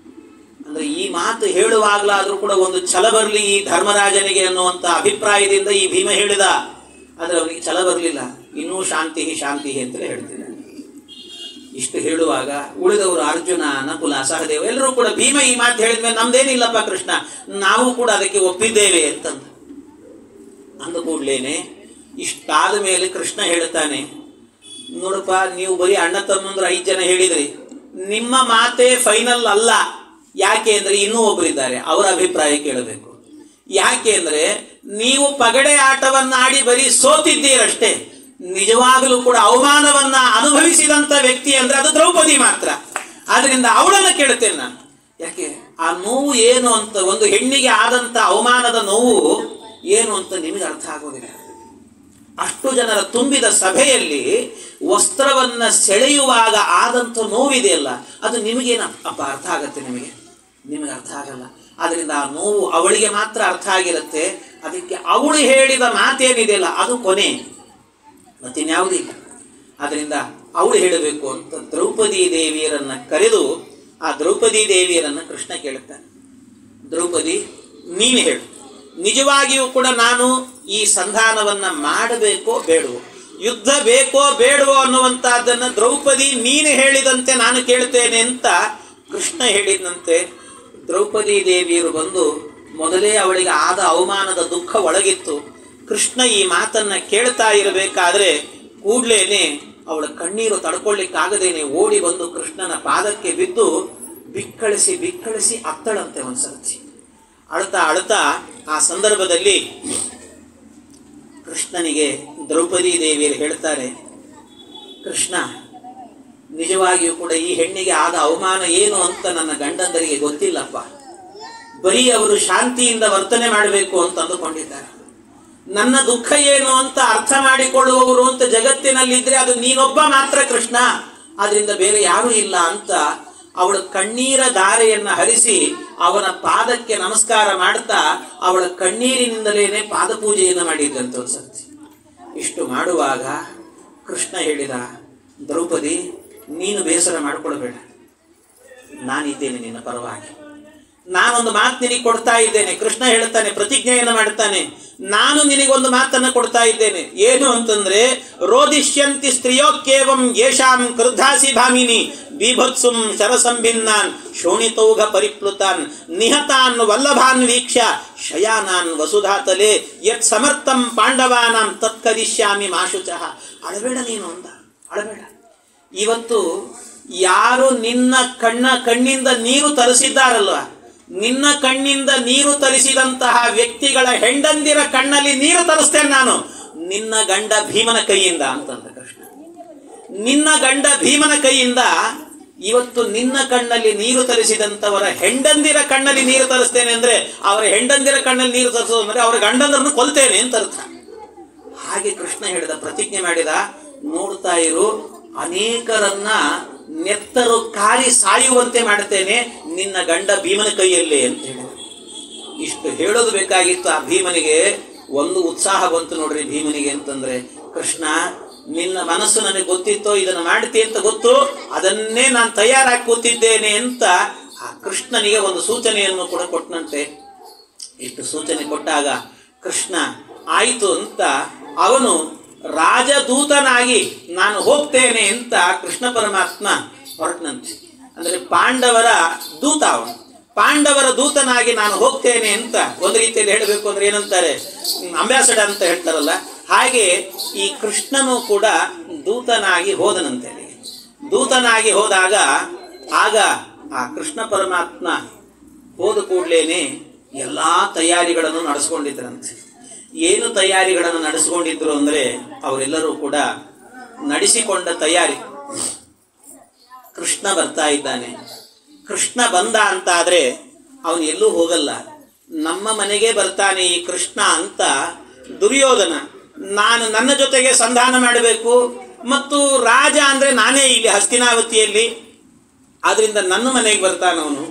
ಅಂದರೆ ಈ ಮಾತು ಹೇಳುವಾಗಲಾದರೂ ಕೂಡ ಒಂದು ಛಲ ಬರಲಿ ಈ ಧರ್ಮರಾಜನಿಗೆ ಅನ್ನುವಂಥ ಅಭಿಪ್ರಾಯದಿಂದ ಈ ಭೀಮ ಹೇಳಿದ. ಆದರೆ ಅವನಿಗೆ ಛಲ ಬರಲಿಲ್ಲ, ಇನ್ನೂ ಶಾಂತಿ ಶಾಂತಿ ಅಂತಲೇ ಹೇಳ್ತಿದ್ದಾನೆ. ಇಷ್ಟು ಹೇಳುವಾಗ ಉಳಿದವರು ಅರ್ಜುನ, ನಕುಲ, ಸಹದೇವ ಎಲ್ಲರೂ ಕೂಡ ಭೀಮ ಈ ಮಾತು ಹೇಳಿದ ಮೇಲೆ ನಮ್ದೇನಿಲ್ಲಪ್ಪ ಕೃಷ್ಣ, ನಾವು ಕೂಡ ಅದಕ್ಕೆ ಒಪ್ಪಿದ್ದೇವೆ ಅಂತಂದ. ಅಂದ ಕೂಡಲೇನೆ ಇಷ್ಟಾದ ಮೇಲೆ ಕೃಷ್ಣ ಹೇಳ್ತಾನೆ, ನೋಡಪ್ಪ ನೀವು ಬರೀ ಅಣ್ಣ ತಮ್ಮಂದ್ರು 5 ಜನ ಹೇಳಿದ್ರಿ, ನಿಮ್ಮ ಮಾತೇ ಫೈನಲ್ ಅಲ್ಲ. ಯಾಕೆ ಅಂದರೆ ಇನ್ನೂ ಒಬ್ಬರಿದ್ದಾರೆ, ಅವರ ಅಭಿಪ್ರಾಯ ಕೇಳಬೇಕು. ಯಾಕೆ ಅಂದರೆ ನೀವು ಪಗಡೆ ಆಟವನ್ನು ಆಡಿ ಬರೀ ಸೋತಿದ್ದೀರಷ್ಟೇ, ನಿಜವಾಗಲೂ ಕೂಡ ಅವಮಾನವನ್ನ ಅನುಭವಿಸಿದಂಥ ವ್ಯಕ್ತಿ ಅಂದರೆ ಅದು ದ್ರೌಪದಿ ಮಾತ್ರ. ಆದ್ರಿಂದ ಅವಳನ್ನು ಕೇಳ್ತೇನೆ ನಾನು. ಯಾಕೆ ಆ ನೋವು ಏನು ಅಂತ, ಒಂದು ಹೆಣ್ಣಿಗೆ ಆದಂಥ ಅವಮಾನದ ನೋವು ಏನು ಅಂತ ನಿಮಗೆ ಅರ್ಥ ಆಗೋದಿಲ್ಲ. ಅಷ್ಟು ಜನರ ತುಂಬಿದ ಸಭೆಯಲ್ಲಿ ವಸ್ತ್ರವನ್ನು ಸೆಳೆಯುವಾಗ ಆದಂಥ ನೋವಿದೆಯಲ್ಲ, ಅದು ನಿಮಗೇನು ಅಪ್ಪ ಅರ್ಥ ಆಗತ್ತೆ, ನಿಮಗೆ ಅರ್ಥ ಆಗಲ್ಲ. ಆದ್ದರಿಂದ ಆ ನೋವು ಅವಳಿಗೆ ಮಾತ್ರ ಅರ್ಥ ಆಗಿರುತ್ತೆ. ಅದಕ್ಕೆ ಅವಳು ಹೇಳಿದ ಮಾತೇನಿದೆಯಲ್ಲ ಅದು ಕೊನೆ, ಮತ್ತಿನ್ಯಾವುದಿಲ್ಲ. ಆದ್ದರಿಂದ ಅವಳು ಹೇಳಬೇಕು ಅಂತ ದ್ರೌಪದಿ ದೇವಿಯರನ್ನು ಕರೆದು ಆ ದ್ರೌಪದಿ ದೇವಿಯರನ್ನು ಕೃಷ್ಣ ಕೇಳುತ್ತಾನೆ, ದ್ರೌಪದಿ ನೀನು ಹೇಳು, ನಿಜವಾಗಿಯೂ ಕೂಡ ನಾನು ಈ ಸಂಧಾನವನ್ನು ಮಾಡಬೇಕೋ ಬೇಡವೋ, ಯುದ್ಧ ಬೇಕೋ ಬೇಡವೋ ಅನ್ನುವಂಥದ್ದನ್ನು ದ್ರೌಪದಿ ನೀನು ಹೇಳಿದಂತೆ ನಾನು ಕೇಳ್ತೇನೆ ಅಂತ ಕೃಷ್ಣ ಹೇಳಿದಂತೆ ದ್ರೌಪದಿ ದೇವಿಯರು ಬಂದು, ಮೊದಲೇ ಅವಳಿಗೆ ಆದ ಅವಮಾನದ ದುಃಖ ಒಳಗಿತ್ತು. ಕೃಷ್ಣ ಈ ಮಾತನ್ನು ಕೇಳ್ತಾ ಇರಬೇಕಾದ್ರೆ ಕೂಡ್ಲೇನೆ ಅವಳ ಕಣ್ಣೀರು ತಡ್ಕೊಳ್ಳಿಕ್ಕಾಗದೇನೆ ಓಡಿ ಬಂದು ಕೃಷ್ಣನ ಪಾದಕ್ಕೆ ಬಿದ್ದು ಬಿಕ್ಕಳಿಸಿ ಬಿಕ್ಕಳಿಸಿ ಅತ್ತಳಂತೆ ಒಂದ್ಸರ್ತಿ. ಅಳ್ತಾ ಅಳ್ತಾ ಆ ಸಂದರ್ಭದಲ್ಲಿ ಕೃಷ್ಣನಿಗೆ ದ್ರೌಪದಿ ದೇವಿಯರು ಹೇಳ್ತಾರೆ, ಕೃಷ್ಣ ನಿಜವಾಗಿಯೂ ಕೂಡ ಈ ಹೆಣ್ಣಿಗೆ ಆದ ಅವಮಾನ ಏನು ಅಂತ ನನ್ನ ಗಂಡಂದರಿಗೆ ಗೊತ್ತಿಲ್ಲಪ್ಪ. ಬರೀ ಅವರು ಶಾಂತಿಯಿಂದ ವರ್ತನೆ ಮಾಡಬೇಕು ಅಂತ ಅಂದುಕೊಂಡಿದ್ದಾರೆ. ನನ್ನ ದುಃಖ ಏನು ಅಂತ ಅರ್ಥ ಮಾಡಿಕೊಳ್ಳುವವರು ಅಂತ ಜಗತ್ತಿನಲ್ಲಿದ್ರೆ ಅದು ನೀನೊಬ್ಬ ಮಾತ್ರ ಕೃಷ್ಣ, ಆದ್ರಿಂದ ಬೇರೆ ಯಾರೂ ಇಲ್ಲ ಅಂತ ಅವಳ ಕಣ್ಣೀರ ಧಾರೆಯನ್ನು ಹರಿಸಿ ಅವನ ಪಾದಕ್ಕೆ ನಮಸ್ಕಾರ ಮಾಡ್ತಾ ಅವಳ ಕಣ್ಣೀರಿನಿಂದಲೇ ಪಾದಪೂಜೆಯನ್ನು ಮಾಡಿದ್ದಂತ ಒಂದು ಸರ್ತಿ. ಇಷ್ಟು ಮಾಡುವಾಗ ಕೃಷ್ಣ ಹೇಳಿದ, ದ್ರೌಪದಿ ನೀನು ಬೇಸರ ಮಾಡಿಕೊಳ್ಬೇಡ, ನಾನಿದ್ದೇನೆ ನಿನ್ನ ಪರವಾಗಿ. ನಾನೊಂದು ಮಾತು ನಿನಗೆ ಕೊಡ್ತಾ ಇದ್ದೇನೆ. ಕೃಷ್ಣ ಹೇಳ್ತಾನೆ, ಪ್ರತಿಜ್ಞೆಯನ್ನು ಮಾಡ್ತಾನೆ, ನಾನು ನಿನಗೊಂದು ಮಾತನ್ನು ಕೊಡ್ತಾ ಇದ್ದೇನೆ. ಏನು ಅಂತಂದ್ರೆ, ರೋದಿಷ್ಯಂತಿ ಸ್ತ್ರೀಯೋಕ್ಯೇವಂ ಯೇಷಾಂ ಕೃದ್ಧಾಸಿ ಭಾಮಿನಿ ಬೀಭತ್ಸುಂ ಶರಸಂಭಿನ್ನಾನ್ ಶೋಣಿತೌಘ ಪರಿಪ್ಲುತಾನ್ ನಿಹತಾನ್ ವಲ್ಲಭಾನ್ ವೀಕ್ಷ ಶಯಾನಾನ್ ವಸುಧಾತಲೆ ಯತ್ ಸಮರ್ಥಂ ಪಾಂಡವಾನಾಂ ತತ್ಕರಿಷ್ಯಾಮಿ ಮಾಶುಚಃ. ಅಳಬೇಡ ನೀನು ಅಂದ, ಅಳಬೇಡ. ಇವತ್ತು ಯಾರು ನಿನ್ನ ಕಣ್ಣಿಂದ ನೀರು ತರಿಸಿದ್ದಾರಲ್ವ, ನಿನ್ನ ಕಣ್ಣಿಂದ ನೀರು ತರಿಸಿದಂತಹ ವ್ಯಕ್ತಿಗಳ ಹೆಂಡಂದಿರ ಕಣ್ಣಲ್ಲಿ ನೀರು ತರಿಸ್ತೇನೆ ನಾನು, ನಿನ್ನ ಗಂಡ ಭೀಮನ ಕೈಯಿಂದ ಅಂತಂದ ಕೃಷ್ಣ. ನಿನ್ನ ಗಂಡ ಭೀಮನ ಕೈಯಿಂದ ಇವತ್ತು ನಿನ್ನ ಕಣ್ಣಲ್ಲಿ ನೀರು ತರಿಸಿದಂಥವರ ಹೆಂಡಂದಿರ ಕಣ್ಣಲ್ಲಿ ನೀರು ತರಿಸ್ತೇನೆ ಅಂದ್ರೆ, ಅವರ ಹೆಂಡಂದಿರ ಕಣ್ಣಲ್ಲಿ ನೀರು ತರಿಸೋದು ಅಂದ್ರೆ ಅವರ ಗಂಡಂದರನ್ನು ಕೊಲ್ತೇನೆ ಅಂತ ಅರ್ಥ. ಹಾಗೆ ಕೃಷ್ಣ ಹೇಳಿದ, ಪ್ರತಿಜ್ಞೆ ಮಾಡಿದ, ನೋಡ್ತಾ ಇರು, ಅನೇಕರನ್ನ ನೆತ್ತರು ಕಾರಿ ಸಾಯುವಂತೆ ಮಾಡ್ತೇನೆ, ನಿನ್ನ ಗಂಡ ಭೀಮನ ಕೈಯಲ್ಲೇ ಅಂತ ಹೇಳಿದ. ಇಷ್ಟು ಹೇಳೋದು ಬೇಕಾಗಿತ್ತು. ಆ ಭೀಮನಿಗೆ ಒಂದು ಉತ್ಸಾಹ ಬಂತು ನೋಡ್ರಿ ಭೀಮನಿಗೆ. ಅಂತಂದ್ರೆ, ಕೃಷ್ಣ ನಿನ್ನ ಮನಸ್ಸು ನನಗೆ ಗೊತ್ತಿತ್ತೋ, ಇದನ್ನು ಮಾಡ್ತಿ ಅಂತ ಗೊತ್ತು, ಅದನ್ನೇ ನಾನು ತಯಾರಾಗಿ ಕೂತಿದ್ದೇನೆ ಅಂತ ಆ ಕೃಷ್ಣನಿಗೆ ಒಂದು ಸೂಚನೆಯನ್ನು ಕೂಡ ಕೊಟ್ಟನಂತೆ. ಇಷ್ಟು ಸೂಚನೆ ಕೊಟ್ಟಾಗ ಕೃಷ್ಣ ಆಯಿತು ಅಂತ ಅವನು ರಾಜದೂತನಾಗಿ ನಾನು ಹೋಗ್ತೇನೆ ಅಂತ ಕೃಷ್ಣ ಪರಮಾತ್ಮ ಹೊರಟನಂತೆ. ಅಂದರೆ ಪಾಂಡವರ ದೂತ ಅವನು. ಪಾಂಡವರ ದೂತನಾಗಿ ನಾನು ಹೋಗ್ತೇನೆ ಅಂತ ಒಂದು ರೀತಿಯಲ್ಲಿ ಹೇಳಬೇಕು ಅಂದ್ರೆ ಏನಂತಾರೆ, ಅಂಬಾಸಡರ್ ಅಂತ ಹೇಳ್ತಾರಲ್ಲ, ಹಾಗೆ ಈ ಕೃಷ್ಣನು ಕೂಡ ದೂತನಾಗಿ ಹೋದನಂತೆ. ದೂತನಾಗಿ ಹೋದಾಗ ಆಗ ಆ ಕೃಷ್ಣ ಪರಮಾತ್ಮ ಹೋದ ಕೂಡಲೇನೆ ಎಲ್ಲ ತಯಾರಿಗಳನ್ನು ನಡೆಸ್ಕೊಂಡಿದ್ರಂತೆ. ಏನು ತಯಾರಿಗಳನ್ನು ನಡೆಸ್ಕೊಂಡಿದ್ರು ಅಂದ್ರೆ, ಅವರೆಲ್ಲರೂ ಕೂಡ ನಡೆಸಿಕೊಂಡ ತಯಾರಿ, ಕೃಷ್ಣ ಬರ್ತಾ ಇದ್ದಾನೆ, ಕೃಷ್ಣ ಬಂದ ಅಂತ ಆದ್ರೆ ಅವನು ಎಲ್ಲೂ ಹೋಗಲ್ಲ, ನಮ್ಮ ಮನೆಗೆ ಬರ್ತಾನೆ ಈ ಕೃಷ್ಣ ಅಂತ ದುರ್ಯೋಧನ ನನ್ನ ಜೊತೆಗೆ ಸಂಧಾನ ಮಾಡಬೇಕು, ಮತ್ತು ರಾಜ ಅಂದ್ರೆ ನಾನೇ ಇಲ್ಲಿ ಹಸ್ತಿನಾವತಿಯಲ್ಲಿ, ಆದ್ರಿಂದ ನನ್ನ ಮನೆಗೆ ಬರ್ತಾನವನು,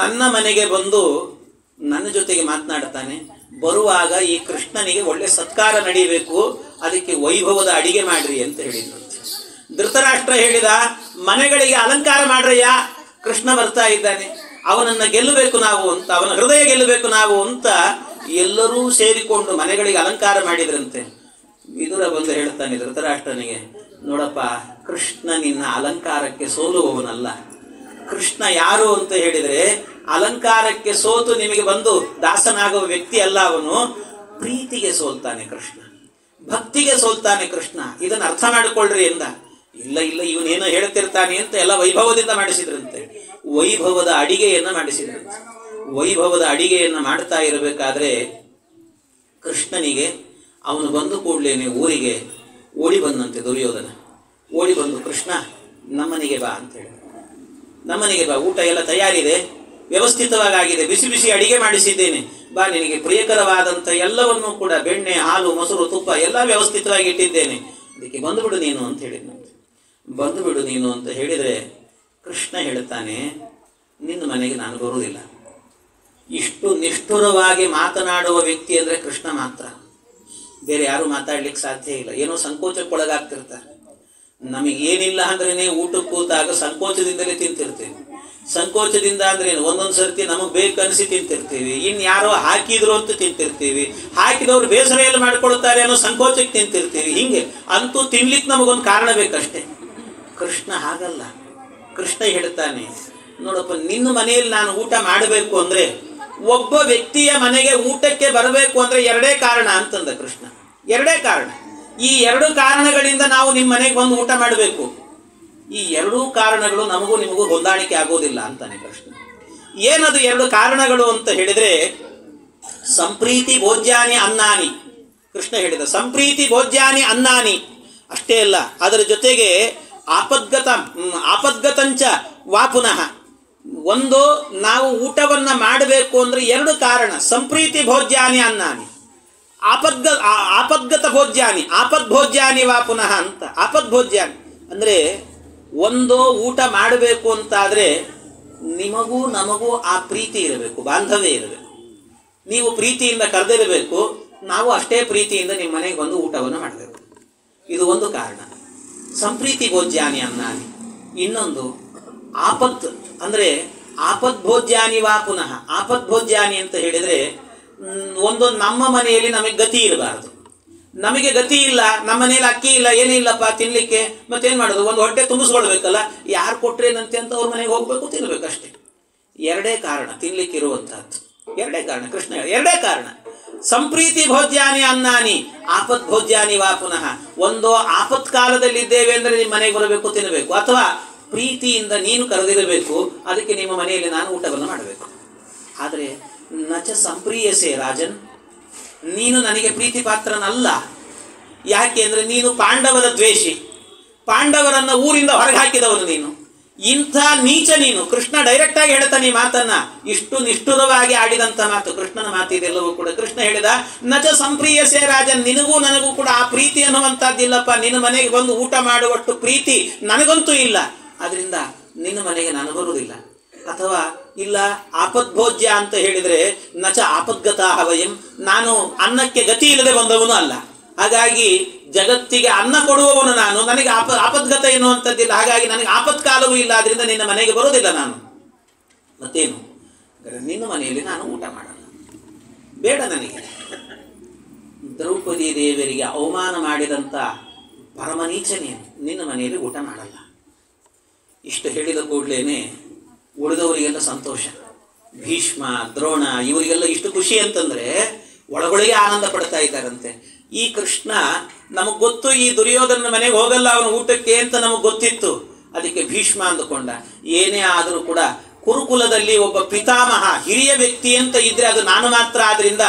ನನ್ನ ಮನೆಗೆ ಬಂದು ನನ್ನ ಜೊತೆಗೆ ಮಾತನಾಡ್ತಾನೆ. ಬರುವಾಗ ಈ ಕೃಷ್ಣನಿಗೆ ಒಳ್ಳೆ ಸತ್ಕಾರ ನಡೀಬೇಕು, ಅದಕ್ಕೆ ವೈಭವದ ಅಡಿಗೆ ಮಾಡ್ರಿ ಅಂತ ಹೇಳಿದ್ರಂತೆ. ಧೃತರಾಷ್ಟ್ರ ಹೇಳಿದ, ಮನೆಗಳಿಗೆ ಅಲಂಕಾರ ಮಾಡ್ರಯ್ಯ, ಕೃಷ್ಣ ಬರ್ತಾ ಇದ್ದಾನೆ, ಅವನನ್ನ ಗೆಲ್ಲಬೇಕು ನಾವು ಅಂತ, ಅವನ ಹೃದಯ ಗೆಲ್ಲಬೇಕು ನಾವು ಅಂತ ಎಲ್ಲರೂ ಸೇರಿಕೊಂಡು ಮನೆಗಳಿಗೆ ಅಲಂಕಾರ ಮಾಡಿದ್ರಂತೆ. ವಿದುರ ಬಂದು ಹೇಳ್ತಾನೆ ಧೃತರಾಷ್ಟ್ರನಿಗೆ, ನೋಡಪ್ಪ, ಕೃಷ್ಣ ನಿನ್ನ ಅಲಂಕಾರಕ್ಕೆ ಸೋಲುವವನಲ್ಲ. ಕೃಷ್ಣ ಯಾರು ಅಂತ ಹೇಳಿದ್ರೆ, ಅಲಂಕಾರಕ್ಕೆ ಸೋತು ನಿಮಗೆ ಬಂದು ದಾಸನಾಗುವ ವ್ಯಕ್ತಿ ಅಲ್ಲ ಅವನು, ಪ್ರೀತಿಗೆ ಸೋಲ್ತಾನೆ ಕೃಷ್ಣ, ಭಕ್ತಿಗೆ ಸೋಲ್ತಾನೆ ಕೃಷ್ಣ, ಇದನ್ನು ಅರ್ಥ ಮಾಡಿಕೊಳ್ಳ್ರಿ ಎಂದ. ಇಲ್ಲ ಇಲ್ಲ, ಇವನೇನೋ ಹೇಳ್ತಿರ್ತಾನೆ ಅಂತ ಎಲ್ಲ ವೈಭವದಿಂದ ಮಾಡಿಸಿದ್ರಂತೆ. ವೈಭವದ ಅಡಿಗೆಯನ್ನ ಮಾಡಿಸಿದ್ರಂತೆ. ವೈಭವದ ಅಡಿಗೆಯನ್ನ ಮಾಡ್ತಾ ಇರಬೇಕಾದ್ರೆ ಕೃಷ್ಣನಿಗೆ ಅವನು ಬಂದು ಕೂಡ್ಲೇನೆ ಊರಿಗೆ ಓಡಿ ಬಂದಂತೆ ದುರ್ಯೋಧನ. ಓಡಿ ಬಂದು, ಕೃಷ್ಣ ನಮ್ಮನೆಗೆ ಬಾ ಅಂತ ಹೇಳಿ, ನಮ್ಮನೆಗೆ ಬಾ, ಊಟ ಎಲ್ಲ ತಯಾರಿದೆ, ವ್ಯವಸ್ಥಿತವಾಗಿದೆ, ಬಿಸಿ ಬಿಸಿ ಅಡಿಗೆ ಮಾಡಿಸಿದ್ದೇನೆ, ಬಾ, ನಿನಗೆ ಪ್ರಿಯಕರವಾದಂಥ ಎಲ್ಲವನ್ನೂ ಕೂಡ ಬೆಣ್ಣೆ, ಹಾಲು, ಮೊಸರು, ತುಪ್ಪ ಎಲ್ಲ ವ್ಯವಸ್ಥಿತವಾಗಿ ಇಟ್ಟಿದ್ದೇನೆ, ಅದಕ್ಕೆ ಬಂದುಬಿಡು ನೀನು ಅಂತ ಹೇಳಿದ್ನಂತೆ. ಬಂದುಬಿಡು ನೀನು ಅಂತ ಹೇಳಿದರೆ ಕೃಷ್ಣ ಹೇಳ್ತಾನೆ, ನಿನ್ನ ಮನೆಗೆ ನಾನು ಬರುವುದಿಲ್ಲ. ಇಷ್ಟು ನಿಷ್ಠುರವಾಗಿ ಮಾತನಾಡುವ ವ್ಯಕ್ತಿ ಅಂದರೆ ಕೃಷ್ಣ ಮಾತ್ರ, ಬೇರೆ ಯಾರು ಮಾತಾಡ್ಲಿಕ್ಕೆ ಸಾಧ್ಯ ಇಲ್ಲ. ಏನೋ ಸಂಕೋಚಕ್ಕೊಳಗಾಗ್ತಿರ್ತಾರೆ. ನಮಗೇನಿಲ್ಲ ಅಂದ್ರೇ ಊಟಕ್ಕೆ ಕೂತಾಗ ಸಂಕೋಚದಿಂದಲೇ ತಿಂತಿರ್ತೀವಿ. ಸಂಕೋಚದಿಂದ ಅಂದ್ರೆ ಒಂದೊಂದು ಸರ್ತಿ ನಮಗೆ ಬೇಕನ್ನಿಸಿ ತಿಂತಿರ್ತೀವಿ, ಇನ್ನು ಯಾರೋ ಹಾಕಿದ್ರು ಅಂತ ತಿಂತಿರ್ತೀವಿ, ಹಾಕಿದವ್ರು ಬೇಸರ ಎಲ್ಲ ಮಾಡ್ಕೊಳ್ತಾರೆ ಅನ್ನೋ ಸಂಕೋಚಕ್ಕೆ ತಿಂತಿರ್ತೀವಿ. ಹಿಂಗೆ ಅಂತೂ ತಿನ್ಲಿಕ್ಕೆ ನಮಗೊಂದು ಕಾರಣ ಬೇಕಷ್ಟೇ. ಕೃಷ್ಣ ಹಾಗಲ್ಲ. ಕೃಷ್ಣ ಹೇಳ್ತಾನೆ, ನೋಡಪ್ಪ, ನಿನ್ನ ಮನೆಯಲ್ಲಿ ನಾನು ಊಟ ಮಾಡಬೇಕು ಅಂದ್ರೆ, ಒಬ್ಬ ವ್ಯಕ್ತಿಯ ಮನೆಗೆ ಊಟಕ್ಕೆ ಬರಬೇಕು ಅಂದ್ರೆ ಎರಡೇ ಕಾರಣ ಅಂತಂದ ಕೃಷ್ಣ. ಎರಡೇ ಕಾರಣ. ಈ ಎರಡು ಕಾರಣಗಳಿಂದ ನಾವು ನಿಮ್ಮ ಮನೆಗೆ ಬಂದು ಊಟ ಮಾಡಬೇಕು. ಈ ಎರಡೂ ಕಾರಣಗಳು ನಮಗೂ ನಿಮಗೂ ಹೊಂದಾಣಿಕೆ ಆಗೋದಿಲ್ಲ ಅಂತಾನೆ ಕೃಷ್ಣ. ಏನದು ಎರಡು ಕಾರಣಗಳು ಅಂತ ಹೇಳಿದ್ರೆ, ಸಂಪ್ರೀತಿ ಭೋಜ್ಯಾನಿ ಅನ್ನಾನಿ. ಕೃಷ್ಣ ಹೇಳಿದ ಸಂಪ್ರೀತಿ ಭೋಜ್ಯಾನಿ ಅನ್ನಾನಿ ಅಷ್ಟೇ ಅಲ್ಲ, ಅದರ ಜೊತೆಗೆ ಆಪದ್ಗತಂಚ ವಾ ಪುನಃ. ಒಂದು, ನಾವು ಊಟವನ್ನ ಮಾಡಬೇಕು ಅಂದ್ರೆ ಎರಡು ಕಾರಣ, ಸಂಪ್ರೀತಿ ಭೋಜ್ಯಾನಿ ಅನ್ನಾನಿ, ಆಪದ್ಗತ ಭೋಜ್ಯಾನಿ, ಆಪದ್ಭೋಜ್ಯಾನಿ ವಾ ಪುನಃ ಅಂತ. ಆಪದ್ಭೋಜ್ಯಾನಿ ಅಂದ್ರೆ ಒಂದು ಊಟ ಮಾಡಬೇಕು ಅಂತಾದರೆ ನಿಮಗೂ ನಮಗೂ ಆ ಪ್ರೀತಿ ಇರಬೇಕು, ಬಾಂಧವ್ಯ ಇರಬೇಕು. ನೀವು ಪ್ರೀತಿಯಿಂದ ಕರೆದಿರಬೇಕು, ನಾವು ಅಷ್ಟೇ ಪ್ರೀತಿಯಿಂದ ನಿಮ್ಮ ಮನೆಗೆ ಬಂದು ಊಟವನ್ನು ಮಾಡಬೇಕು. ಇದು ಒಂದು ಕಾರಣ. ಸಂಪ್ರೀತಿ ಭೋಜ್ಯಾನಿ ಅನ್ನಾನಿ. ಇನ್ನೊಂದು ಆಪತ್ ಅಂದರೆ ಆಪದ್ಭೋಜ್ಯಾನಿ ವಾ ಪುನಃ. ಆಪದ್ಭೋಜ್ಯಾನಿ ಅಂತ ಹೇಳಿದರೆ ಒಂದು ನಮ್ಮ ಮನೆಯಲ್ಲಿ ನಮಗೆ ಗತಿ ಇರಬಾರ್ದು. ನಮಗೆ ಗತಿ ಇಲ್ಲ, ನಮ್ಮ ಮನೇಲಿ ಅಕ್ಕಿ ಇಲ್ಲ, ಏನಿಲ್ಲಪ್ಪ ತಿನ್ನಲಿಕ್ಕೆ, ಮತ್ತೇನು ಮಾಡೋದು? ಒಂದು ಹೊಟ್ಟೆ ತುಂಬಿಸ್ಕೊಳ್ಬೇಕಲ್ಲ, ಯಾರು ಕೊಟ್ರೇನಂತೆ ಅಂತ ಅವ್ರ ಮನೆಗೆ ಹೋಗಬೇಕು, ತಿನ್ನಬೇಕಷ್ಟೇ. ಎರಡೇ ಕಾರಣ ತಿನ್ನಲಿಕ್ಕೆ ಇರುವಂತಹದ್ದು, ಎರಡೇ ಕಾರಣ. ಕೃಷ್ಣ ಎರಡೇ ಕಾರಣ. ಸಂಪ್ರೀತಿ ಭೋಜ್ಯಾನಿ ಅನ್ನಾನಿ ಆಪತ್ ಭೋಜ್ಯಾನಿ ವಾ ಪುನಃ. ಒಂದು ಆಪತ್ಕಾಲದಲ್ಲಿದ್ದೇವೆ ಅಂದರೆ ನಿಮ್ಮ ಮನೆಗೆ ಬರಬೇಕು, ತಿನ್ನಬೇಕು. ಅಥವಾ ಪ್ರೀತಿಯಿಂದ ನೀನು ಕರೆದಿರಬೇಕು, ಅದಕ್ಕೆ ನಿಮ್ಮ ಮನೆಯಲ್ಲಿ ನಾನು ಊಟವನ್ನು ಮಾಡಬೇಕು. ಆದರೆ ನಚ ಸಂಪ್ರೀಯಸೆ ರಾಜನ್, ನೀನು ನನಗೆ ಪ್ರೀತಿ ಪಾತ್ರನಲ್ಲ. ಯಾಕೆ ಅಂದರೆ ನೀನು ಪಾಂಡವರ ದ್ವೇಷಿ, ಪಾಂಡವರನ್ನು ಊರಿಂದ ಹೊರಗೆ ಹಾಕಿದವನು ನೀನು. ಇಂಥ ನೀಚ ನೀನು. ಕೃಷ್ಣ ಡೈರೆಕ್ಟಾಗಿ ಹೇಳ್ತಾನೆ ಈ ಮಾತನ್ನ. ಇಷ್ಟು ನಿಷ್ಠುರವಾಗಿ ಆಡಿದಂಥ ಮಾತು ಕೃಷ್ಣನ ಮಾತಿದೆಲ್ಲವೂ ಕೂಡ. ಕೃಷ್ಣ ಹೇಳಿದ ನಚ ಸಂಪ್ರೀಯಸೆ ರಾಜನ್, ನಿನಗೂ ನನಗೂ ಕೂಡ ಆ ಪ್ರೀತಿ ಅನ್ನುವಂಥದ್ದಿಲ್ಲಪ್ಪ. ನಿನ್ನ ಮನೆಗೆ ಬಂದು ಊಟ ಮಾಡುವಷ್ಟು ಪ್ರೀತಿ ನನಗಂತೂ ಇಲ್ಲ, ಅದರಿಂದ ನಿನ್ನ ಮನೆಗೆ ನಾನು ಬರುವುದಿಲ್ಲ. ಅಥವಾ ಇಲ್ಲ ಆಪದ್ಭೋಜ್ಯ ಅಂತ ಹೇಳಿದರೆ ನಚ ಆಪದ್ಗತಾಹ ವಯಂ, ನಾನು ಅನ್ನಕ್ಕೆ ಗತಿ ಇಲ್ಲದೆ ಬಂದವನು ಅಲ್ಲ. ಹಾಗಾಗಿ ಜಗತ್ತಿಗೆ ಅನ್ನ ಕೊಡುವವನು ನಾನು, ನನಗೆ ಆಪದ್ಗತ ಎನ್ನುವಂಥದ್ದಿಲ್ಲ. ಹಾಗಾಗಿ ನನಗೆ ಆಪತ್ಕಾಲವೂ ಇಲ್ಲ, ಅದರಿಂದ ನಿನ್ನ ಮನೆಗೆ ಬರೋದಿಲ್ಲ ನಾನು. ಮತ್ತೇನು, ನಿನ್ನ ಮನೆಯಲ್ಲಿ ನಾನು ಊಟ ಮಾಡಲ್ಲ, ಬೇಡ ನನಗೆ. ದ್ರೌಪದಿ ದೇವರಿಗೆ ಅವಮಾನ ಮಾಡಿದಂಥ ಪರಮನೀಚನೇನು, ನಿನ್ನ ಮನೆಯಲ್ಲಿ ಊಟ ಮಾಡಲ್ಲ. ಇಷ್ಟು ಹೇಳಿದ ಕೂಡಲೇ ಉಳಿದವರಿಗೆಲ್ಲ ಸಂತೋಷ. ಭೀಷ್ಮ, ದ್ರೋಣ ಇವರಿಗೆಲ್ಲ ಇಷ್ಟು ಖುಷಿ ಅಂತಂದರೆ ಒಳಗೊಳಗೆ ಆನಂದ ಪಡ್ತಾ ಇದ್ದಾರಂತೆ. ಈ ಕೃಷ್ಣ ನಮಗೆ ಗೊತ್ತು, ಈ ದುರ್ಯೋಧನ ಮನೆಗೆ ಹೋಗಲ್ಲ ಅವನು ಊಟಕ್ಕೆ ಅಂತ ನಮಗೆ ಗೊತ್ತಿತ್ತು. ಅದಕ್ಕೆ ಭೀಷ್ಮ ಅಂದುಕೊಂಡ. ಏನೇ ಆದರೂ ಕೂಡ ಕುರುಕುಲದಲ್ಲಿ ಒಬ್ಬ ಪಿತಾಮಹ ಹಿರಿಯ ವ್ಯಕ್ತಿ ಅಂತ ಇದ್ರೆ ಅದು ನಾನು ಮಾತ್ರ. ಆದ್ರಿಂದ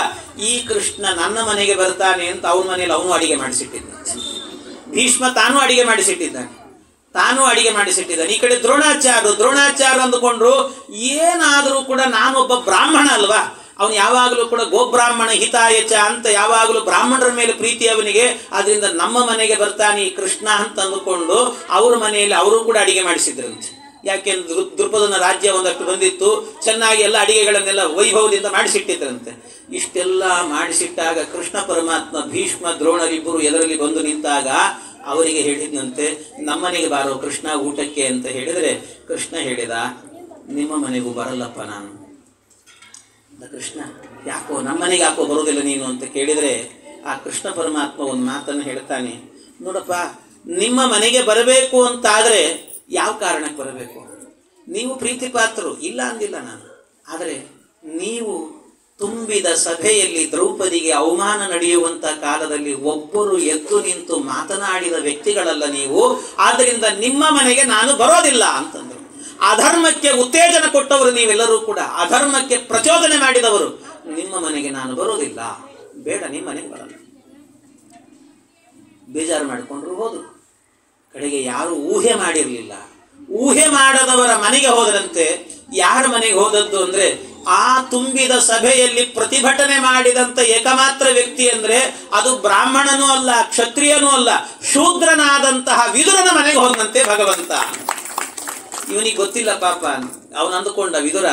ಈ ಕೃಷ್ಣ ನನ್ನ ಮನೆಗೆ ಬರ್ತಾನೆ ಅಂತ ಅವನ ಮನೆಯಲ್ಲಿ ಅವನು ಅಡಿಗೆ ಮಾಡಿಸಿಟ್ಟಿದ್ದಾನೆ. ಭೀಷ್ಮ ತಾನೂ ಅಡಿಗೆ ಮಾಡಿಸಿಟ್ಟಿದ್ದಾನೆ. ಈ ಕಡೆ ದ್ರೋಣಾಚಾರ್ಯ ಅಂದುಕೊಂಡ್ರು, ಏನಾದರೂ ಕೂಡ ನಾನೊಬ್ಬ ಬ್ರಾಹ್ಮಣ ಅಲ್ವಾ, ಅವನು ಯಾವಾಗಲೂ ಕೂಡ ಗೋಬ್ರಾಹ್ಮಣ ಹಿತಾಯಚ ಅಂತ ಯಾವಾಗಲೂ ಬ್ರಾಹ್ಮಣರ ಮೇಲೆ ಪ್ರೀತಿ ಅವನಿಗೆ. ಆದ್ರಿಂದ ನಮ್ಮ ಮನೆಗೆ ಬರ್ತಾನೆ ಈ ಕೃಷ್ಣ ಅಂತ ಅಂದುಕೊಂಡು ಅವ್ರ ಮನೆಯಲ್ಲಿ ಅವರು ಕೂಡ ಅಡಿಗೆ ಮಾಡಿಸಿದ್ರಂತೆ. ಯಾಕೆಂದ್ರೆ ದೃಪದನ ರಾಜ್ಯ ಒಂದಷ್ಟು ಬಂದಿತ್ತು, ಚೆನ್ನಾಗಿ ಎಲ್ಲ ಅಡಿಗೆಗಳನ್ನೆಲ್ಲ ವೈಭವದಿಂದ ಮಾಡಿಸಿಟ್ಟಿದ್ರಂತೆ. ಇಷ್ಟೆಲ್ಲ ಮಾಡಿಸಿಟ್ಟಾಗ ಕೃಷ್ಣ ಪರಮಾತ್ಮ ಭೀಷ್ಮ ದ್ರೋಣರಿಬ್ಬರು ಎದರಲ್ಲಿ ಬಂದು ನಿಂತಾಗ ಅವರಿಗೆ ಹೇಳಿದಂತೆ ನಮ್ಮನೆಗೆ ಬಾರೋ ಕೃಷ್ಣ ಊಟಕ್ಕೆ ಅಂತ ಹೇಳಿದರೆ ಕೃಷ್ಣ ಹೇಳಿದ, ನಿಮ್ಮ ಮನೆಗೂ ಬರಲ್ಲಪ್ಪ ನಾನು. ಕೃಷ್ಣ ಯಾಕೋ ನಮ್ಮನೆಗೆ ಯಾಕೋ ಬರೋದಿಲ್ಲ ನೀನು ಅಂತ ಕೇಳಿದರೆ ಆ ಕೃಷ್ಣ ಪರಮಾತ್ಮ ಒಂದು ಮಾತನ್ನು ಹೇಳ್ತಾನೆ, ನೋಡಪ್ಪ, ನಿಮ್ಮ ಮನೆಗೆ ಬರಬೇಕು ಅಂತಾದರೆ ಯಾವ ಕಾರಣಕ್ಕೆ ಬರಬೇಕು? ನೀವು ಪ್ರೀತಿ ಪಾತ್ರರು, ಇಲ್ಲ ಅಂದಿಲ್ಲ ನಾನು. ಆದರೆ ನೀವು ತುಂಬಿದ ಸಭೆಯಲ್ಲಿ ದ್ರೌಪದಿಗೆ ಅವಮಾನ ನಡೆಯುವಂಥ ಕಾಲದಲ್ಲಿ ಒಬ್ಬರು ಎದ್ದು ನಿಂತು ಮಾತನಾಡಿದ ವ್ಯಕ್ತಿಗಳಲ್ಲ ನೀವು. ಆದ್ದರಿಂದ ನಿಮ್ಮ ಮನೆಗೆ ನಾನು ಬರೋದಿಲ್ಲ ಅಂತಂದರು. ಅಧರ್ಮಕ್ಕೆ ಉತ್ತೇಜನ ಕೊಟ್ಟವರು ನೀವೆಲ್ಲರೂ ಕೂಡ, ಅಧರ್ಮಕ್ಕೆ ಪ್ರಚೋದನೆ ಮಾಡಿದವರು. ನಿಮ್ಮ ಮನೆಗೆ ನಾನು ಬರೋದಿಲ್ಲ, ಬೇಡ, ನಿಮ್ಮ ಮನೆಗೆ ಬರಲ್ಲ. ಬೇಜಾರು ಮಾಡಿಕೊಂಡ್ರು ಹೋದರು. ಕಡೆಗೆ ಯಾರು ಊಹೆ ಮಾಡಿರಲಿಲ್ಲ. ಊಹೆ ಮಾಡದವರ ಮನೆಗೆ ಹೋದರಂತೆ. ಯಾರ ಮನೆಗೆ ಹೋದದ್ದು ಅಂದರೆ ಆ ತುಂಬಿದ ಸಭೆಯಲ್ಲಿ ಪ್ರತಿಭಟನೆ ಮಾಡಿದಂಥ ಏಕಮಾತ್ರ ವ್ಯಕ್ತಿ ಅಂದರೆ ಅದು ಬ್ರಾಹ್ಮಣನೂ ಅಲ್ಲ, ಕ್ಷತ್ರಿಯನೂ ಅಲ್ಲ, ಶೂದ್ರನಾದಂತಹ ವಿದುರನ ಮನೆಗೆ ಹೋದಂತೆ ಭಗವಂತ. ಇವನಿಗೆ ಗೊತ್ತಿಲ್ಲ ಪಾಪ. ಅವನು ಅಂದುಕೊಂಡ, ವಿದುರ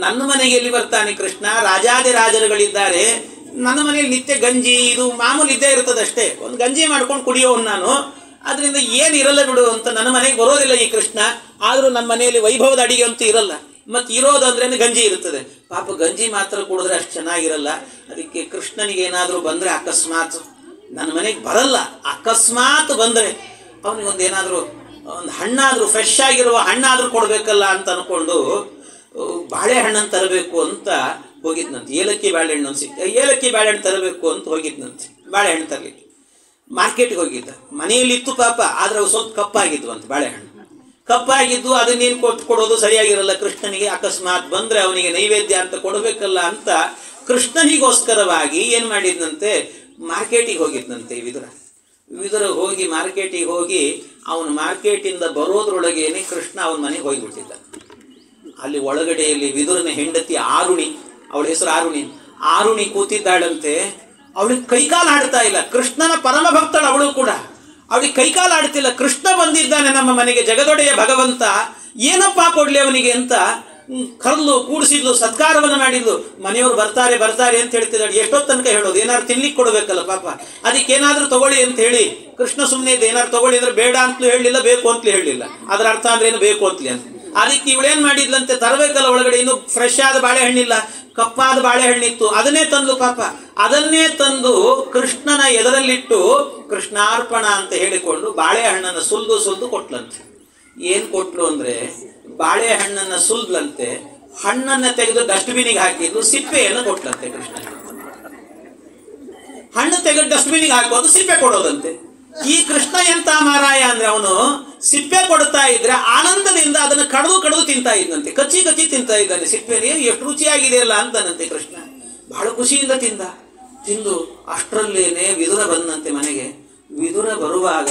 ನನ್ನ ಮನೆಗೆ ಎಲ್ಲಿ ಬರ್ತಾನೆ ಕೃಷ್ಣ? ರಾಜರುಗಳಿದ್ದಾರೆ, ನನ್ನ ಮನೆಯಲ್ಲಿ ನಿತ್ಯ ಗಂಜಿ ಇದು ಮಾಮೂಲಿ ಇದ್ದೇ ಇರ್ತದಷ್ಟೇ. ಒಂದು ಗಂಜಿ ಮಾಡ್ಕೊಂಡು ಕುಡಿಯೋನು ನಾನು, ಅದರಿಂದ ಏನಿರಲ್ಲ ಬಿಡು ಅಂತ. ನನ್ನ ಮನೆಗೆ ಬರೋದಿಲ್ಲ ಈ ಕೃಷ್ಣ. ಆದರೂ ನಮ್ಮ ಮನೆಯಲ್ಲಿ ವೈಭವದ ಅಡಿಗೆ ಅಂತೂ ಇರಲ್ಲ. ಮತ್ತು ಇರೋದು ಅಂದ್ರೇನು ಗಂಜಿ ಇರ್ತದೆ. ಪಾಪ ಗಂಜಿ ಮಾತ್ರ ಕುಡಿದ್ರೆ ಅಷ್ಟು ಚೆನ್ನಾಗಿರಲ್ಲ. ಅದಕ್ಕೆ ಕೃಷ್ಣನಿಗೆ ಏನಾದರೂ ಬಂದರೆ ಅಕಸ್ಮಾತ್ ನನ್ನ ಮನೆಗೆ ಬರಲ್ಲ, ಅಕಸ್ಮಾತ್ ಬಂದರೆ ಅವನಿಗೊಂದು ಏನಾದರೂ ಒಂದು ಹಣ್ಣಾದರೂ ಫ್ರೆಶ್ ಆಗಿರುವ ಹಣ್ಣಾದರೂ ಕೊಡಬೇಕಲ್ಲ ಅಂತ ಅಂದ್ಕೊಂಡು ಬಾಳೆಹಣ್ಣನ್ನು ತರಬೇಕು ಅಂತ ಹೋಗಿದ್ನಂತೆ. ಏಲಕ್ಕಿ ಬಾಳೆಹಣ್ಣು ಏಲಕ್ಕಿ ಬಾಳೆಹಣ್ಣು ತರಬೇಕು ಅಂತ ಹೋಗಿದ್ನಂತೆ. ಬಾಳೆಹಣ್ಣು ತರಲಿಕ್ಕೆ ಮಾರ್ಕೆಟ್ಗೆ ಹೋಗಿದ್ದ. ಮನೆಯಲ್ಲಿತ್ತು ಪಾಪ, ಆದರೆ ಅವು ಸ್ವಲ್ಪ ಕಪ್ಪಾಗಿದ್ವು ಅಂತ. ಬಾಳೆಹಣ್ಣು ಕಪ್ಪಾಗಿದ್ದು ಅದನ್ನೇನು ಕೊಡೋದು ಸರಿಯಾಗಿರಲ್ಲ ಕೃಷ್ಣನಿಗೆ. ಅಕಸ್ಮಾತ್ ಬಂದರೆ ಅವನಿಗೆ ನೈವೇದ್ಯ ಅಂತ ಕೊಡಬೇಕಲ್ಲ ಅಂತ ಕೃಷ್ಣನಿಗೋಸ್ಕರವಾಗಿ ಏನು ಮಾಡಿದ್ನಂತೆ, ಮಾರ್ಕೆಟಿಗೆ ಹೋಗಿದ್ನಂತೆ ವಿದುರ ಹೋಗಿ ಮಾರ್ಕೆಟಿಗೆ ಹೋಗಿ ಅವನು ಮಾರ್ಕೆಟಿಂದ ಬರೋದ್ರೊಳಗೇನೆ ಕೃಷ್ಣ ಅವನ ಮನೆಗೆ ಹೋಗಿಬಿಟ್ಟಿದ್ದ. ಅಲ್ಲಿ ಒಳಗಡೆಯಲ್ಲಿ ವಿದುರನ ಹೆಂಡತಿ ಆರುಣಿ, ಅವಳ ಹೆಸರು ಆರುಣಿ ಕೂತಿದ್ದಾಳಂತೆ. ಅವಳಿಗೆ ಕೈಕಾಲು ಆಡ್ತಾ ಇಲ್ಲ. ಕೃಷ್ಣನ ಪರಮ ಭಕ್ತಳು ಅವಳು ಕೂಡ. ಅವಳಿಗೆ ಕೈಕಾಲು ಆಡ್ತಿಲ್ಲ. ಕೃಷ್ಣ ಬಂದಿದ್ದಾನೆ ನಮ್ಮ ಮನೆಗೆ, ಜಗದೊಡೆಯ ಭಗವಂತ, ಏನಪ್ಪ ಕೊಡ್ಲಿ ಅವನಿಗೆ ಅಂತ ಕರೆದು ಕೂಡಿಸಿದ್ಲು, ಸತ್ಕಾರವನ್ನು ಮಾಡಿದ್ಲು. ಮನೆಯವರು ಬರ್ತಾರೆ ಬರ್ತಾರೆ ಅಂತ ಹೇಳ್ತಿದ್ದಾಳೆ. ಎಷ್ಟೊತ್ತು ತನಕ ಹೇಳೋದು? ಏನಾದ್ರು ತಿನ್ಲಿಕ್ಕೆ ಕೊಡಬೇಕಲ್ಲ ಪಾಪ. ಅದಕ್ಕೆ ಏನಾದರೂ ತಗೊಳ್ಳಿ ಅಂತ ಹೇಳಿ ಕೃಷ್ಣ ಸುಮ್ಮನೆ ಇದ್ದ. ಏನಾದ್ರು ತಗೊಳ್ಳಿ ಅಂದ್ರೆ ಬೇಡ ಅಂತಲೂ ಹೇಳಲಿಲ್ಲ, ಬೇಕು ಅಂತಲೂ ಹೇಳಲಿಲ್ಲ. ಅದರ ಅರ್ಥ ಅಂದ್ರೆ ಏನು, ಬೇಕು ಅಂತಲೇ ಅಂತ. ಅದಕ್ಕೆ ಇವಳೇನು ಮಾಡಿದ್ಲಂತೆ, ತರಬೇಕಲ್ಲ ಒಳಗಡೆ, ಇನ್ನು ಫ್ರೆಶ್ ಆದ ಬಾಳೆಹಣ್ಣಿಲ್ಲ, ಕಪ್ಪಾದ ಬಾಳೆಹಣ್ಣಿತ್ತು, ಅದನ್ನೇ ತಂದು ಪಾಪ, ಅದನ್ನೇ ತಂದು ಕೃಷ್ಣನ ಎದರಲ್ಲಿಟ್ಟು ಕೃಷ್ಣಾರ್ಪಣ ಅಂತ ಹೇಳಿಕೊಂಡು ಬಾಳೆಹಣ್ಣನ್ನು ಸುಲ್ದು ಸುಲ್ದು ಕೊಟ್ಲಂತೆ. ಏನು ಕೊಟ್ಲು ಅಂದರೆ, ಬಾಳೆಹಣ್ಣನ್ನು ಸುಲ್ದ್ಲಂತೆ, ಹಣ್ಣನ್ನು ತೆಗೆದು ಡಸ್ಟ್ಬಿನಿಗೆ ಹಾಕಿದ್ಲು, ಸಿಪ್ಪೆಯನ್ನು ಕೊಟ್ಲಂತೆ ಕೃಷ್ಣ. ಹಣ್ಣು ತೆಗೆದು ಡಸ್ಟ್ಬಿನಿಗೆ ಹಾಕೋದು, ಸಿಪ್ಪೆ ಕೊಡೋದಂತೆ. ಈ ಕೃಷ್ಣ ಎಂತ ಮಾರಾಯ ಅಂದ್ರೆ, ಅವನು ಸಿಪ್ಪೆ ಕೊಡ್ತಾ ಇದ್ರೆ ಆನಂದದಿಂದ ಅದನ್ನು ಕಡಿದು ಕಡಿದು ತಿಂತಾ ಇದ್ದಂತೆ, ಕಚ್ಚಿ ಕಚ್ಚಿ ತಿಂತಾ ಇದ್ದಾನೆ ಸಿಪ್ಪೆನೇ. ಎಷ್ಟು ರುಚಿಯಾಗಿದೆಯಲ್ಲ ಅಂತಾನಂತೆ ಕೃಷ್ಣ. ಬಹಳ ಖುಷಿಯಿಂದ ತಿಂದು ಅಷ್ಟರಲ್ಲೇನೆ ವಿದುರ ಬಂದಂತೆ ಮನೆಗೆ. ವಿದುರ ಬರುವಾಗ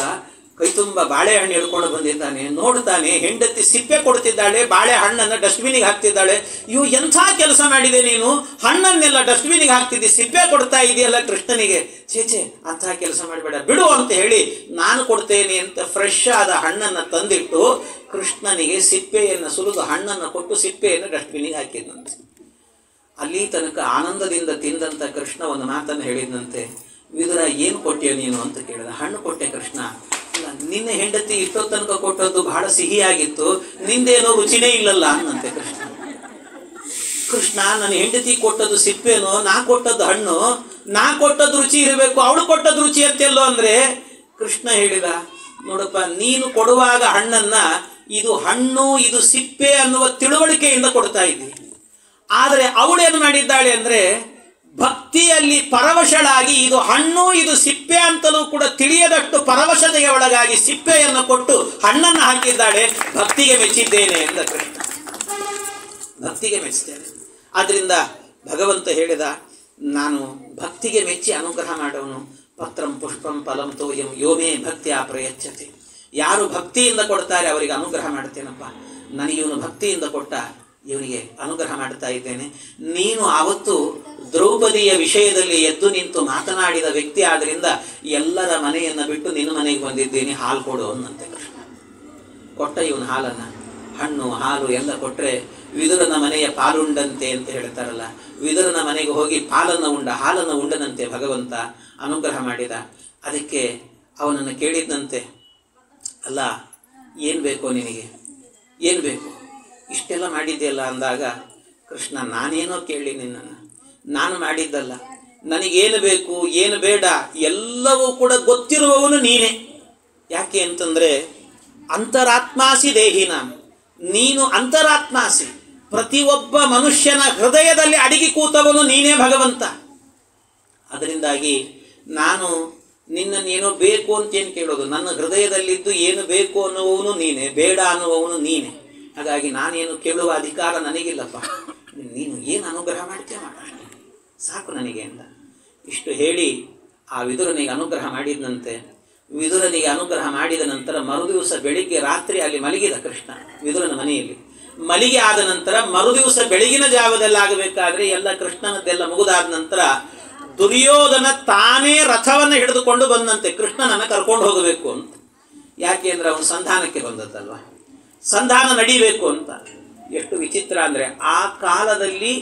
ಕೈ ತುಂಬ ಬಾಳೆಹಣ್ಣು ಹಿಡ್ಕೊಂಡು ಬಂದಿದ್ದಾನೆ. ನೋಡ್ತಾನೆ, ಹೆಂಡತಿ ಸಿಪ್ಪೆ ಕೊಡ್ತಿದ್ದಾಳೆ, ಬಾಳೆಹಣ್ಣನ್ನು ಡಸ್ಟ್ಬಿನಿಗೆ ಹಾಕ್ತಿದ್ದಾಳೆ. ಇವು ಎಂಥ ಕೆಲಸ ಮಾಡಿದೆ ನೀನು, ಹಣ್ಣನ್ನೆಲ್ಲ ಡಸ್ಟ್ಬಿನಿಗೆ ಹಾಕ್ತಿದ್ದಿ, ಸಿಪ್ಪೆ ಕೊಡ್ತಾ ಇದೆಯಲ್ಲ ಕೃಷ್ಣನಿಗೆ. ಛೇ ಅಂಥ ಕೆಲಸ ಮಾಡಬೇಡ, ಬಿಡು ಅಂತ ಹೇಳಿ ನಾನು ಕೊಡ್ತೇನೆ ಅಂತ ಫ್ರೆಶ್ ಆದ ಹಣ್ಣನ್ನು ತಂದಿಟ್ಟು ಕೃಷ್ಣನಿಗೆ ಸಿಪ್ಪೆಯನ್ನು ಸುಲಿದು ಹಣ್ಣನ್ನು ಕೊಟ್ಟು ಸಿಪ್ಪೆಯನ್ನು ಡಸ್ಟ್ಬಿನಿಗೆ ಹಾಕಿದ್ನಂತೆ. ಅಲ್ಲಿ ತನಕ ಆನಂದದಿಂದ ತಿಂದಂಥ ಕೃಷ್ಣ ಒಂದು ಮಾತನ್ನು ಹೇಳಿದಂತೆ, ವಿದುರ ಏನು ಕೊಟ್ಟೆಯ ನೀನು ಅಂತ ಕೇಳಿದ. ಹಣ್ಣು ಕೊಟ್ಟೆ ಕೃಷ್ಣ. ನಿನ್ನ ಹೆಂಡತಿ ಇಷ್ಟೋ ತನಕ ಕೊಟ್ಟದ್ದು ಬಹಳ ಸಿಹಿಯಾಗಿತ್ತು, ನಿಂದೇನೋ ರುಚಿನೇ ಇಲ್ಲಲ್ಲ ಅನ್ನಂತೆ ಕೃಷ್ಣ. ಕೃಷ್ಣ, ನನ್ನ ಹೆಂಡತಿ ಕೊಟ್ಟದ್ದು ಸಿಪ್ಪೆನೋ, ನಾ ಕೊಟ್ಟದ್ದು ಹಣ್ಣು, ನಾ ಕೊಟ್ಟದ್ದು ರುಚಿ ಇರಬೇಕು, ಅವಳು ಕೊಟ್ಟದ್ದು ರುಚಿ ಅಂತೆಲ್ಲೋ ಅಂದ್ರೆ ಕೃಷ್ಣ ಹೇಳಿದ, ನೋಡಪ್ಪ, ನೀನು ಕೊಡುವಾಗ ಹಣ್ಣನ್ನ ಇದು ಹಣ್ಣು ಇದು ಸಿಪ್ಪೆ ಅನ್ನುವ ತಿಳುವಳಿಕೆಯಿಂದ ಕೊಡ್ತಾ ಇದ್ದಿ. ಆದರೆ ಅವಳೇನು ಮಾಡಿದ್ದಾಳೆ ಅಂದ್ರೆ, ಭಕ್ತಿಯಲ್ಲಿ ಪರವಶಳಾಗಿ ಇದು ಹಣ್ಣು ಇದು ಸಿಪ್ಪೆ ಅಂತಲೂ ಕೂಡ ತಿಳಿಯದಷ್ಟು ಪರವಶತೆಗೆ ಒಳಗಾಗಿ ಸಿಪ್ಪೆಯನ್ನು ಕೊಟ್ಟು ಹಣ್ಣನ್ನು ಹಾಕಿದ್ದಾಳೆ. ಭಕ್ತಿಗೆ ಮೆಚ್ಚಿದ್ದೇನೆ ಎಂದ ಕೃಷ್ಣ. ಭಕ್ತಿಗೆ ಮೆಚ್ಚಿದ್ದೇನೆ. ಆದ್ರಿಂದ ಭಗವಂತ ಹೇಳಿದ, ನಾನು ಭಕ್ತಿಗೆ ಮೆಚ್ಚಿ ಅನುಗ್ರಹ ಮಾಡೋನು. ಪತ್ರಂ ಪುಷ್ಪಂ ಫಲಂ ತೋಯಂ ಯೋಮೇ ಭಕ್ತಿಯ ಪ್ರಯಚ್ಛತೆ. ಯಾರು ಭಕ್ತಿಯಿಂದ ಕೊಡ್ತಾರೆ ಅವರಿಗೆ ಅನುಗ್ರಹ ಮಾಡ್ತೇನಪ್ಪ. ನನಗಿವನು ಭಕ್ತಿಯಿಂದ ಕೊಟ್ಟ, ಇವನಿಗೆ ಅನುಗ್ರಹ ಮಾಡ್ತಾ ಇದ್ದೇನೆ. ನೀನು ಆವತ್ತು ದ್ರೌಪದಿಯ ವಿಷಯದಲ್ಲಿ ಎದ್ದು ನಿಂತು ಮಾತನಾಡಿದ ವ್ಯಕ್ತಿ ಆದ್ರಿಂದ ಎಲ್ಲರ ಮನೆಯನ್ನು ಬಿಟ್ಟು ನಿನ್ನ ಮನೆಗೆ ಬಂದಿದ್ದೇನೆ, ಹಾಲು ಕೊಡು ಅನ್ನಂತೆ ಕೃಷ್ಣ. ಕೊಟ್ಟ ಇವನು ಹಾಲನ್ನು, ಹಣ್ಣು ಹಾಲು ಎಲ್ಲ ಕೊಟ್ಟರೆ ವಿದುರನ ಮನೆಯ ಪಾಲುಂಡಂತೆ ಅಂತ ಹೇಳ್ತಾರಲ್ಲ, ವಿದುರನ ಮನೆಗೆ ಹೋಗಿ ಹಾಲನ್ನು ಉಂಡನಂತೆ ಭಗವಂತ. ಅನುಗ್ರಹ ಮಾಡಿದ. ಅದಕ್ಕೆ ಅವನನ್ನು ಕೇಳಿದ್ದಂತೆ, ಅಲ್ಲ ಏನು ಬೇಕೋ ನಿನಗೆ, ಏನು ಬೇಕು, ಇಷ್ಟೆಲ್ಲ ಮಾಡಿದ್ದೆಲ್ಲ ಅಂದಾಗ ಕೃಷ್ಣ, ನಾನೇನೋ ಕೇಳಿ ನಿನ್ನನ್ನು, ನಾನು ಮಾಡಿದ್ದಲ್ಲ, ನನಗೇನು ಬೇಕು ಏನು ಬೇಡ ಎಲ್ಲವೂ ಕೂಡ ಗೊತ್ತಿರುವವನು ನೀನೇ. ಯಾಕೆ ಅಂತಂದರೆ, ಅಂತರಾತ್ಮಾಸಿ ದೇಹಿನ, ನೀನು ಅಂತರಾತ್ಮಾಸಿ, ಪ್ರತಿಯೊಬ್ಬ ಮನುಷ್ಯನ ಹೃದಯದಲ್ಲಿ ಅಡಗಿ ಕೂತವನು ನೀನೇ ಭಗವಂತ. ಅದರಿಂದಾಗಿ ನಾನು ನಿನ್ನನ್ನೇನೋ ಬೇಕು ಅಂತೇನು ಕೇಳೋದು, ನನ್ನ ಹೃದಯದಲ್ಲಿದ್ದು ಏನು ಬೇಕು ಅನ್ನುವವನು ನೀನೇ, ಬೇಡ ಅನ್ನುವವನು ನೀನೇ. ಹಾಗಾಗಿ ನಾನೇನು ಕೇಳುವ ಅಧಿಕಾರ ನನಗಿಲ್ಲಪ್ಪ, ನೀನು ಏನು ಅನುಗ್ರಹ ಮಾಡ್ತೀಯ ಮಾಡ, ಸಾಕು ನನಗೆ ಅಂತ ಇಷ್ಟು ಹೇಳಿ ಆ ವಿದುರನಿಗೆ ಅನುಗ್ರಹ ಮಾಡಿದಂತೆ. ವಿದುರನಿಗೆ ಅನುಗ್ರಹ ಮಾಡಿದ ನಂತರ ಮರುದಿವಸ ಬೆಳಿಗ್ಗೆ ರಾತ್ರಿ ಅಲ್ಲಿ ಮಲಗಿದ ಕೃಷ್ಣ ವಿದುರನ ಮನೆಯಲ್ಲಿ. ಮಲಿಗೆ ಆದ ನಂತರ ಮರುದಿವಸ ಬೆಳಗಿನ ಜಾವದಲ್ಲಿ ಆಗಬೇಕಾದ್ರೆ ಎಲ್ಲ ಕೃಷ್ಣನದ್ದೆಲ್ಲ ಮುಗಿದಾದ ನಂತರ ದುರ್ಯೋಧನ ತಾನೇ ರಥವನ್ನು ಹಿಡಿದುಕೊಂಡು ಬಂದಂತೆ ಕೃಷ್ಣನನ್ನು ಕರ್ಕೊಂಡು ಹೋಗಬೇಕು ಅಂತ. ಯಾಕೆ ಅಂದರೆ ಅವನು ಸಂಧಾನಕ್ಕೆ ಬಂದದ್ದಲ್ವ, ಸಂಧಾನ ನಡೀಬೇಕು ಅಂತ. ಎಷ್ಟು ವಿಚಿತ್ರ ಅಂದರೆ, ಆ ಕಾಲದಲ್ಲಿ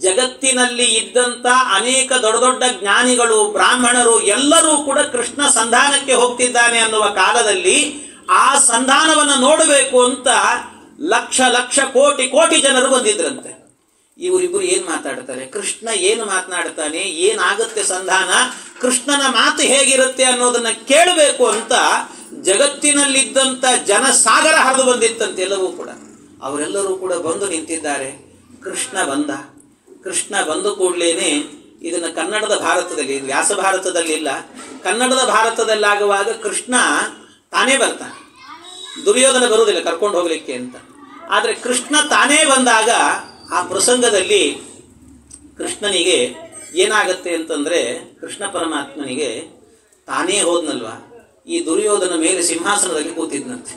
ಜಗತ್ತಿನಲ್ಲಿ ಇದ್ದಂಥ ಅನೇಕ ದೊಡ್ಡ ದೊಡ್ಡ ಜ್ಞಾನಿಗಳು ಬ್ರಾಹ್ಮಣರು ಎಲ್ಲರೂ ಕೂಡ ಕೃಷ್ಣ ಸಂಧಾನಕ್ಕೆ ಹೋಗ್ತಿದ್ದಾನೆ ಅನ್ನುವ ಕಾಲದಲ್ಲಿ ಆ ಸಂಧಾನವನ್ನು ನೋಡಬೇಕು ಅಂತ ಲಕ್ಷ ಲಕ್ಷ ಕೋಟಿ ಕೋಟಿ ಜನರು ಬಂದಿದ್ರಂತೆ. ಇವರಿಬ್ಬರು ಏನು ಮಾತಾಡ್ತಾರೆ, ಕೃಷ್ಣ ಏನು ಮಾತನಾಡ್ತಾನೆ, ಏನಾಗುತ್ತೆ ಸಂಧಾನ, ಕೃಷ್ಣನ ಮಾತು ಹೇಗಿರುತ್ತೆ ಅನ್ನೋದನ್ನ ಕೇಳಬೇಕು ಅಂತ ಜಗತ್ತಿನಲ್ಲಿದ್ದಂಥ ಜನಸಾಗರ ಹರಿದು ಬಂದಿತ್ತಂತೆ ಎಲ್ಲವೂ ಕೂಡ. ಅವರೆಲ್ಲರೂ ಕೂಡ ಬಂದು ನಿಂತಿದ್ದಾರೆ. ಕೃಷ್ಣ ಬಂದು ಕೂಡಲೇ ಇದನ್ನು ಕನ್ನಡದ ಭಾರತದಲ್ಲಿ, ವ್ಯಾಸ ಭಾರತದಲ್ಲಿ ಇಲ್ಲ, ಕನ್ನಡದ ಭಾರತದಲ್ಲಾಗುವಾಗ ಕೃಷ್ಣ ತಾನೇ ಬರ್ತಾನೆ, ದುರ್ಯೋಧನ ಬರುವುದಿಲ್ಲ ಕರ್ಕೊಂಡು ಹೋಗಲಿಕ್ಕೆ ಅಂತ. ಆದರೆ ಕೃಷ್ಣ ತಾನೇ ಬಂದಾಗ ಆ ಪ್ರಸಂಗದಲ್ಲಿ ಕೃಷ್ಣನಿಗೆ ಏನಾಗತ್ತೆ ಅಂತಂದರೆ, ಕೃಷ್ಣ ಪರಮಾತ್ಮನಿಗೆ ತಾನೇ ಹೋದ್ನಲ್ವ, ಈ ದುರ್ಯೋಧನ ಮೇಲೆ ಸಿಂಹಾಸನದಲ್ಲಿ ಕೂತಿದ್ನಂತೆ.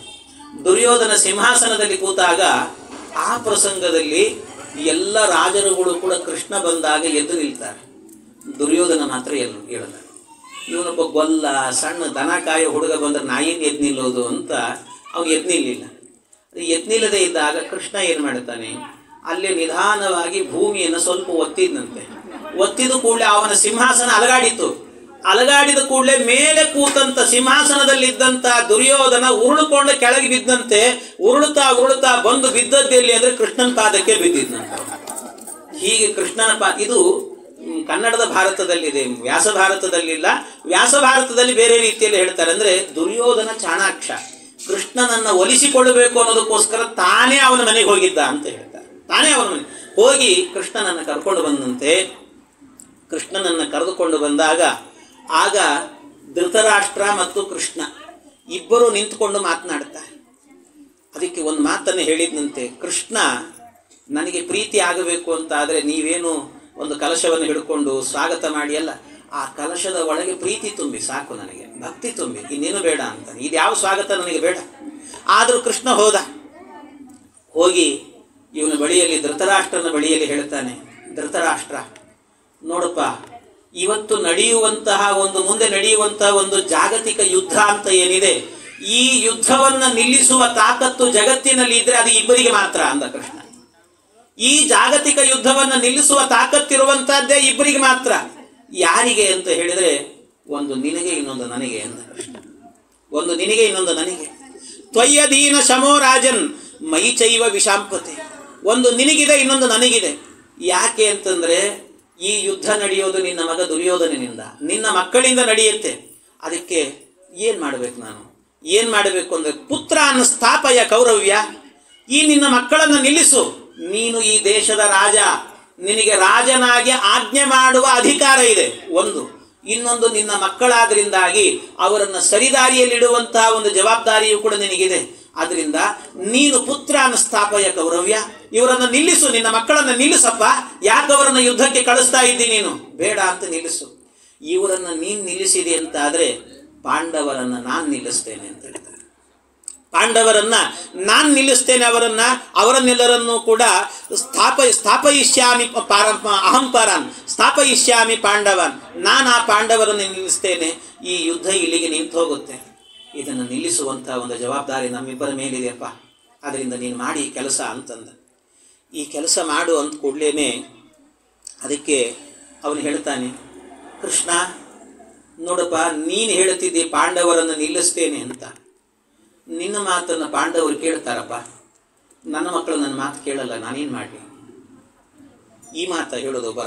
ದುರ್ಯೋಧನ ಸಿಂಹಾಸನದಲ್ಲಿ ಕೂತಾಗ ಆ ಪ್ರಸಂಗದಲ್ಲಿ ಎಲ್ಲ ರಾಜರುಗಳು ಕೂಡ ಕೃಷ್ಣ ಬಂದಾಗ ಎದ್ದು ನಿಲ್ತಾರೆ, ದುರ್ಯೋಧನ ಮಾತ್ರ ಹೇಳಲ್ಲ. ಇವನೊಬ್ಬ ಗೊಲ್ಲ ಸಣ್ಣ ದನ ಕಾಯೋ ಹುಡುಗ ಬಂದ್ರೆ ನಾಯಿಗೆ ಎದ್ದು ನಿಲ್ಲೋದು ಅಂತ ಅವನು ಎದ್ದು ನಿಲ್ಲಿಲ್ಲ. ಎದ್ದು ನಿಲ್ಲದೆ ಇದ್ದಾಗ ಕೃಷ್ಣ ಏನು ಮಾಡ್ತಾನೆ, ಅಲ್ಲೇ ನಿಧಾನವಾಗಿ ಭೂಮಿಯನ್ನು ಸ್ವಲ್ಪ ಒತ್ತಿದ್ನಂತೆ. ಒತ್ತಿದ ಕೂಡಲೇ ಅವನ ಸಿಂಹಾಸನ ಅಲಗಾಡಿತು. ಅಲಗಾಡಿದ ಕೂಡಲೇ ಮೇಲೆ ಕೂತಂತ ಸಿಂಹಾಸನದಲ್ಲಿದ್ದಂಥ ದುರ್ಯೋಧನ ಉರುಳುಕೊಂಡು ಕೆಳಗೆ ಬಿದ್ದಂತೆ. ಉರುಳುತ್ತಾ ಉರುಳುತ್ತಾ ಬಂದು ಬಿದ್ದದ್ದೆಲ್ಲಿ ಅಂದರೆ ಕೃಷ್ಣನ ಪಾದಕ್ಕೆ ಬಿದ್ದಿದ್ನಂತೆ. ಹೀಗೆ ಕೃಷ್ಣನ ಇದು ಕನ್ನಡದ ಭಾರತದಲ್ಲಿದೆ, ವ್ಯಾಸ ಭಾರತದಲ್ಲಿಲ್ಲ. ವ್ಯಾಸ ಭಾರತದಲ್ಲಿ ಬೇರೆ ರೀತಿಯಲ್ಲಿ ಹೇಳ್ತಾರೆ. ಅಂದರೆ ದುರ್ಯೋಧನ ಚಾಣಾಕ್ಷ, ಕೃಷ್ಣನನ್ನು ಒಲಿಸಿಕೊಳ್ಳಬೇಕು ಅನ್ನೋದಕ್ಕೋಸ್ಕರ ತಾನೇ ಅವನ ಮನೆಗೆ ಹೋಗಿದ್ದ ಅಂತ ಹೇಳ್ತಾರೆ. ತಾನೇ ಅವನ ಮನೆ ಹೋಗಿ ಕೃಷ್ಣನನ್ನು ಕರ್ಕೊಂಡು ಬಂದಂತೆ. ಕೃಷ್ಣನನ್ನು ಕರೆದುಕೊಂಡು ಬಂದಾಗ ಆಗ ಧೃತರಾಷ್ಟ್ರ ಮತ್ತು ಕೃಷ್ಣ ಇಬ್ಬರು ನಿಂತುಕೊಂಡು ಮಾತನಾಡ್ತಾರೆ. ಅದಕ್ಕೆ ಒಂದು ಮಾತನ್ನು ಹೇಳಿದಂತೆ, ಕೃಷ್ಣ ನನಗೆ ಪ್ರೀತಿ ಆಗಬೇಕು ಅಂತ ಆದರೆ ನೀವೇನು ಒಂದು ಕಲಶವನ್ನು ಹಿಡ್ಕೊಂಡು ಸ್ವಾಗತ ಮಾಡಿ ಅಲ್ಲ, ಆ ಕಲಶದ ಒಳಗೆ ಪ್ರೀತಿ ತುಂಬಿ ಸಾಕು, ನನಗೆ ಭಕ್ತಿ ತುಂಬಿ, ಇನ್ನೇನು ಬೇಡ ಅಂತಾನೆ. ಇದು ಯಾವ ಸ್ವಾಗತ ನನಗೆ ಬೇಡ. ಆದರೂ ಕೃಷ್ಣ ಹೋಗಿ ಇವನ ಬಳಿಯಲ್ಲಿ ಧೃತರಾಷ್ಟ್ರನ ಬಳಿಯಲ್ಲಿ ಹೇಳ್ತಾನೆ, ಧೃತರಾಷ್ಟ್ರ ನೋಡಪ್ಪ, ಇವತ್ತು ನಡೆಯುವಂತಹ ಮುಂದೆ ನಡೆಯುವಂತಹ ಒಂದು ಜಾಗತಿಕ ಯುದ್ಧ ಅಂತ ಏನಿದೆ, ಈ ಯುದ್ಧವನ್ನು ನಿಲ್ಲಿಸುವ ತಾಕತ್ತು ಜಗತ್ತಿನಲ್ಲಿ ಇದ್ರೆ ಅದು ಇಬ್ಬರಿಗೆ ಮಾತ್ರ ಅಂದ ಕೃಷ್ಣ. ಈ ಜಾಗತಿಕ ಯುದ್ಧವನ್ನು ನಿಲ್ಲಿಸುವ ತಾಕತ್ತಿರುವಂತಹದ್ದೇ ಇಬ್ಬರಿಗೆ ಮಾತ್ರ. ಯಾರಿಗೆ ಅಂತ ಹೇಳಿದ್ರೆ, ಒಂದು ನಿನಗೆ ಇನ್ನೊಂದು ನನಗೆ ಅಂದ ಕೃಷ್ಣ. ಒಂದು ನಿನಗೆ ಇನ್ನೊಂದು ನನಗೆ. ತ್ವಯ್ಯಧೀನ ಶಮೋ ರಾಜನ್ ಮೈ ಚೈವ ವಿಷಾಂಪತೆ. ಒಂದು ನಿನಗಿದೆ, ಇನ್ನೊಂದು ನನಗಿದೆ. ಯಾಕೆ ಅಂತಂದ್ರೆ ಈ ಯುದ್ಧ ನಡೆಯೋದು ನಿನ್ನ ಮಗ ದುರ್ಯೋಧನನಿಂದ, ನಿನ್ನ ಮಕ್ಕಳಿಂದ ನಡೆಯುತ್ತೆ. ಅದಕ್ಕೆ ಏನು ಮಾಡಬೇಕು, ನಾನು ಏನು ಮಾಡಬೇಕು ಅಂದರೆ ಪುತ್ರಾನ್ ಸ್ಥಾಪಯ ಕೌರವ್ಯ, ಈ ನಿನ್ನ ಮಕ್ಕಳನ್ನು ನಿಲ್ಲಿಸು. ನೀನು ಈ ದೇಶದ ರಾಜ, ನಿನಗೆ ರಾಜನಾಗಿ ಆಜ್ಞೆ ಮಾಡುವ ಅಧಿಕಾರ ಇದೆ ಒಂದು. ಇನ್ನೊಂದು, ನಿನ್ನ ಮಕ್ಕಳಾದ್ರಿಂದಾಗಿ ಅವರನ್ನು ಸರಿದಾರಿಯಲ್ಲಿಡುವಂತಹ ಒಂದು ಜವಾಬ್ದಾರಿಯೂ ಕೂಡ ನಿನಗಿದೆ. ಆದ್ರಿಂದ ನೀನು ಪುತ್ರಾನ್ ಸ್ಥಾಪಯ ಕೌರವ್ಯ, ಇವರನ್ನು ನಿಲ್ಲಿಸು, ನಿನ್ನ ಮಕ್ಕಳನ್ನು ನಿಲ್ಲಿಸಪ್ಪ. ಯಾಕೆ ಅವರನ್ನು ಯುದ್ಧಕ್ಕೆ ಕಳಿಸ್ತಾ ಇದ್ದಿ ನೀನು? ಬೇಡ ಅಂತ ನಿಲ್ಲಿಸು. ಇವರನ್ನು ನೀನು ನಿಲ್ಲಿಸಿದೆ ಅಂತ ಆದರೆ ಪಾಂಡವರನ್ನು ನಾನು ನಿಲ್ಲಿಸ್ತೇನೆ ಅಂತ ಹೇಳ್ತಾರೆ. ಪಾಂಡವರನ್ನ ನಾನು ನಿಲ್ಲಿಸ್ತೇನೆ, ಅವರನ್ನೆಲ್ಲರನ್ನೂ ಕೂಡ ಸ್ಥಾಪಯಿಷ್ಯಾಮಿ ಅಹಂ ಪರಾನ್ ಸ್ಥಾಪಯಿಷ್ಯಾಮಿ ಪಾಂಡವನ್, ನಾನು ಆ ಪಾಂಡವರನ್ನು ನಿಲ್ಲಿಸ್ತೇನೆ. ಈ ಯುದ್ಧ ಇಲ್ಲಿಗೆ ನಿಂತು ಹೋಗುತ್ತೆ. ಇದನ್ನು ನಿಲ್ಲಿಸುವಂಥ ಒಂದು ಜವಾಬ್ದಾರಿ ನಮ್ಮಿಬ್ಬರ ಮೇಲಿದೆಯಪ್ಪ, ಅದರಿಂದ ನೀನು ಮಾಡಿ ಕೆಲಸ ಅಂತಂದ. ಈ ಕೆಲಸ ಮಾಡು ಅಂತ ಕೂಡಲೇ ಅದಕ್ಕೆ ಅವನು ಹೇಳ್ತಾನೆ, ಕೃಷ್ಣ ನೋಡಪ್ಪ, ನೀನು ಹೇಳ್ತಿದ್ದಿ ಪಾಂಡವರನ್ನು ನಿಲ್ಲಿಸ್ತೇನೆ ಅಂತ. ನಿನ್ನ ಮಾತನ್ನು ಪಾಂಡವರು ಕೇಳ್ತಾರಪ್ಪ, ನನ್ನ ಮಕ್ಕಳು ನನ್ನ ಮಾತು ಕೇಳಲ್ಲ, ನಾನೇನು ಮಾಡಲಿ? ಈ ಮಾತ ಹೇಳೋದು ಒಬ್ಬ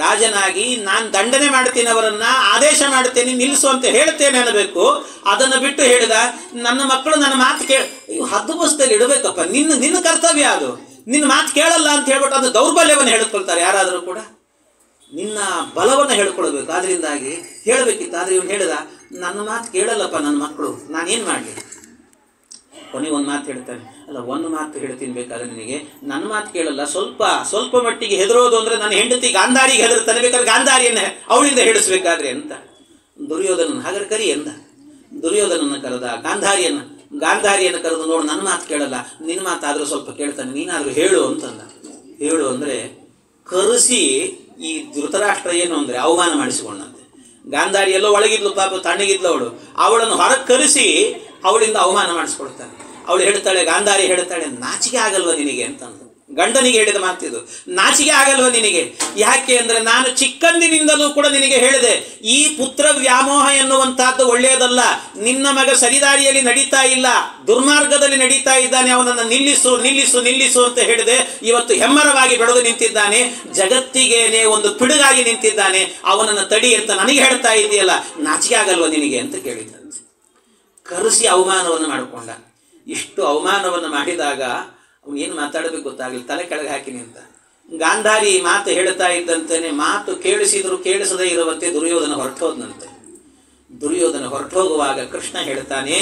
ರಾಜನಾಗಿ ನಾನು ದಂಡನೆ ಮಾಡ್ತೀನಿ, ಅವರನ್ನ ಆದೇಶ ಮಾಡ್ತೇನೆ, ನಿಲ್ಲಿಸು ಅಂತ ಹೇಳ್ತೇನೆ ಅನ್ನಬೇಕು. ಅದನ್ನು ಬಿಟ್ಟು ಹೇಳಿದ ನನ್ನ ಮಕ್ಕಳು ನನ್ನ ಮಾತು ಹದ್ದು ಬಸ್ತಲ್ಲಿ ಇಡಬೇಕಪ್ಪ, ನಿನ್ನ ಕರ್ತವ್ಯ ಅದು. ನಿನ್ನ ಮಾತು ಕೇಳಲ್ಲ ಅಂತ ಹೇಳ್ಬಿಟ್ಟು ಅದು ದೌರ್ಬಲ್ಯವನ್ನು ಹೇಳ್ಕೊಳ್ತಾರೆ ಯಾರಾದರೂ ಕೂಡ. ನಿನ್ನ ಬಲವನ್ನು ಹೇಳ್ಕೊಳ್ಬೇಕು. ಆದ್ರಿಂದಾಗಿ ಹೇಳಬೇಕಿತ್ತು. ಆದರೆ ಇವನು ಹೇಳಿದ ನನ್ನ ಮಾತು ಕೇಳಲ್ಲಪ್ಪ ನನ್ನ ಮಕ್ಕಳು, ನಾನೇನು ಮಾಡಲಿ? ಕೊನೆಗೆ ಒಂದು ಮಾತು ಹೇಳ್ತಾನೆ, ಅಲ್ಲ ಒಂದು ಮಾತು ಹೇಳ್ತೀನಿ ಬೇಕಾದ್ರೆ ನಿನಗೆ, ನನ್ನ ಮಾತು ಕೇಳಲ್ಲ, ಸ್ವಲ್ಪ ಮಟ್ಟಿಗೆ ಹೆದರೋದು ಅಂದರೆ ನನ್ನ ಹೆಂಡತಿ ಗಾಂಧಾರಿಗೆ ಹೆದರ್ತಾನೆ, ಬೇಕಾದ್ರೆ ಗಾಂಧಾರಿಯನ್ನು ಅವಳಿಂದ ಹೇಳಿಸ್ಬೇಕಾದ್ರೆ ಅಂತ. ದುರ್ಯೋಧನನ ಹಾಗಾದ್ರೆ ಕರಿ ಎಂದ. ದುರ್ಯೋಧನನ್ನು ಕರೆದ, ಗಾಂಧಾರಿಯನ್ನು ಕರೆದು, ನೋಡು ನನ್ನ ಮಾತು ಕೇಳಲ್ಲ, ನಿನ್ನ ಮಾತಾದರೂ ಸ್ವಲ್ಪ ಕೇಳ್ತಾನೆ, ನೀನಾದರೂ ಹೇಳು ಅಂತಂದ. ಹೇಳು ಅಂದರೆ ಕರೆಸಿ ಈ ಧೃತರಾಷ್ಟ್ರ ಏನು ಅಂದರೆ ಅವಮಾನ ಮಾಡಿಸಿಕೊಂಡಂತೆ. ಗಾಂಧಾರಿ ಎಲ್ಲೋ ಒಳಗಿದ್ಲು, ಪಾಪ ತಣ್ಣಗಿದ್ಲು ಅವಳನ್ನು ಹೊರಗೆ ಕರೆಸಿ ಅವಳಿಂದ ಅವಮಾನ ಮಾಡಿಸ್ಕೊಡ್ತಾನೆ. ಅವಳು ಹೇಳ್ತಾಳೆ, ಗಾಂಧಾರಿ ಹೇಳ್ತಾಳೆ, ನಾಚಿಕೆ ಆಗಲ್ವ ನಿನಗೆ ಅಂತಂದು. ಗಂಡನಿಗೆ ಹೇಳಿದ ಮಾತಿದು, ನಾಚಿಕೆ ಆಗಲ್ವ ನಿನಗೆ? ಯಾಕೆ ಅಂದರೆ ನಾನು ಚಿಕ್ಕಂದಿನಿಂದಲೂ ಕೂಡ ನಿನಗೆ ಹೇಳಿದೆ, ಈ ಪುತ್ರ ವ್ಯಾಮೋಹ ಎನ್ನುವಂತಹದ್ದು ಒಳ್ಳೆಯದಲ್ಲ. ನಿನ್ನ ಮಗ ಸರಿದಾರಿಯಲ್ಲಿ ನಡೀತಾ ಇಲ್ಲ, ದುರ್ಮಾರ್ಗದಲ್ಲಿ ನಡೀತಾ ಇದ್ದಾನೆ, ಅವನನ್ನು ನಿಲ್ಲಿಸು ಅಂತ ಹೇಳಿದೆ. ಇವತ್ತು ಹೆಮ್ಮರವಾಗಿ ಬೆಳೆದು ನಿಂತಿದ್ದಾನೆ, ಜಗತ್ತಿಗೇನೆ ಒಂದು ಪಿಡುಗಾಗಿ ನಿಂತಿದ್ದಾನೆ, ಅವನನ್ನು ತಡಿ ಅಂತ ನನಗೆ ಹೇಳ್ತಾ ಇದೆಯಲ್ಲ, ನಾಚಿಕೆ ಆಗಲ್ವ ನಿನಗೆ ಅಂತ ಕೇಳಿದ್ದಂತೆ. ಕರೆಸಿ ಅವಮಾನವನ್ನು ಮಾಡಿಕೊಂಡ. ಇಷ್ಟು ಅವಮಾನವನ್ನು ಮಾಡಿದಾಗ ಅವನು ಏನು ಮಾತಾಡಬೇಕು ಗೊತ್ತಾಗಲಿ, ತಲೆ ಕೆಳಗೆ ಹಾಕಿ ನಿಂತ. ಗಾಂಧಾರಿ ಮಾತು ಹೇಳ್ತಾ ಇದ್ದಂತೆಯೇ ಮಾತು ಕೇಳಿಸಿದ್ರು ಕೇಳಿಸದೇ ಇರುವಂತೆ ದುರ್ಯೋಧನ ಹೊರಟೋದನಂತೆ. ದುರ್ಯೋಧನ ಹೊರಟೋಗುವಾಗ ಕೃಷ್ಣ ಹೇಳ್ತಾನೆ,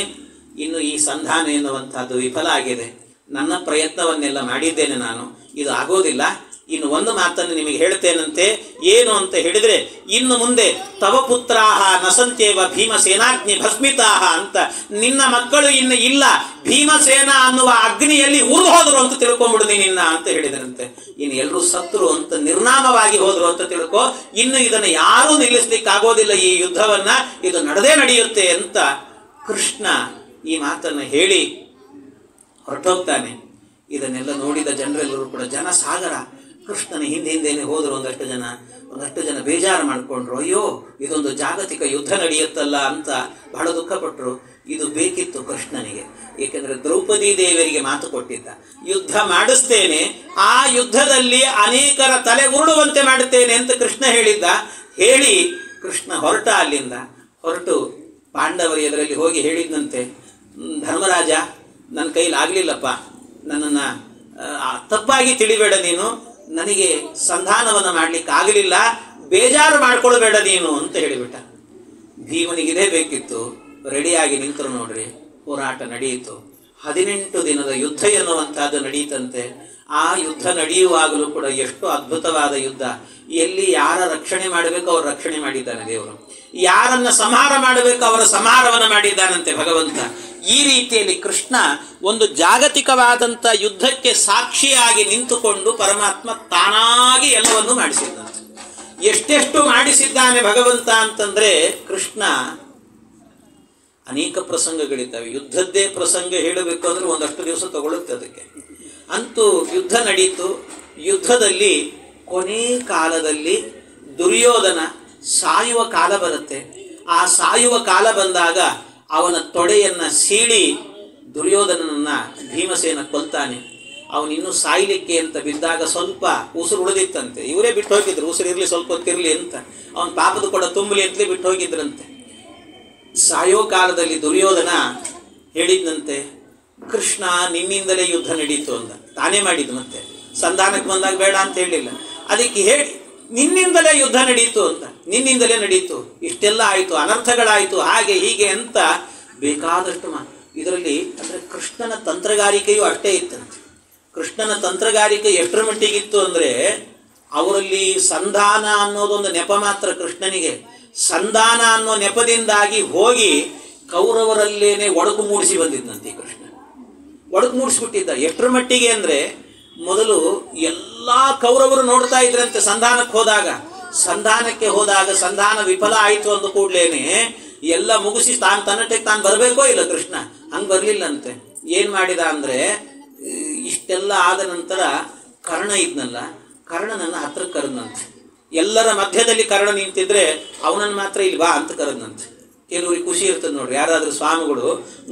ಇನ್ನು ಈ ಸಂಧಾನ ಎನ್ನುವಂಥದ್ದು ವಿಫಲ ಆಗಿದೆ. ನನ್ನ ಪ್ರಯತ್ನವನ್ನೆಲ್ಲ ಮಾಡಿದ್ದೇನೆ ನಾನು, ಇದು ಆಗೋದಿಲ್ಲ. ಇನ್ನು ಒಂದು ಮಾತನ್ನು ನಿಮಗೆ ಹೇಳ್ತೇನಂತೆ. ಏನು ಅಂತ ಹೇಳಿದರೆ, ಇನ್ನು ಮುಂದೆ ತವ ಪುತ್ರಾಹ ನಸಂತೇವ ಭೀಮಸೇನಾಗ್ನಿ ಭಸ್ಮಿತಾಹ ಅಂತ, ನಿನ್ನ ಮಕ್ಕಳು ಇನ್ನು ಇಲ್ಲ, ಭೀಮಸೇನ ಅನ್ನುವ ಅಗ್ನಿಯಲ್ಲಿ ಉರಿದು ಹೋದರು ಅಂತ ತಿಳ್ಕೊಂಡ್ಬಿಡು ನಿನ್ನ ಅಂತ ಹೇಳಿದರಂತೆ. ಇನ್ನು ಎಲ್ಲರೂ ಸತ್ರು ಅಂತ, ನಿರ್ನಾಮವಾಗಿ ಹೋದ್ರು ಅಂತ ತಿಳ್ಕೊ, ಇನ್ನು ಇದನ್ನು ಯಾರೂ ನಿಲ್ಲಿಸ್ಲಿಕ್ಕೆ ಆಗೋದಿಲ್ಲ ಈ ಯುದ್ಧವನ್ನ, ಇದು ನಡೆದೇ ನಡೆಯುತ್ತೆ ಅಂತ ಕೃಷ್ಣ ಈ ಮಾತನ್ನು ಹೇಳಿ ಹೊರಟೋಗ್ತಾನೆ. ಇದನ್ನೆಲ್ಲ ನೋಡಿದ ಜನರೆಲ್ಲರೂ ಕೂಡ, ಜನಸಾಗರ ಕೃಷ್ಣನ ಹಿಂದೇನೆ ಹೋದರು. ಒಂದಷ್ಟು ಜನ ಬೇಜಾರು ಮಾಡಿಕೊಂಡ್ರು. ಅಯ್ಯೋ, ಇದೊಂದು ಜಾಗತಿಕ ಯುದ್ಧ ನಡೆಯುತ್ತಲ್ಲ ಅಂತ ಬಹಳ ದುಃಖಪಟ್ಟರು. ಇದು ಬೇಕಿತ್ತು ಕೃಷ್ಣನಿಗೆ, ಏಕೆಂದರೆ ದ್ರೌಪದಿ ದೇವಿಯರಿಗೆ ಮಾತು ಕೊಟ್ಟಿದ್ದ, ಯುದ್ಧ ಮಾಡಿಸ್ತೇನೆ, ಆ ಯುದ್ಧದಲ್ಲಿ ಅನೇಕರ ತಲೆ ಉರುಳುವಂತೆ ಮಾಡುತ್ತೇನೆ ಅಂತ ಕೃಷ್ಣ ಹೇಳಿದ್ದ. ಹೇಳಿ ಕೃಷ್ಣ ಹೊರಟ. ಅಲ್ಲಿಂದ ಹೊರಟು ಪಾಂಡವರ ಎದುರಲ್ಲಿ ಹೋಗಿ ಹೇಳಿದ್ನಂತೆ, ಧರ್ಮರಾಜ, ನನ್ನ ಕೈಲಾಗಲಿಲ್ಲಪ್ಪ, ನನ್ನನ್ನು ತಪ್ಪಾಗಿ ತಿಳಿಬೇಡ ನೀನು, ನನಗೆ ಸಂಧಾನವನ್ನು ಮಾಡಲಿಕ್ಕೆ ಆಗಲಿಲ್ಲ, ಬೇಜಾರು ಮಾಡ್ಕೊಳ್ಬೇಡ ನೀನು ಅಂತ ಹೇಳಿಬಿಟ್ಟ. ಭೀಮನಿಗಿದೇ ಬೇಕಿತ್ತು. ರೆಡಿಯಾಗಿ ನಿಂತರು ನೋಡ್ರಿ. ಹೋರಾಟ ನಡೆಯಿತು. 18 ದಿನದ ಯುದ್ಧ ಎನ್ನುವಂತಹದ್ದು ನಡೆಯಿತಂತೆ. ಆ ಯುದ್ಧ ನಡೆಯುವಾಗಲೂ ಕೂಡ ಎಷ್ಟು ಅದ್ಭುತವಾದ ಯುದ್ಧ. ಎಲ್ಲಿ ಯಾರ ರಕ್ಷಣೆ ಮಾಡಬೇಕು ಅವ್ರ ರಕ್ಷಣೆ ಮಾಡಿದ್ದಾನೆ ದೇವರು, ಯಾರನ್ನ ಸಂಹಾರ ಮಾಡಬೇಕು ಅವರ ಸಂಹಾರವನ್ನು ಮಾಡಿದ್ದಾನಂತೆ ಭಗವಂತ. ಈ ರೀತಿಯಲ್ಲಿ ಕೃಷ್ಣ ಒಂದು ಜಾಗತಿಕವಾದಂಥ ಯುದ್ಧಕ್ಕೆ ಸಾಕ್ಷಿಯಾಗಿ ನಿಂತುಕೊಂಡು ಪರಮಾತ್ಮ ತಾನಾಗಿ ಎಲ್ಲವನ್ನೂ ಮಾಡಿಸಿದ್ದಾನೆ. ಎಷ್ಟೆಷ್ಟು ಮಾಡಿಸಿದ್ದಾನೆ ಭಗವಂತ ಅಂತಂದ್ರೆ, ಕೃಷ್ಣ ಅನೇಕ ಪ್ರಸಂಗಗಳಿದ್ದಾವೆ. ಯುದ್ಧದ್ದೇ ಪ್ರಸಂಗ ಹೇಳಬೇಕು ಅಂದ್ರೆ ಒಂದಷ್ಟು ದಿವಸ ತಗೊಳ್ಳುತ್ತೆ ಅದಕ್ಕೆ. ಅಂತೂ ಯುದ್ಧ ನಡೀತು. ಯುದ್ಧದಲ್ಲಿ ಕೊನೆ ಕಾಲದಲ್ಲಿ ದುರ್ಯೋಧನ ಸಾಯುವ ಕಾಲ ಬರುತ್ತೆ. ಆ ಸಾಯುವ ಕಾಲ ಬಂದಾಗ ಅವನ ತೊಡೆಯನ್ನ ಸೀಳಿ ದುರ್ಯೋಧನನನ್ನ ಭೀಮಸೇನ ಕೊಲ್ತಾನೆ. ಅವನಿನ್ನೂ ಸಾಯ್ಲಿಕ್ಕೆ ಅಂತ ಬಿದ್ದಾಗ ಸ್ವಲ್ಪ ಉಸಿರು ಉಳಿದಿತ್ತಂತೆ. ಇವರೇ ಬಿಟ್ಟು ಹೋಗಿದ್ರು, ಉಸಿರು ಇರಲಿ ಸ್ವಲ್ಪ ಹೊತ್ತಿರಲಿ ಅಂತ, ಅವನ ಪಾಪದ ಕೊಡ ತುಂಬಲಿ ಅಂತಲೇ ಬಿಟ್ಟು ಹೋಗಿದ್ರಂತೆ. ಸಾಯೋ ಕಾಲದಲ್ಲಿ ದುರ್ಯೋಧನ ಹೇಳಿದ್ನಂತೆ, ಕೃಷ್ಣ ನಿನ್ನಿಂದಲೇ ಯುದ್ಧ ನಡೀತು ಅಂತ. ತಾನೇ ಮಾಡಿದ್ದು, ಮತ್ತೆ ಸಂಧಾನಕ್ಕೆ ಬಂದಾಗ ಬೇಡ ಅಂತ ಹೇಳಿಲ್ಲ. ಅದಕ್ಕೆ ಹೇಳಿ ನಿನ್ನಿಂದಲೇ ಯುದ್ಧ ನಡೀತು ಅಂತ, ನಿನ್ನಿಂದಲೇ ನಡೀತು, ಇಷ್ಟೆಲ್ಲ ಆಯಿತು, ಅನರ್ಥಗಳಾಯಿತು, ಹಾಗೆ ಹೀಗೆ ಅಂತ ಬೇಕಾದಷ್ಟು ಇದರಲ್ಲಿ ಅಂದರೆ ಕೃಷ್ಣನ ತಂತ್ರಗಾರಿಕೆಯೂ ಅಷ್ಟೇ ಇತ್ತಂತೆ. ಕೃಷ್ಣನ ತಂತ್ರಗಾರಿಕೆ ಎಷ್ಟರ ಮಟ್ಟಿಗಿತ್ತು ಅಂದರೆ, ಅವರಲ್ಲಿ ಸಂಧಾನ ಅನ್ನೋದೊಂದು ನೆಪ ಮಾತ್ರ ಕೃಷ್ಣನಿಗೆ. ಸಂಧಾನ ಅನ್ನೋ ನೆಪದಿಂದಾಗಿ ಹೋಗಿ ಕೌರವರಲ್ಲೇನೆ ಒಡಕು ಮೂಡಿಸಿ ಬಂದಿದ್ದಂತೆ ಕೃಷ್ಣ. ಒಡಕು ಮೂಡಿಸ್ಬಿಟ್ಟಿದ್ದ. ಎಷ್ಟರ ಮಟ್ಟಿಗೆ ಅಂದರೆ, ಮೊದಲು ಎಲ್ಲ ಕೌರವರು ನೋಡ್ತಾ ಇದ್ರಂತೆ ಸಂಧಾನಕ್ಕೆ ಹೋದಾಗ ಸಂಧಾನ ವಿಫಲ ಆಯಿತು ಅಂದ ಕೂಡ್ಲೇನೆ ಎಲ್ಲ ಮುಗಿಸಿ ತನ್ನಷ್ಟಕ್ಕೆ ತಾನು ಬರಬೇಕೋ ಇಲ್ಲ ಕೃಷ್ಣ, ಹಂಗೆ ಬರಲಿಲ್ಲಂತೆ. ಏನು ಮಾಡಿದ ಅಂದರೆ, ಇಷ್ಟೆಲ್ಲ ಆದ ನಂತರ ಕರ್ಣ ಇದ್ನಲ್ಲ, ಕರ್ಣನನ್ನು ಹತ್ರಕ್ಕೆ ಕರೆದಂತೆ. ಎಲ್ಲರ ಮಧ್ಯದಲ್ಲಿ ಕರ್ಣ ನಿಂತಿದ್ರೆ ಅವನನ್ನು ಮಾತ್ರ ಇಲ್ಲಿ ಬಾ ಅಂತ ಕರೆದಂತೆ. ಕೆಲವ್ರಿಗೆ ಖುಷಿ ಇರ್ತದೆ ನೋಡ್ರಿ, ಯಾರಾದ್ರೂ ಸ್ವಾಮಿಗಳು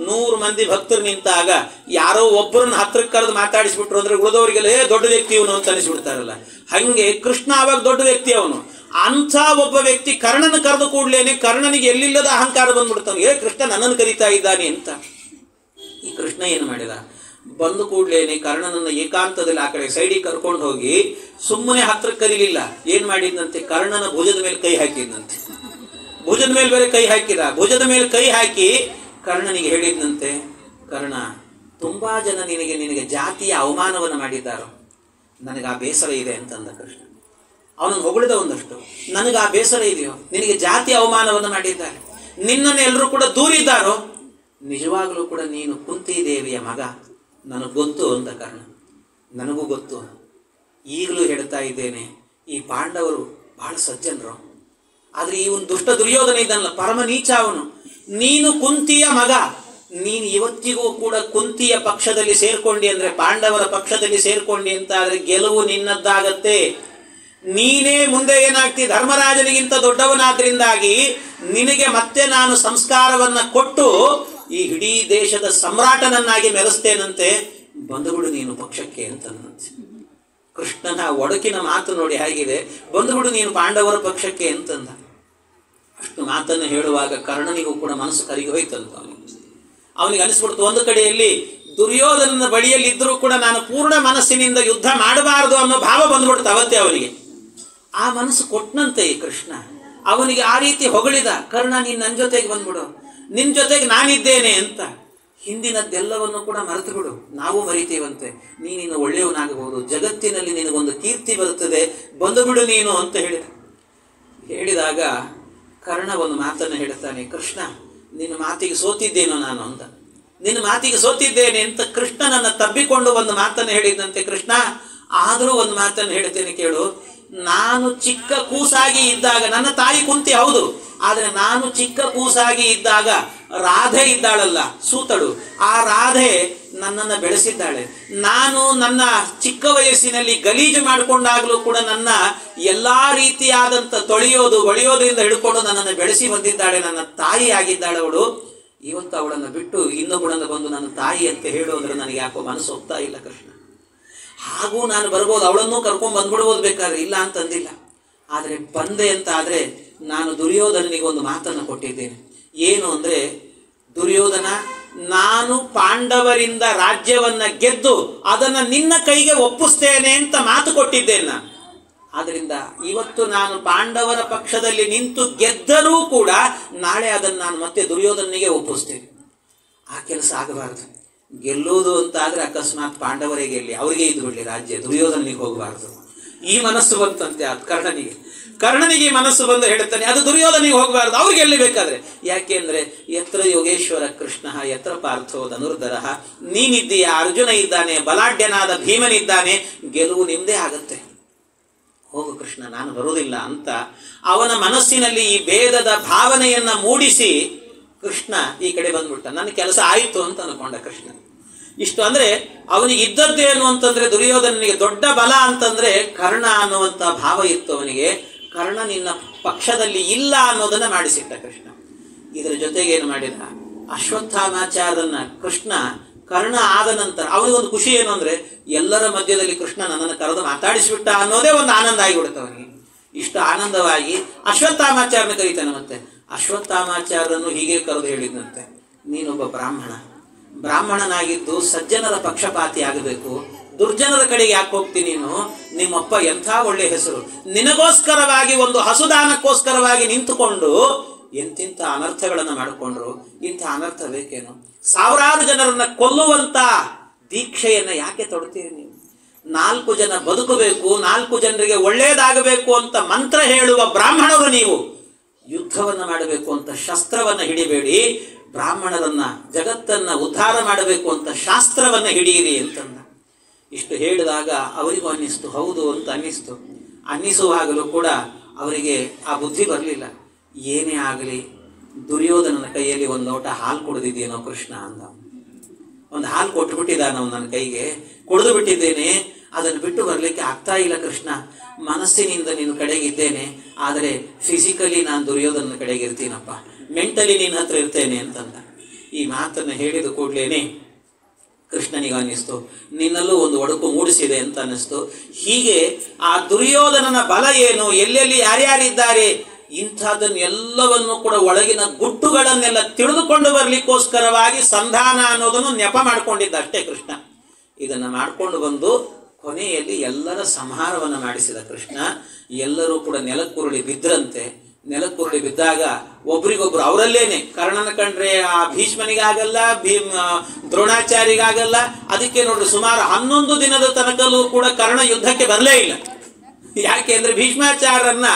100 ಮಂದಿ ಭಕ್ತರು ನಿಂತಾಗ ಯಾರೋ ಒಬ್ಬರನ್ನ ಹತ್ರಕ್ಕೆ ಕರೆದು ಮಾತಾಡಿಸ್ಬಿಟ್ರು ಅಂದ್ರೆ ಉಳಿದವರಿಗೆಲ್ಲ ದೊಡ್ಡ ವ್ಯಕ್ತಿ ಇವನು ಅಂತ ಅನಿಸ್ಬಿಡ್ತಾರಲ್ಲ, ಹಂಗೆ ಕೃಷ್ಣ ಅವಾಗ ದೊಡ್ಡ ವ್ಯಕ್ತಿ ಅವನು. ಅಂಥ ಒಬ್ಬ ವ್ಯಕ್ತಿ ಕರ್ಣನ ಕರೆದು ಕೂಡ್ಲೇನೆ ಕರ್ಣನಿಗೆ ಎಲ್ಲಿಲ್ಲದ ಅಹಂಕಾರ ಬಂದ್ಬಿಡ್ತಾನೆ, ಕೃಷ್ಣ ನನ್ನನ್ನು ಕರೀತಾ ಇದ್ದಾನೆ ಅಂತ. ಈ ಕೃಷ್ಣ ಏನು ಮಾಡಿದ, ಬಂದು ಕೂಡ್ಲೇನೆ ಕರ್ಣನನ್ನು ಏಕಾಂತದಲ್ಲಿ ಆ ಕಡೆ ಸೈಡಿಗೆ ಕರ್ಕೊಂಡು ಹೋಗಿ ಸುಮ್ಮನೆ ಹತ್ರಕ್ಕೆ ಕರೀಲಿಲ್ಲ. ಏನ್ ಮಾಡಿದ್ನಂತೆ, ಕರ್ಣನ ಭುಜದ ಮೇಲೆ ಕೈ ಹಾಕಿದ್ನಂತೆ. ಭುಜದ ಮೇಲೆ ಬೇರೆ ಕೈ ಹಾಕಿದ. ಭುಜದ ಮೇಲೆ ಕೈ ಹಾಕಿ ಕರ್ಣನಿಗೆ ಹೇಳಿದ್ನಂತೆ, ಕರ್ಣ, ತುಂಬಾ ಜನ ನಿನಗೆ ಜಾತಿಯ ಅವಮಾನವನ್ನು ಮಾಡಿದ್ದಾರೋ, ನನಗೆ ಆ ಬೇಸರ ಇದೆ ಅಂತಂದ ಕೃಷ್ಣ. ಅವನನ್ನು ಹೊಗಳಿದ ಒಂದಷ್ಟು, ನನಗೆ ಆ ಬೇಸರ ಇದೆಯೋ, ನಿನಗೆ ಜಾತಿ ಅವಮಾನವನ್ನು ಮಾಡಿದ್ದಾರೆ, ನಿನ್ನನ್ನು ಎಲ್ಲರೂ ಕೂಡ ದೂರಿದ್ದಾರೋ, ನಿಜವಾಗಲೂ ಕೂಡ ನೀನು ಕುಂತಿ ದೇವಿಯ ಮಗ, ನನಗೆ ಗೊತ್ತು ಅಂದ ಕರ್ಣ. ನನಗೂ ಗೊತ್ತು, ಈಗಲೂ ಹೇಳ್ತಾ ಇದ್ದೇನೆ, ಈ ಪಾಂಡವರು ಬಹಳ ಸಜ್ಜನರು, ಆದರೆ ಇವನು ದುಷ್ಟ ದುರ್ಯೋಧನ ಇದ್ದಾನಲ್ಲ, ಪರಮ ನೀಚ ಅವನು. ನೀನು ಕುಂತಿಯ ಮಗ, ನೀನು ಇವತ್ತಿಗೂ ಕೂಡ ಕುಂತಿಯ ಪಕ್ಷದಲ್ಲಿ ಸೇರ್ಕೊಂಡಿ ಅಂದರೆ, ಪಾಂಡವರ ಪಕ್ಷದಲ್ಲಿ ಸೇರ್ಕೊಂಡಿ ಅಂತ ಆದರೆ ಗೆಲುವು ನಿನ್ನದ್ದಾಗತ್ತೆ. ನೀನೇ ಮುಂದೆ ಏನಾಗ್ತಿ, ಧರ್ಮರಾಜನಿಗಿಂತ ದೊಡ್ಡವನಾದ್ರಿಂದಾಗಿ ನಿನಗೆ ಮತ್ತೆ ನಾನು ಸಂಸ್ಕಾರವನ್ನು ಕೊಟ್ಟು ಈ ಇಡೀ ದೇಶದ ಸಮ್ರಾಟನನ್ನಾಗಿ ಮೆರೆಸ್ತೇನಂತೆ, ಬಂದುಬಿಡು ನೀನು ಪಕ್ಷಕ್ಕೆ ಅಂತಂದಂತೆ. ಕೃಷ್ಣನ ಒಡಕಿನ ಮಾತು ನೋಡಿ ಹೇಗಿದೆ, ಬಂದುಬಿಡು ನೀನು ಪಾಂಡವರ ಪಕ್ಷಕ್ಕೆ ಅಂತಂದ. ಅಷ್ಟು ಮಾತನ್ನು ಹೇಳುವಾಗ ಕರ್ಣನಿಗೂ ಕೂಡ ಮನಸ್ಸು ಕರಗಿ ಹೋಯ್ತಂತ. ಅವನಿಗೆ ಅನಿಸ್ಬಿಡ್ತು, ಒಂದು ಕಡೆಯಲ್ಲಿ ದುರ್ಯೋಧನನ ಬಳಿಯಲ್ಲಿ ಇದ್ದರೂ ಕೂಡ ನಾನು ಪೂರ್ಣ ಮನಸ್ಸಿನಿಂದ ಯುದ್ಧ ಮಾಡಬಾರದು ಅನ್ನೋ ಭಾವ ಬಂದ್ಬಿಡ್ತು ಅವತ್ತೇ ಅವನಿಗೆ. ಆ ಮನಸ್ಸು ಕೊಟ್ಟನಂತೆ ಈ ಕೃಷ್ಣ. ಅವನಿಗೆ ಆ ರೀತಿ ಹೊಗಳಿದ, ಕರ್ಣ ನೀನು ನನ್ನ ಜೊತೆಗೆ ಬಂದ್ಬಿಡು, ನಿನ್ನ ಜೊತೆಗೆ ನಾನಿದ್ದೇನೆ ಅಂತ. ಹಿಂದಿನದ್ದೆಲ್ಲವನ್ನು ಕೂಡ ಮರೆತು ಬಿಡು, ನಾವು ಮರಿತೀವಂತೆ, ನೀನಿನ್ನು ಒಳ್ಳೆಯವನಾಗಬಹುದು, ಜಗತ್ತಿನಲ್ಲಿ ನಿನಗೊಂದು ಕೀರ್ತಿ ಬರುತ್ತದೆ, ಬಂದು ಬಿಡು ನೀನು ಅಂತ ಹೇಳಿದಾಗ ಕರ್ಣ ಒಂದು ಮಾತನ್ನು ಹೇಳ್ತಾನೆ, ಕೃಷ್ಣ ನಿನ್ನ ಮಾತಿಗೆ ಸೋತಿದ್ದೇನೋ ನಾನು ಅಂತ. ನಿನ್ನ ಮಾತಿಗೆ ಸೋತಿದ್ದೇನೆ ಅಂತ ಕೃಷ್ಣನನ್ನು ತಬ್ಬಿಕೊಂಡು ಒಂದು ಮಾತನ್ನು ಹೇಳಿದಂತೆ, ಕೃಷ್ಣ ಆದರೂ ಒಂದು ಮಾತನ್ನು ಹೇಳ್ತೇನೆ ಕೇಳು, ನಾನು ಚಿಕ್ಕ ಕೂಸಾಗಿ ಇದ್ದಾಗ, ನನ್ನ ತಾಯಿ ಕುಂತಿ ಹೌದು, ಆದರೆ ನಾನು ಚಿಕ್ಕ ಕೂಸಾಗಿ ಇದ್ದಾಗ ರಾಧೆ ಇದ್ದಾಳಲ್ಲ, ಸೂತಳು, ಆ ರಾಧೆ ನನ್ನನ್ನು ಬೆಳೆಸಿದ್ದಾಳೆ. ನಾನು ನನ್ನ ಚಿಕ್ಕ ವಯಸ್ಸಿನಲ್ಲಿ ಗಲೀಜು ಮಾಡಿಕೊಂಡಾಗಲೂ ಕೂಡ ನನ್ನ ಎಲ್ಲ ರೀತಿಯಾದಂಥ ಒಳೆಯೋದ್ರಿಂದ ಹಿಡ್ಕೊಂಡು ನನ್ನನ್ನು ಬೆಳೆಸಿ ಬಂದಿದ್ದಾಳೆ, ನನ್ನ ತಾಯಿ ಆಗಿದ್ದಾಳೆ ಅವಳು. ಇವತ್ತು ಅವಳನ್ನು ಬಿಟ್ಟು ಇನ್ನೊಬ್ಬಳನ್ನು ಬಂದು ನನ್ನ ತಾಯಿ ಅಂತ ಹೇಳೋದ್ರೆ ನನಗೆ ಯಾಕೋ ಮನಸ್ಸು ಹೋಗ್ತಾ ಇಲ್ಲ ಕೃಷ್ಣ. ಹಾಗೂ ನಾನು ಬರ್ಬೋದು, ಅವಳನ್ನೂ ಕರ್ಕೊಂಡು ಬಂದ್ಬಿಡ್ಬೋದು ಬೇಕಾದ್ರೆ, ಇಲ್ಲ ಅಂತಂದಿಲ್ಲ. ಆದರೆ ಬಂದೆ ಅಂತ ಆದರೆ ನಾನು ದುರ್ಯೋಧನನಿಗೆ ಒಂದು ಮಾತನ್ನು ಕೊಟ್ಟಿದ್ದೇನೆ. ಏನು ಅಂದರೆ, ದುರ್ಯೋಧನ, ನಾನು ಪಾಂಡವರಿಂದ ರಾಜ್ಯವನ್ನು ಗೆದ್ದು ಅದನ್ನು ನಿನ್ನ ಕೈಗೆ ಒಪ್ಪಿಸ್ತೇನೆ ಅಂತ ಮಾತು ಕೊಟ್ಟಿದ್ದೇನೆ ನಾನು. ಆದ್ದರಿಂದ ಇವತ್ತು ನಾನು ಪಾಂಡವರ ಪಕ್ಷದಲ್ಲಿ ನಿಂತು ಗೆದ್ದರೂ ಕೂಡ ನಾಳೆ ಅದನ್ನು ನಾನು ಮತ್ತೆ ದುರ್ಯೋಧನಿಗೆ ಒಪ್ಪಿಸ್ತೇನೆ. ಆ ಕೆಲಸ ಆಗಬಾರದು. ಗೆಲ್ಲೋದು ಅಂತ ಆದರೆ ಅಕಸ್ಮಾತ್ ಪಾಂಡವರೇ ಗೆಲ್ಲಿ, ಅವರಿಗೆ ಇದ್ದು ಬಿಡಲಿ ರಾಜ್ಯ, ದುರ್ಯೋಧನಿಗೆ ಹೋಗಬಾರ್ದು. ಈ ಮನಸ್ಸು ಬಂತಂತೆ ಅದು ಕರ್ಣನಿಗೆ ಮನಸ್ಸು ಬಂದು ಹೇಳ್ತಾನೆ, ಅದು ದುರ್ಯೋಧನಿಗೆ ಹೋಗಬಾರ್ದು, ಅವ್ರಿಗೆ ಗೆಲ್ಲಬೇಕಾದ್ರೆ. ಯಾಕೆಂದ್ರೆ ಯತ್ರ ಯೋಗೇಶ್ವರ ಕೃಷ್ಣ ಯತ್ರ ಪಾರ್ಥೋ ಧನುರ್ಧರ, ನೀನಿದ್ದೀಯ, ಅರ್ಜುನ ಇದ್ದಾನೆ, ಬಲಾಢ್ಯನಾದ ಭೀಮನಿದ್ದಾನೆ, ಗೆಲುವು ನಿಮ್ಮದೇ ಆಗತ್ತೆ, ಹೋಗು ಕೃಷ್ಣ, ನಾನು ಬರುವುದಿಲ್ಲ ಅಂತ ಅವನ ಮನಸ್ಸಿನಲ್ಲಿ ಈ ಭೇದದ ಭಾವನೆಯನ್ನ ಮೂಡಿಸಿ ಕೃಷ್ಣ ಈ ಕಡೆ ಬಂದ್ಬಿಟ್ಟ. ನನ್ನ ಕೆಲಸ ಆಯಿತು ಅಂತ ಅನ್ಕೊಂಡ ಕೃಷ್ಣ. ಇಷ್ಟು ಅಂದ್ರೆ ಅವನಿಗೆ ಇದ್ದದ್ದೇನು ಅಂತಂದ್ರೆ, ದುರ್ಯೋಧನನಿಗೆ ದೊಡ್ಡ ಬಲ ಅಂತಂದ್ರೆ ಕರ್ಣ ಅನ್ನುವಂಥ ಭಾವ ಇತ್ತು ಅವನಿಗೆ. ಕರ್ಣ ನಿನ್ನ ಪಕ್ಷದಲ್ಲಿ ಇಲ್ಲ ಅನ್ನೋದನ್ನ ಮಾಡಿಸಿಟ್ಟ ಕೃಷ್ಣ. ಇದರ ಜೊತೆಗೆ ಏನು ಮಾಡಿದ, ಅಶ್ವತ್ಥಾಮಾಚಾರ್ಯರನ್ನ ಕೃಷ್ಣ ಕರ್ಣ ಆದ ನಂತರ ಅವನಿಗೊಂದು ಖುಷಿ ಏನು ಅಂದ್ರೆ, ಎಲ್ಲರ ಮಧ್ಯದಲ್ಲಿ ಕೃಷ್ಣ ನನ್ನನ್ನು ಕರೆದು ಮಾತಾಡಿಸಿಬಿಟ್ಟ ಅನ್ನೋದೇ ಒಂದು ಆನಂದ ಆಗಿಬಿಡುತ್ತೆ ಅವನಿಗೆ. ಇಷ್ಟು ಆನಂದವಾಗಿ ಅಶ್ವತ್ಥಾಮಾಚಾರ್ಯನ ಕರೀತಾನೆ. ಮತ್ತೆ ಅಶ್ವತ್ಥಾಮಾಚಾರ್ಯರನ್ನು ಹೀಗೆ ಕರೆದು ಹೇಳಿದಂತೆ, ನೀನೊಬ್ಬ ಬ್ರಾಹ್ಮಣನಾಗಿದ್ದು ಸಜ್ಜನರ ಪಕ್ಷಪಾತಿ ಆಗಬೇಕು, ದುರ್ಜನರ ಕಡೆಗೆ ಯಾಕೆ ಹೋಗ್ತೀನಿ ನೀನು? ನಿಮ್ಮಪ್ಪ ಎಂಥ ಒಳ್ಳೆ ಹೆಸರು, ನಿನಗೋಸ್ಕರವಾಗಿ ಒಂದು ಹಸುದಾನಕ್ಕೋಸ್ಕರವಾಗಿ ನಿಂತುಕೊಂಡು ಎಂತಿಂಥ ಅನರ್ಥಗಳನ್ನು ಮಾಡಿಕೊಂಡ್ರು, ಇಂಥ ಅನರ್ಥ ಬೇಕೇನು? ಸಾವಿರಾರು ಜನರನ್ನ ಕೊಲ್ಲುವಂತ ದೀಕ್ಷೆಯನ್ನ ಯಾಕೆ ತೊಡ್ತೀರಿ ನೀವು? 4 ಜನ ಬದುಕಬೇಕು, 4 ಜನರಿಗೆ ಒಳ್ಳೇದಾಗಬೇಕು ಅಂತ ಮಂತ್ರ ಹೇಳುವ ಬ್ರಾಹ್ಮಣರು ನೀವು. ಯುದ್ಧವನ್ನ ಮಾಡಬೇಕು ಅಂತ ಶಸ್ತ್ರವನ್ನ ಹಿಡಿಬೇಡಿ, ಬ್ರಾಹ್ಮಣರನ್ನ ಜಗತ್ತನ್ನ ಉದ್ಧಾರ ಮಾಡಬೇಕು ಅಂತ ಶಾಸ್ತ್ರವನ್ನ ಹಿಡಿಯಿರಿ ಅಂತಂದ. ಇಷ್ಟು ಹೇಳಿದಾಗ ಅವರಿಗೂ ಅನ್ನಿಸ್ತು, ಹೌದು ಅಂತ ಅನ್ನಿಸುವಾಗಲೂ ಕೂಡ ಅವರಿಗೆ ಆ ಬುದ್ಧಿ ಬರಲಿಲ್ಲ. ಏನೇ ಆಗಲಿ ದುರ್ಯೋಧನನ ಕೈಯಲ್ಲಿ ಒಂದು ಲೋಟ ಹಾಲು ಕುಡಿದಿದ್ದೇನೋ ಕೃಷ್ಣ ಅಂದ. ಒಂದು ಹಾಲು ಕೊಟ್ಟುಬಿಟ್ಟಿದ್ದಾನ ನನ್ನ ಕೈಗೆ, ಕುಡಿದು ಬಿಟ್ಟಿದ್ದೇನೆ, ಅದನ್ನು ಬಿಟ್ಟು ಬರಲಿಕ್ಕೆ ಆಗ್ತಾ ಇಲ್ಲ ಕೃಷ್ಣ. ಮನಸ್ಸಿನಿಂದ ನಿನ್ನ ಕಡೆಗಿದ್ದೇನೆ, ಆದರೆ ಫಿಸಿಕಲಿ ನಾನು ದುರ್ಯೋಧನನ ಕಡೆಗೆ ಇರ್ತೀನಪ್ಪ, ಮೆಂಟಲಿ ನಿನ್ನ ಹತ್ರ ಇರ್ತೇನೆ ಅಂತಂದ. ಈ ಮಾತನ್ನು ಹೇಳಿದ ಕೂಡಲೇ ಕೃಷ್ಣನಿಗೆ ಅನ್ನಿಸ್ತು, ನಿನ್ನಲ್ಲೂ ಒಂದು ಒಡಕು ಮೂಡಿಸಿದೆ ಅಂತ ಅನ್ನಿಸ್ತು. ಹೀಗೆ ಆ ದುರ್ಯೋಧನನ ಬಲ ಏನು, ಎಲ್ಲೆಲ್ಲಿ ಯಾರ್ಯಾರಿದ್ದಾರೆ, ಇಂಥದ್ದನ್ನು ಎಲ್ಲವನ್ನು ಕೂಡ ಒಳಗಿನ ಗುಟ್ಟುಗಳನ್ನೆಲ್ಲ ತಿಳಿದುಕೊಂಡು ಬರಲಿಕ್ಕೋಸ್ಕರವಾಗಿ ಸಂಧಾನ ಅನ್ನೋದನ್ನು ನೆಪ ಮಾಡಿಕೊಂಡಿದ್ದ ಅಷ್ಟೇ ಕೃಷ್ಣ. ಇದನ್ನು ಮಾಡಿಕೊಂಡು ಬಂದು ಕೊನೆಯಲ್ಲಿ ಎಲ್ಲರ ಸಂಹಾರವನ್ನು ಮಾಡಿಸಿದ ಕೃಷ್ಣ. ಎಲ್ಲರೂ ಕೂಡ ನೆಲಕ್ಕುರುಳಿ ಬಿದ್ದರಂತೆ. ನೆಲಕ್ಕುರುಳಿ ಬಿದ್ದಾಗ ಒಬ್ರಿಗೊಬ್ರು ಅವರಲ್ಲೇನೆ, ಕರ್ಣನ ಕಂಡ್ರೆ ಆ ಭೀಷ್ಮನಿಗಾಗಲ್ಲ, ದ್ರೋಣಾಚಾರ್ಯಗಾಗಲ್ಲ. ಅದಕ್ಕೆ ನೋಡ್ರಿ, ಸುಮಾರು 11 ದಿನದ ತನಕಲೂ ಕೂಡ ಕರ್ಣ ಯುದ್ಧಕ್ಕೆ ಬರಲೇ ಇಲ್ಲ. ಯಾಕೆ ಅಂದ್ರೆ ಭೀಷ್ಮಾಚಾರ್ಯರನ್ನ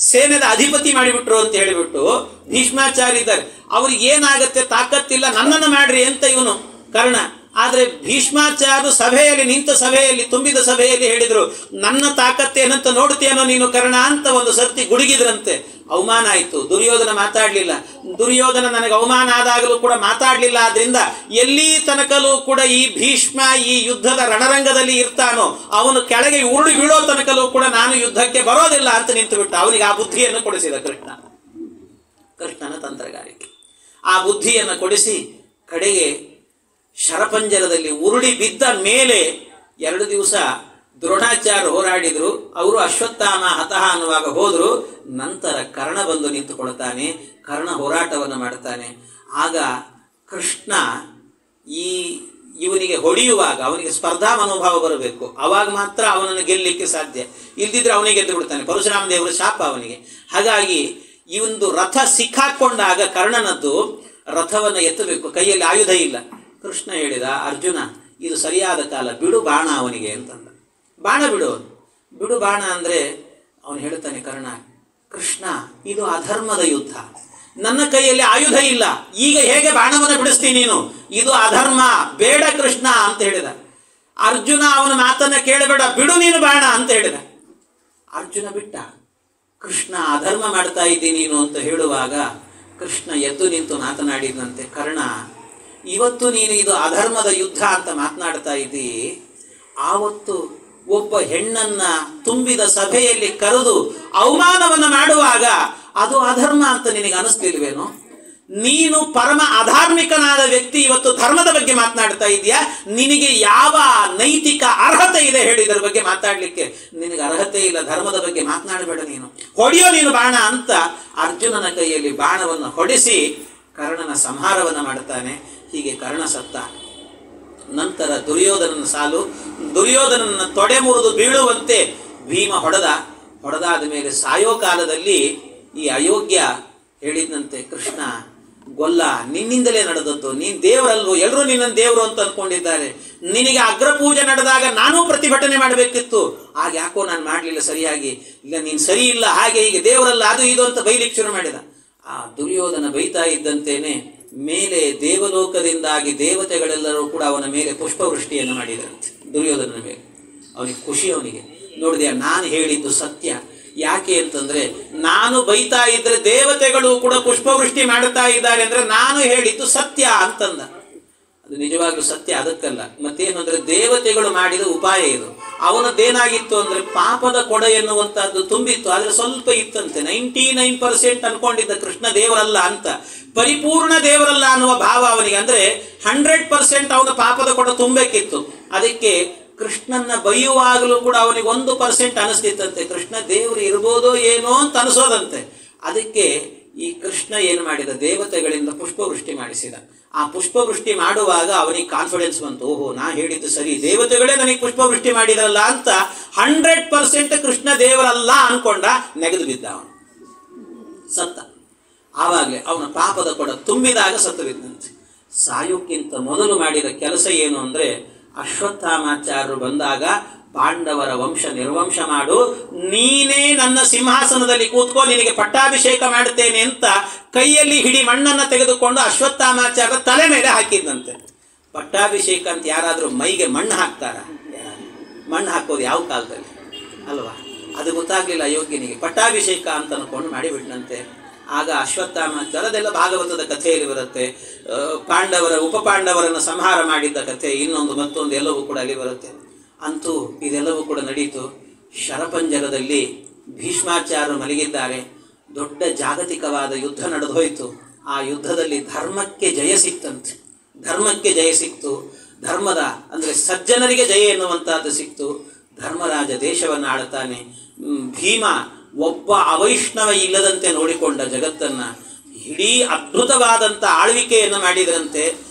ಸೇನೆದ ಅಧಿಪತಿ ಮಾಡಿಬಿಟ್ರು ಅಂತ ಹೇಳಿಬಿಟ್ಟು ಭೀಷ್ಮಾಚಾರ್ಯ ಇದ್ದಾರೆ, ಅವ್ರಿಗೆ ಏನಾಗತ್ತೆ ತಾಕತ್ತಿಲ್ಲ, ನನ್ನನ್ನು ಮಾಡ್ರಿ ಅಂತ ಇವನು ಕರ್ಣ. ಆದ್ರೆ ಭೀಷ್ಮಾಚಾರ್ಯರು ಸಭೆಯಲ್ಲಿ ನಿಂತ ಸಭೆಯಲ್ಲಿ ತುಂಬಿದ ಸಭೆಯಲ್ಲಿ ಹೇಳಿದ್ರು, ನನ್ನ ತಾಕತ್ತೇನಂತ ನೋಡ್ತೀಯನೋ ನೀನು ಕರ್ಣ ಅಂತ ಒಂದು ಸರ್ತಿ ಗುಡುಗಿದ್ರಂತೆ. ಅವಮಾನ ಆಯಿತು, ದುರ್ಯೋಧನ ಮಾತಾಡಲಿಲ್ಲ. ದುರ್ಯೋಧನ ನನಗೆ ಅವಮಾನ ಆದಾಗಲೂ ಕೂಡ ಮಾತಾಡಲಿಲ್ಲ. ಆದ್ರಿಂದ ಎಲ್ಲಿ ತನಕಲೂ ಕೂಡ ಈ ಭೀಷ್ಮ ಈ ಯುದ್ಧದ ರಣರಂಗದಲ್ಲಿ ಇರ್ತಾನೋ ಅವನು ಕೆಳಗೆ ಉರುಳಿ ಬೀಳೋ ತನಕಲೂ ಕೂಡ ನಾನು ಯುದ್ಧಕ್ಕೆ ಬರೋದಿಲ್ಲ ಅಂತ ನಿಂತು ಬಿಟ್ಟ. ಅವನಿಗೆ ಆ ಬುದ್ಧಿಯನ್ನು ಕೊಡಿಸಿದ ಕೃಷ್ಣನ ತಂತ್ರಗಾರಿಕೆ. ಆ ಬುದ್ಧಿಯನ್ನು ಕೊಡಿಸಿ ಕಡೆಗೆ ಶರಪಂಜರದಲ್ಲಿ ಉರುಳಿ ಬಿದ್ದ ಮೇಲೆ 2 ದಿವಸ ದ್ರೋಣಾಚಾರ್ಯ ಹೋರಾಡಿದ್ರು. ಅವರು ಅಶ್ವತ್ಥಾಮ ಹತಃ ಅನ್ನುವಾಗ ಹೋದ್ರು. ನಂತರ ಕರ್ಣ ಬಂದು ನಿಂತುಕೊಳ್ತಾನೆ, ಕರ್ಣ ಹೋರಾಟವನ್ನು ಮಾಡ್ತಾನೆ. ಆಗ ಕೃಷ್ಣ ಇವನಿಗೆ ಹೊಡೆಯುವಾಗ ಅವನಿಗೆ ಸ್ಪರ್ಧಾ ಮನೋಭಾವ ಬರಬೇಕು, ಅವಾಗ ಮಾತ್ರ ಅವನನ್ನು ಗೆಲ್ಲಲಿಕ್ಕೆ ಸಾಧ್ಯ. ಇಲ್ದಿದ್ರೆ ಅವನಿಗೆ ಗೆದ್ದು ಬಿಡ್ತಾನೆ. ಪರಶುರಾಮ ದೇವರ ಶಾಪ ಅವನಿಗೆ. ಹಾಗಾಗಿ ಈ ಒಂದು ರಥ ಸಿಕ್ಕಾಕೊಂಡಾಗ ಕರ್ಣನದ್ದು ರಥವನ್ನು ಎತ್ತಬೇಕು, ಕೈಯಲ್ಲಿ ಆಯುಧ ಇಲ್ಲ, ಕೃಷ್ಣ ಹೇಳಿದ, ಅರ್ಜುನ ಇದು ಸರಿಯಾದ ಕಾಲ, ಬಿಡು ಬಾಣ ಅವನಿಗೆ ಅಂತಂದ. ಬಾಣ ಬಿಡು, ಬಿಡು ಬಾಣ ಅಂದರೆ ಅವನು ಹೇಳ್ತಾನೆ, ಕೃಷ್ಣ ಇದು ಅಧರ್ಮದ ಯುದ್ಧ, ನನ್ನ ಕೈಯಲ್ಲಿ ಆಯುಧ ಇಲ್ಲ, ಈಗ ಹೇಗೆ ಬಾಣವನ್ನು ಬಿಡಿಸ್ತೀನಿ ನೀನು, ಇದು ಅಧರ್ಮ, ಬೇಡ ಕೃಷ್ಣ ಅಂತ ಹೇಳಿದ. ಅರ್ಜುನ ಅವನ ಮಾತನ್ನ ಕೇಳಬೇಡ, ಬಿಡು ನೀನು ಬಾಣ ಅಂತ ಹೇಳಿದ. ಅರ್ಜುನ ಬಿಟ್ಟ. ಕೃಷ್ಣ ಅಧರ್ಮ ಮಾಡ್ತಾ ಇದ್ದೀನಿ ನೀನು ಅಂತ ಹೇಳುವಾಗ ಕೃಷ್ಣ ಎದ್ದು ನಿಂತು ಮಾತನಾಡಿದಂತೆ, ಕರ್ಣ ಇವತ್ತು ನೀನು ಇದು ಅಧರ್ಮದ ಯುದ್ಧ ಅಂತ ಮಾತನಾಡ್ತಾ ಇದ್ದೀ, ಆವತ್ತು ಒಬ್ಬ ಹೆಣ್ಣನ್ನ ತುಂಬಿದ ಸಭೆಯಲ್ಲಿ ಕರೆದು ಅವಮಾನವನ್ನು ಮಾಡುವಾಗ ಅದು ಅಧರ್ಮ ಅಂತ ನಿನಗೆ ಅನಿಸ್ಲಿಲ್ವೇನೋ? ನೀನು ಪರಮ ಅಧಾರ್ಮಿಕನಾದ ವ್ಯಕ್ತಿ, ಇವತ್ತು ಧರ್ಮದ ಬಗ್ಗೆ ಮಾತನಾಡ್ತಾ ಇದೆಯಾ? ನಿನಗೆ ಯಾವ ನೈತಿಕ ಅರ್ಹತೆ ಇದೆ ಹೇಳಿ ಇದರ ಬಗ್ಗೆ ಮಾತಾಡಲಿಕ್ಕೆ? ನಿನಗೆ ಅರ್ಹತೆ ಇಲ್ಲ, ಧರ್ಮದ ಬಗ್ಗೆ ಮಾತನಾಡಬೇಡ ನೀನು, ಹೊಡೆಯೋ ನೀನು ಬಾಣ ಅಂತ ಅರ್ಜುನನ ಕೈಯಲ್ಲಿ ಬಾಣವನ್ನು ಹೊಡೆಸಿ ಕರ್ಣನ ಸಂಹಾರವನ್ನು ಮಾಡ್ತಾನೆ. ಹೀಗೆ ಕರ್ಣ ಸತ್ತ. ನಂತರ ದುರ್ಯೋಧನನ ಸಾಲು. ದುರ್ಯೋಧನನ ತೊಡೆ ಮುರಿದು ಬೀಳುವಂತೆ ಭೀಮ ಹೊಡೆದಾದ ಮೇಲೆ ಸಾಯೋ ಕಾಲದಲ್ಲಿ ಈ ಅಯೋಗ್ಯ ಹೇಳಿದಂತೆ, ಕೃಷ್ಣ ಗೊಲ್ಲ, ನಿನ್ನಿಂದಲೇ ನಡೆದದ್ದು, ನೀನು ದೇವರಲ್ವೋ, ಎಲ್ಲರೂ ನಿನ್ನನ್ನು ದೇವರು ಅಂತ ಅಂದ್ಕೊಂಡಿದ್ದಾರೆ, ನಿನಗೆ ಅಗ್ರಪೂಜೆ ನಡೆದಾಗ ನಾನೂ ಪ್ರತಿಭಟನೆ ಮಾಡಬೇಕಿತ್ತು, ಆಗ ಯಾಕೋ ನಾನು ಮಾಡಲಿಲ್ಲ ಸರಿಯಾಗಿ, ಇಲ್ಲ ನೀನು ಸರಿ ಇಲ್ಲ, ಹಾಗೆ ಹೀಗೆ ದೇವರಲ್ಲ ಅದು ಇದು ಅಂತ ಬೈಲಿಕ್ಕೆ ಶುರು ಮಾಡಿದ. ಆ ದುರ್ಯೋಧನ ಬೈತಾ ಇದ್ದಂತೇನೆ ಮೇಲೆ ದೇವಲೋಕದಿಂದಾಗಿ ದೇವತೆಗಳೆಲ್ಲರೂ ಕೂಡ ಅವನ ಮೇಲೆ ಪುಷ್ಪವೃಷ್ಟಿಯನ್ನು ಮಾಡಿದರಂತೆ, ದುರ್ಯೋಧನನ ಮೇಲೆ. ಅವನಿಗೆ ಖುಷಿ, ಅವನಿಗೆ ನೋಡಿದೆಯಾ ನಾನು ಹೇಳಿದ್ದು ಸತ್ಯ. ಯಾಕೆ ಅಂತಂದ್ರೆ ನಾನು ಬೈತಾ ಇದ್ರೆ ದೇವತೆಗಳು ಕೂಡ ಪುಷ್ಪವೃಷ್ಟಿ ಮಾಡ್ತಾ ಇದ್ದಾರೆ ಅಂದ್ರೆ ನಾನು ಹೇಳಿದ್ದು ಸತ್ಯ ಅಂತಂದ. ಅದು ನಿಜವಾಗ್ಲೂ ಸತ್ಯ, ಅದಕ್ಕಲ್ಲ. ಮತ್ತೇನು ಅಂದ್ರೆ ದೇವತೆಗಳು ಮಾಡಿದ ಉಪಾಯ ಇದು. ಅವನದ್ದೇನಾಗಿತ್ತು ಅಂದ್ರೆ ಪಾಪದ ಕೊಡೆ ಎನ್ನುವಂತಹದ್ದು ತುಂಬಿತ್ತು, ಆದ್ರೆ ಸ್ವಲ್ಪ ಇತ್ತಂತೆ. 99% ಅನ್ಕೊಂಡಿದ್ದ ಕೃಷ್ಣ ದೇವರಲ್ಲ ಅಂತ, ಪರಿಪೂರ್ಣ ದೇವರಲ್ಲ ಅನ್ನುವ ಭಾವ ಅವನಿಗೆ. ಅಂದ್ರೆ 100% ಅವನ ಪಾಪದ ಕೊಡ ತುಂಬಬೇಕಿತ್ತು. ಅದಕ್ಕೆ ಕೃಷ್ಣನ್ನ ಬೈಯುವಾಗಲೂ ಕೂಡ ಅವನಿಗೆ 1% ಅನಿಸ್ತಿತ್ತಂತೆ, ಕೃಷ್ಣ ದೇವರು ಇರ್ಬೋದೋ ಏನೋ ಅಂತ ಅನಿಸೋದಂತೆ. ಅದಕ್ಕೆ ಈ ಕೃಷ್ಣ ಏನು ಮಾಡಿದ, ದೇವತೆಗಳಿಂದ ಪುಷ್ಪವೃಷ್ಟಿ ಮಾಡಿಸಿದ. ಆ ಪುಷ್ಪವೃಷ್ಟಿ ಮಾಡುವಾಗ ಅವನಿಗೆ ಕಾನ್ಫಿಡೆನ್ಸ್ ಬಂತು, ಓಹೋ ನಾ ಹೇಳಿದ್ದು ಸರಿ, ದೇವತೆಗಳೇ ನನಗೆ ಪುಷ್ಪವೃಷ್ಟಿ ಮಾಡಿದ್ರಲ್ಲ ಅಂತ 100% ಕೃಷ್ಣ ದೇವರಲ್ಲ ಅನ್ಕೊಂಡ, ನೆಗೆದು ಬಿದ್ದ, ಅವನು ಸತ್ತ. ಆವಾಗಲೇ ಅವನ ಪಾಪದ ಕೊಡ ತುಂಬಿದಾಗ ಸತ್ತು ಬಿದ್ದಂತೆ. ಸಾಯೋಕ್ಕಿಂತ ಮೊದಲು ಮಾಡಿದ ಕೆಲಸ ಏನು ಅಂದ್ರೆ, ಅಶ್ವತ್ಥಾಮಾಚಾರ್ಯರು ಬಂದಾಗ ಪಾಂಡವರ ವಂಶ ನಿರ್ವಂಶ ಮಾಡು, ನೀನೇ ನನ್ನ ಸಿಂಹಾಸನದಲ್ಲಿ ಕೂತ್ಕೋ, ನಿನಗೆ ಪಟ್ಟಾಭಿಷೇಕ ಮಾಡುತ್ತೇನೆ ಅಂತ ಕೈಯಲ್ಲಿ ಹಿಡಿ ಮಣ್ಣನ್ನು ತೆಗೆದುಕೊಂಡು ಅಶ್ವತ್ಥಾಮಾಚಾರ್ಯರ ತಲೆ ಮೇಲೆ ಹಾಕಿದ್ದಂತೆ. ಪಟ್ಟಾಭಿಷೇಕ ಅಂತ ಯಾರಾದರೂ ಮೈಗೆ ಮಣ್ಣು ಹಾಕ್ತಾರ? ಮಣ್ಣು ಹಾಕೋದು ಯಾವ ಕಾಲದಲ್ಲಿ ಅಲ್ವಾ? ಅದು ಗೊತ್ತಾಗ್ಲಿಲ್ಲ ಅಯೋಗ್ಯನಿಗೆ. ಪಟ್ಟಾಭಿಷೇಕ ಅಂತ ಅನ್ಕೊಂಡು ಮಾಡಿಬಿಟ್ನಂತೆ. ಆಗ ಅಶ್ವತ್ಥಾಮಾಚಾರ್ಯದೆಲ್ಲ ಭಾಗವತದ ಕಥೆಯಲ್ಲಿ ಬರುತ್ತೆ. ಪಾಂಡವರ ಉಪಪಾಂಡವರನ್ನು ಸಂಹಾರ ಮಾಡಿದ್ದ ಕಥೆ, ಇನ್ನೊಂದು ಮತ್ತೊಂದು ಎಲ್ಲವೂ ಕೂಡ ಅಲ್ಲಿ ಬರುತ್ತೆ. ಅಂತೂ ಇದೆಲ್ಲವೂ ಕೂಡ ನಡೀತು. ಶರಪಂಜರದಲ್ಲಿ ಭೀಷ್ಮಾಚಾರ್ಯರು ಮಲಗಿದ್ದಾರೆ. ದೊಡ್ಡ ಜಾಗತಿಕವಾದ ಯುದ್ಧ ನಡೆದು ಹೋಯಿತು. ಆ ಯುದ್ಧದಲ್ಲಿ ಧರ್ಮಕ್ಕೆ ಜಯ ಸಿಕ್ತಂತೆ. ಧರ್ಮಕ್ಕೆ ಜಯ ಸಿಕ್ತು. ಧರ್ಮದ ಅಂದರೆ ಸಜ್ಜನರಿಗೆ ಜಯ ಎನ್ನುವಂತಹದ್ದು ಸಿಕ್ತು. ಧರ್ಮರಾಜ ದೇಶವನ್ನು ಆಳುತ್ತಾನೆ. ಭೀಮ ಒಬ್ಬ ಅವೈಷ್ಣವ ಇಲ್ಲದಂತೆ ನೋಡಿಕೊಂಡ ಜಗತ್ತನ್ನ. ಇಡೀ ಅದ್ಭುತವಾದಂಥ ಆಳ್ವಿಕೆಯನ್ನು ಮಾಡಿದರಂತೆ.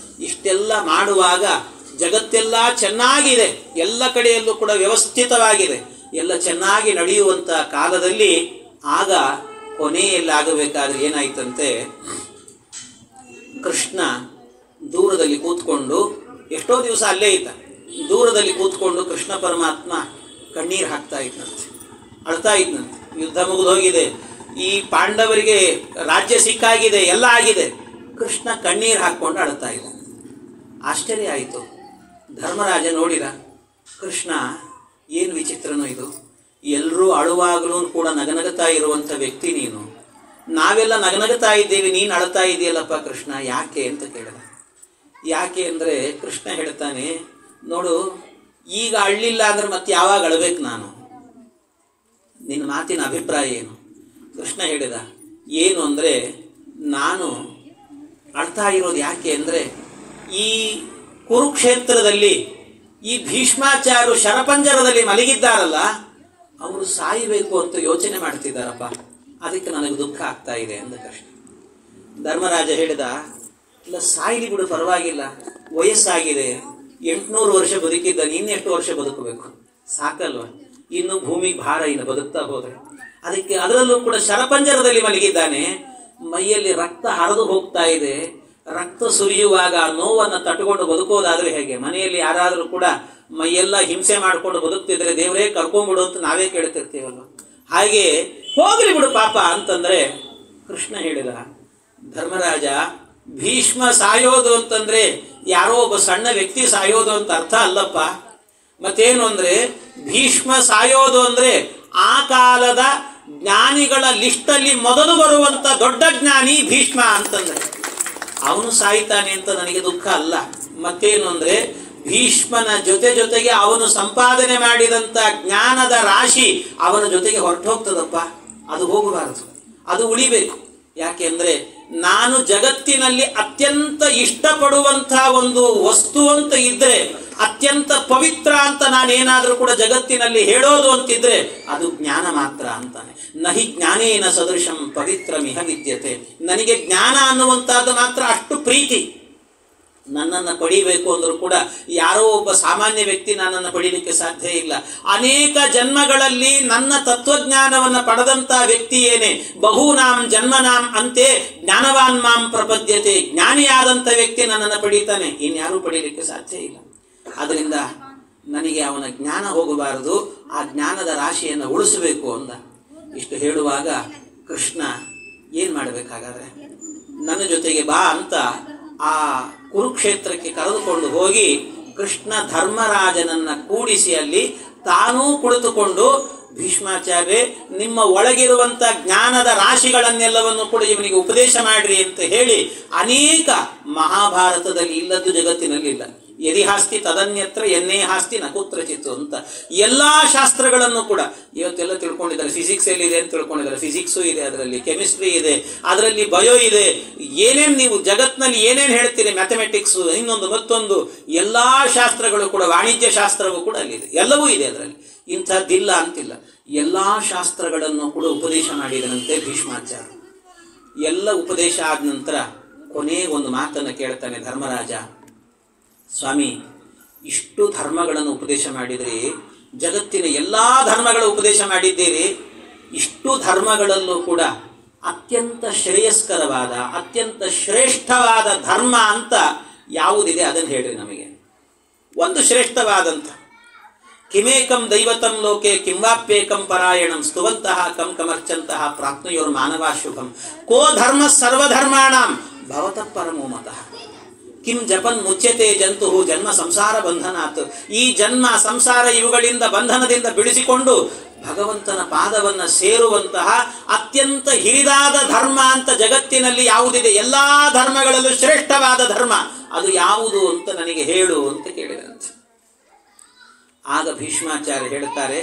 ಇಷ್ಟೆಲ್ಲ ಮಾಡುವಾಗ ಜಗತ್ತೆಲ್ಲ ಚೆನ್ನಾಗಿದೆ, ಎಲ್ಲ ಕಡೆಯಲ್ಲೂ ಕೂಡ ವ್ಯವಸ್ಥಿತವಾಗಿದೆ, ಎಲ್ಲ ಚೆನ್ನಾಗಿ ನಡೆಯುವಂಥ ಕಾಲದಲ್ಲಿ ಆಗ ಕೊನೆಯಲ್ಲಿ ಆಗಬೇಕಾದ್ರೆ ಏನಾಯ್ತಂತೆ, ಕೃಷ್ಣ ದೂರದಲ್ಲಿ ಕೂತ್ಕೊಂಡು, ಎಷ್ಟೋ ದಿವಸ ಅಲ್ಲೇ ಇದ್ದ, ದೂರದಲ್ಲಿ ಕೂತ್ಕೊಂಡು ಕೃಷ್ಣ ಪರಮಾತ್ಮ ಕಣ್ಣೀರು ಹಾಕ್ತಾ ಇದ್ದಂತೆ, ಅಳ್ತಾ ಇದ್ದಂತೆ. ಯುದ್ಧ ಮುಗಿದು ಹೋಗಿದೆ, ಈ ಪಾಂಡವರಿಗೆ ರಾಜ್ಯ ಸಿಕ್ಕಾಗಿದೆ, ಎಲ್ಲ ಆಗಿದೆ. ಕೃಷ್ಣ ಕಣ್ಣೀರು ಹಾಕ್ಕೊಂಡು ಅಳ್ತಾ ಇದ್ದ. ಆಶ್ಚರ್ಯ ಆಯಿತು. ಧರ್ಮರಾಜ ನೋಡಿದ, ಕೃಷ್ಣ ಏನು ವಿಚಿತ್ರನೋ ಇದು, ಎಲ್ಲರೂ ಅಳುವಾಗಲೂ ಕೂಡ ನಗನಗುತ್ತಾ ಇರುವಂಥ ವ್ಯಕ್ತಿ ನೀನು, ನಾವೆಲ್ಲ ನಗನಗುತ್ತಾ ಇದ್ದೇವೆ, ನೀನು ಅಳ್ತಾ ಇದೆಯಲ್ಲಪ್ಪ ಕೃಷ್ಣ, ಯಾಕೆ ಅಂತ ಕೇಳಿದ. ಯಾಕೆ ಅಂದರೆ ಕೃಷ್ಣ ಹೇಳ್ತಾನೆ, ನೋಡು ಈಗ ಅಳ್ಳಿಲ್ಲ ಅಂದ್ರೆ ಮತ್ತೆ ಯಾವಾಗ ಅಳಬೇಕು ನಾನು, ನಿನ್ನ ಮಾತಿನ ಅಭಿಪ್ರಾಯ ಏನು? ಕೃಷ್ಣ ಹೇಳಿದ, ಏನು ಅಂದರೆ ನಾನು ಅಳ್ತಾ ಇರೋದು ಯಾಕೆ ಅಂದರೆ, ಈ ಕುರುಕ್ಷೇತ್ರದಲ್ಲಿ ಈ ಭೀಷ್ಮಾಚಾರ್ಯರು ಶರಪಂಜರದಲ್ಲಿ ಮಲಗಿದ್ದಾರಲ್ಲ, ಅವರು ಸಾಯಬೇಕು ಅಂತ ಯೋಚನೆ ಮಾಡ್ತಿದ್ದಾರಪ್ಪ, ಅದಕ್ಕೆ ನನಗೆ ದುಃಖ ಆಗ್ತಾ ಇದೆ ಅಂದ ಕೃಷ್ಣ. ಧರ್ಮರಾಜ ಹೇಳಿದ, ಇಲ್ಲ ಸಾಯಿಲಿ ಬಿಡು, ಪರವಾಗಿಲ್ಲ, ವಯಸ್ಸಾಗಿದೆ, 800 ವರ್ಷ ಬದುಕಿದ್ದ, ಇನ್ನೆಷ್ಟು ವರ್ಷ ಬದುಕಬೇಕು, ಸಾಕಲ್ವ, ಇನ್ನು ಭೂಮಿಗೆ ಭಾರ, ಇನ್ನು ಬದುಕ್ತಾ ಹೋದರೆ. ಅದಕ್ಕೆ ಅದರಲ್ಲೂ ಕೂಡ ಶರಪಂಜರದಲ್ಲಿ ಮಲಗಿದ್ದಾನೆ, ಮೈಯಲ್ಲಿ ರಕ್ತ ಹರಿದು ಹೋಗ್ತಾ ಇದೆ, ರಕ್ತ ಸುರಿಯುವಾಗ ನೋವನ್ನು ತಟ್ಟುಕೊಂಡು ಬದುಕೋದಾದ್ರೆ ಹೇಗೆ? ಮನೆಯಲ್ಲಿ ಯಾರಾದರೂ ಕೂಡ ಮೈಯೆಲ್ಲ ಹಿಂಸೆ ಮಾಡಿಕೊಂಡು ಬದುಕ್ತಿದ್ರೆ ದೇವರೇ ಕರ್ಕೊಂಡ್ಬಿಡು ಅಂತ ನಾವೇ ಕೇಳ್ತಿರ್ತೀವಲ್ವ. ಹಾಗೆ ಹೋಗ್ಲಿ ಬಿಡು ಪಾಪ ಅಂತಂದ್ರೆ ಕೃಷ್ಣ ಹೇಳಿದ, ಧರ್ಮರಾಜ, ಭೀಷ್ಮ ಸಾಯೋದು ಅಂತಂದ್ರೆ ಯಾರೋ ಒಬ್ಬ ಸಣ್ಣ ವ್ಯಕ್ತಿ ಸಾಯೋದು ಅಂತ ಅರ್ಥ ಅಲ್ಲಪ್ಪ. ಮತ್ತೇನು ಅಂದ್ರೆ ಭೀಷ್ಮ ಸಾಯೋದು ಅಂದ್ರೆ ಆ ಕಾಲದ ಜ್ಞಾನಿಗಳ ಲಿಸ್ಟಲ್ಲಿ ಮೊದಲು ಬರುವಂತ ದೊಡ್ಡ ಜ್ಞಾನಿ ಭೀಷ್ಮ ಅಂತಂದ್ರೆ ಅವನು ಸಾಯ್ತಾನೆ ಅಂತ ನನಗೆ ದುಃಖ ಅಲ್ಲ. ಮತ್ತೇನು ಅಂದ್ರೆ ಭೀಷ್ಮನ ಜೊತೆಗೆ ಅವನು ಸಂಪಾದನೆ ಮಾಡಿದಂತ ಜ್ಞಾನದ ರಾಶಿ ಅವನ ಜೊತೆಗೆ ಹೊರಟು ಹೋಗ್ತದಪ್ಪ. ಅದು ಹೋಗಬಾರದು, ಅದು ಉಳಿಬೇಕು. ಯಾಕೆಂದ್ರೆ ನಾನು ಜಗತ್ತಿನಲ್ಲಿ ಅತ್ಯಂತ ಇಷ್ಟಪಡುವಂತಹ ಒಂದು ವಸ್ತು ಅಂತ ಇದ್ರೆ, ಅತ್ಯಂತ ಪವಿತ್ರ ಅಂತ ನಾನೇನಾದ್ರೂ ಕೂಡ ಜಗತ್ತಿನಲ್ಲಿ ಹೇಳೋದು ಅಂತಿದ್ರೆ ಅದು ಜ್ಞಾನ ಮಾತ್ರ ಅಂತಾನೆ. ನಹಿ ಜ್ಞಾನೇನ ಸದೃಶಂ ಪವಿತ್ರಮಿಹ ವಿದ್ಯತೆ. ನನಗೆ ಜ್ಞಾನ ಅನ್ನುವಂತಹದ್ದು ಮಾತ್ರ ಅಷ್ಟು ಪ್ರೀತಿ. ನನ್ನನ್ನು ಪಡಿಬೇಕು ಅಂದ್ರೂ ಕೂಡ ಯಾರೋ ಒಬ್ಬ ಸಾಮಾನ್ಯ ವ್ಯಕ್ತಿ ನನ್ನನ್ನು ಪಡೀಲಿಕ್ಕೆ ಸಾಧ್ಯ ಇಲ್ಲ. ಅನೇಕ ಜನ್ಮಗಳಲ್ಲಿ ನನ್ನ ತತ್ವಜ್ಞಾನವನ್ನು ಪಡೆದಂತ ವ್ಯಕ್ತಿ ಏನೇ ಬಹುನಾಂ ಜನ್ಮನಾಂ ಅಂತೆ ಜ್ಞಾನವಾನ್ ಮಾಂ ಪ್ರಪದ್ಯತೆ. ಜ್ಞಾನಿಯಾದಂಥ ವ್ಯಕ್ತಿ ನನ್ನನ್ನು ಪಡೀತಾನೆ, ಇನ್ಯಾರೂ ಪಡೀಲಿಕ್ಕೆ ಸಾಧ್ಯ ಇಲ್ಲ. ಅದರಿಂದ ನನಗೆ ಅವನ ಜ್ಞಾನ ಹೋಗಬಾರದು, ಆ ಜ್ಞಾನದ ರಾಶಿಯನ್ನು ಉಳಿಸಬೇಕು ಅಂದ. ಇಷ್ಟು ಹೇಳುವಾಗ ಕೃಷ್ಣ ಏನು ಮಾಡಬೇಕಾಗಾದ್ರೆ, ನನ್ನ ಜೊತೆಗೆ ಬಾ ಅಂತ ಆ ಕುರುಕ್ಷೇತ್ರಕ್ಕೆ ಕರೆದುಕೊಂಡು ಹೋಗಿ ಕೃಷ್ಣ ಧರ್ಮರಾಜನನ್ನ ಕೂಡಿಸಿ ಅಲ್ಲಿ ತಾನೂ ಕುಳಿತುಕೊಂಡು, ಭೀಷ್ಮಾಚಾರ್ಯ ನಿಮ್ಮ ಒಳಗಿರುವಂಥ ಜ್ಞಾನದ ರಾಶಿಗಳನ್ನೆಲ್ಲವನ್ನು ಕೂಡ ಇವನಿಗೆ ಉಪದೇಶ ಮಾಡ್ರಿ ಅಂತ ಹೇಳಿ ಅನೇಕ ಮಹಾಭಾರತದಲ್ಲಿ ಇಲ್ಲದ್ದು ಜಗತ್ತಿನಲ್ಲಿಲ್ಲ. ಯದಿಹಾಸ್ತಿ ತದನ್ಯತ್ರ ಎನ್ನೇ ಹಾಸ್ತಿ ನಕುತ್ರಚಿತ್ತು ಅಂತ ಎಲ್ಲಾ ಶಾಸ್ತ್ರಗಳನ್ನು ಕೂಡ ಇವತ್ತೆಲ್ಲ ತಿಳ್ಕೊಂಡಿದ್ದಾರೆ. ಫಿಸಿಕ್ಸ್ ಎಲ್ಲಿದೆ ಅಂತ ತಿಳ್ಕೊಂಡಿದ್ದಾರೆ, ಫಿಸಿಕ್ಸು ಇದೆ, ಅದರಲ್ಲಿ ಕೆಮಿಸ್ಟ್ರಿ ಇದೆ, ಅದರಲ್ಲಿ ಬಯೋ ಇದೆ. ಏನೇನು ನೀವು ಜಗತ್ನಲ್ಲಿ ಏನೇನು ಹೇಳ್ತೀರಿ, ಮ್ಯಾಥಮೆಟಿಕ್ಸು, ಇನ್ನೊಂದು ಮತ್ತೊಂದು ಎಲ್ಲಾ ಶಾಸ್ತ್ರಗಳು ಕೂಡ, ವಾಣಿಜ್ಯ ಶಾಸ್ತ್ರವೂ ಕೂಡ ಅಲ್ಲಿದೆ, ಎಲ್ಲವೂ ಇದೆ ಅದರಲ್ಲಿ. ಇಂಥದ್ದಿಲ್ಲ ಅಂತಿಲ್ಲ. ಎಲ್ಲಾ ಶಾಸ್ತ್ರಗಳನ್ನು ಕೂಡ ಉಪದೇಶ ಮಾಡಿದನಂತೆ ಭೀಷ್ಮಾಚಾರ್ಯ. ಎಲ್ಲ ಉಪದೇಶ ಆದ ನಂತರ ಕೊನೆ ಒಂದು ಮಾತನ್ನು ಕೇಳ್ತಾನೆ ಧರ್ಮರಾಜ, ಸ್ವಾಮಿ, ಇಷ್ಟು ಧರ್ಮಗಳನ್ನು ಉಪದೇಶ ಮಾಡಿದ್ರಿ, ಜಗತ್ತಿನ ಎಲ್ಲಾ ಧರ್ಮಗಳ ಉಪದೇಶ ಮಾಡಿದ್ದೀರಿ, ಇಷ್ಟು ಧರ್ಮಗಳಲ್ಲೂ ಕೂಡ ಅತ್ಯಂತ ಶ್ರೇಯಸ್ಕರವಾದ ಅತ್ಯಂತ ಶ್ರೇಷ್ಠವಾದ ಧರ್ಮ ಅಂತ ಯಾವುದಿದೆ ಅದನ್ನು ಹೇಳ್ರಿ ನಮಗೆ. ಒಂದು ಶ್ರೇಷ್ಠವಾದಂಥ ಕಿಮೇಕಂ ದೈವತಂ ಲೋಕೆ ಕಿಂವಾಪ್ಯೇಕಂ ಪರಾಯಣಂ ಸ್ತುವಂತಹ ಕಂ ಕಮರ್ಚಂತಹ ಪ್ರಾಪ್ನುಯೋರ್ ಮಾನವಾ ಶುಭಂ ಕೋ ಧರ್ಮ ಸರ್ವಧರ್ಮಾಣಾಂ ಭವತಃ ಪರಮೋ ಮತಃ ಕಿಂ ಜಪನ್ ಮುಚ್ಯತೆ ಜಂತು ಜನ್ಮ ಸಂಸಾರ ಬಂಧನಾತ್. ಈ ಜನ್ಮ ಸಂಸಾರ ಇವುಗಳಿಂದ ಬಂಧನದಿಂದ ಬಿಡಿಸಿಕೊಂಡು ಭಗವಂತನ ಪಾದವನ್ನು ಸೇರುವಂತಹ ಅತ್ಯಂತ ಹಿರಿದಾದ ಧರ್ಮ ಅಂತ ಜಗತ್ತಿನಲ್ಲಿ ಯಾವುದಿದೆ, ಎಲ್ಲಾ ಧರ್ಮಗಳಲ್ಲೂ ಶ್ರೇಷ್ಠವಾದ ಧರ್ಮ ಅದು ಯಾವುದು ಅಂತ ನನಗೆ ಹೇಳು ಅಂತ ಕೇಳಿದಂತೆ. ಆಗ ಭೀಷ್ಮಾಚಾರ್ಯ ಹೇಳ್ತಾರೆ,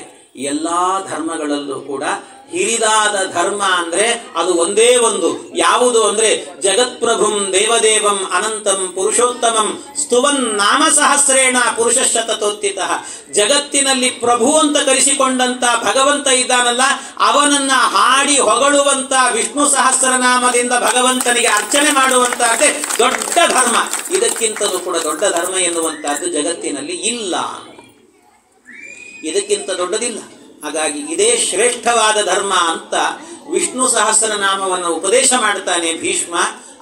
ಎಲ್ಲಾ ಧರ್ಮಗಳಲ್ಲೂ ಕೂಡ ಹಿರಿದಾದ ಧರ್ಮ ಅಂದ್ರೆ ಅದು ಒಂದೇ ಒಂದು. ಯಾವುದು ಅಂದ್ರೆ ಜಗತ್ಪ್ರಭುಂ ದೇವದೇವಂ ಅನಂತಂ ಪುರುಷೋತ್ತಮಂ ಸ್ತುವನ್ ನಾಮ ಸಹಸ್ರೇಣ ಪುರುಷ ಶತತೋತ್ತಿತಃ. ಜಗತ್ತಿನಲ್ಲಿ ಪ್ರಭು ಅಂತ ಕರೆಸಿಕೊಂಡಂತ ಭಗವಂತ ಇದ್ದಾನಲ್ಲ, ಅವನನ್ನ ಹಾಡಿ ಹೊಗಳುವಂತ ವಿಷ್ಣು ಸಹಸ್ರನಾಮದಿಂದ ಭಗವಂತನಿಗೆ ಅರ್ಚನೆ ಮಾಡುವಂತಹದ್ದೇ ದೊಡ್ಡ ಧರ್ಮ. ಇದಕ್ಕಿಂತಲೂ ಕೂಡ ದೊಡ್ಡ ಧರ್ಮ ಎನ್ನುವಂತಹದ್ದು ಜಗತ್ತಿನಲ್ಲಿ ಇಲ್ಲ, ಇದಕ್ಕಿಂತ ದೊಡ್ಡದಿಲ್ಲ. ಹಾಗಾಗಿ ಇದೇ ಶ್ರೇಷ್ಠವಾದ ಧರ್ಮ ಅಂತ ವಿಷ್ಣು ಸಹಸ್ರನಾಮವನ್ನು ಉಪದೇಶ ಮಾಡ್ತಾನೆ ಭೀಷ್ಮ.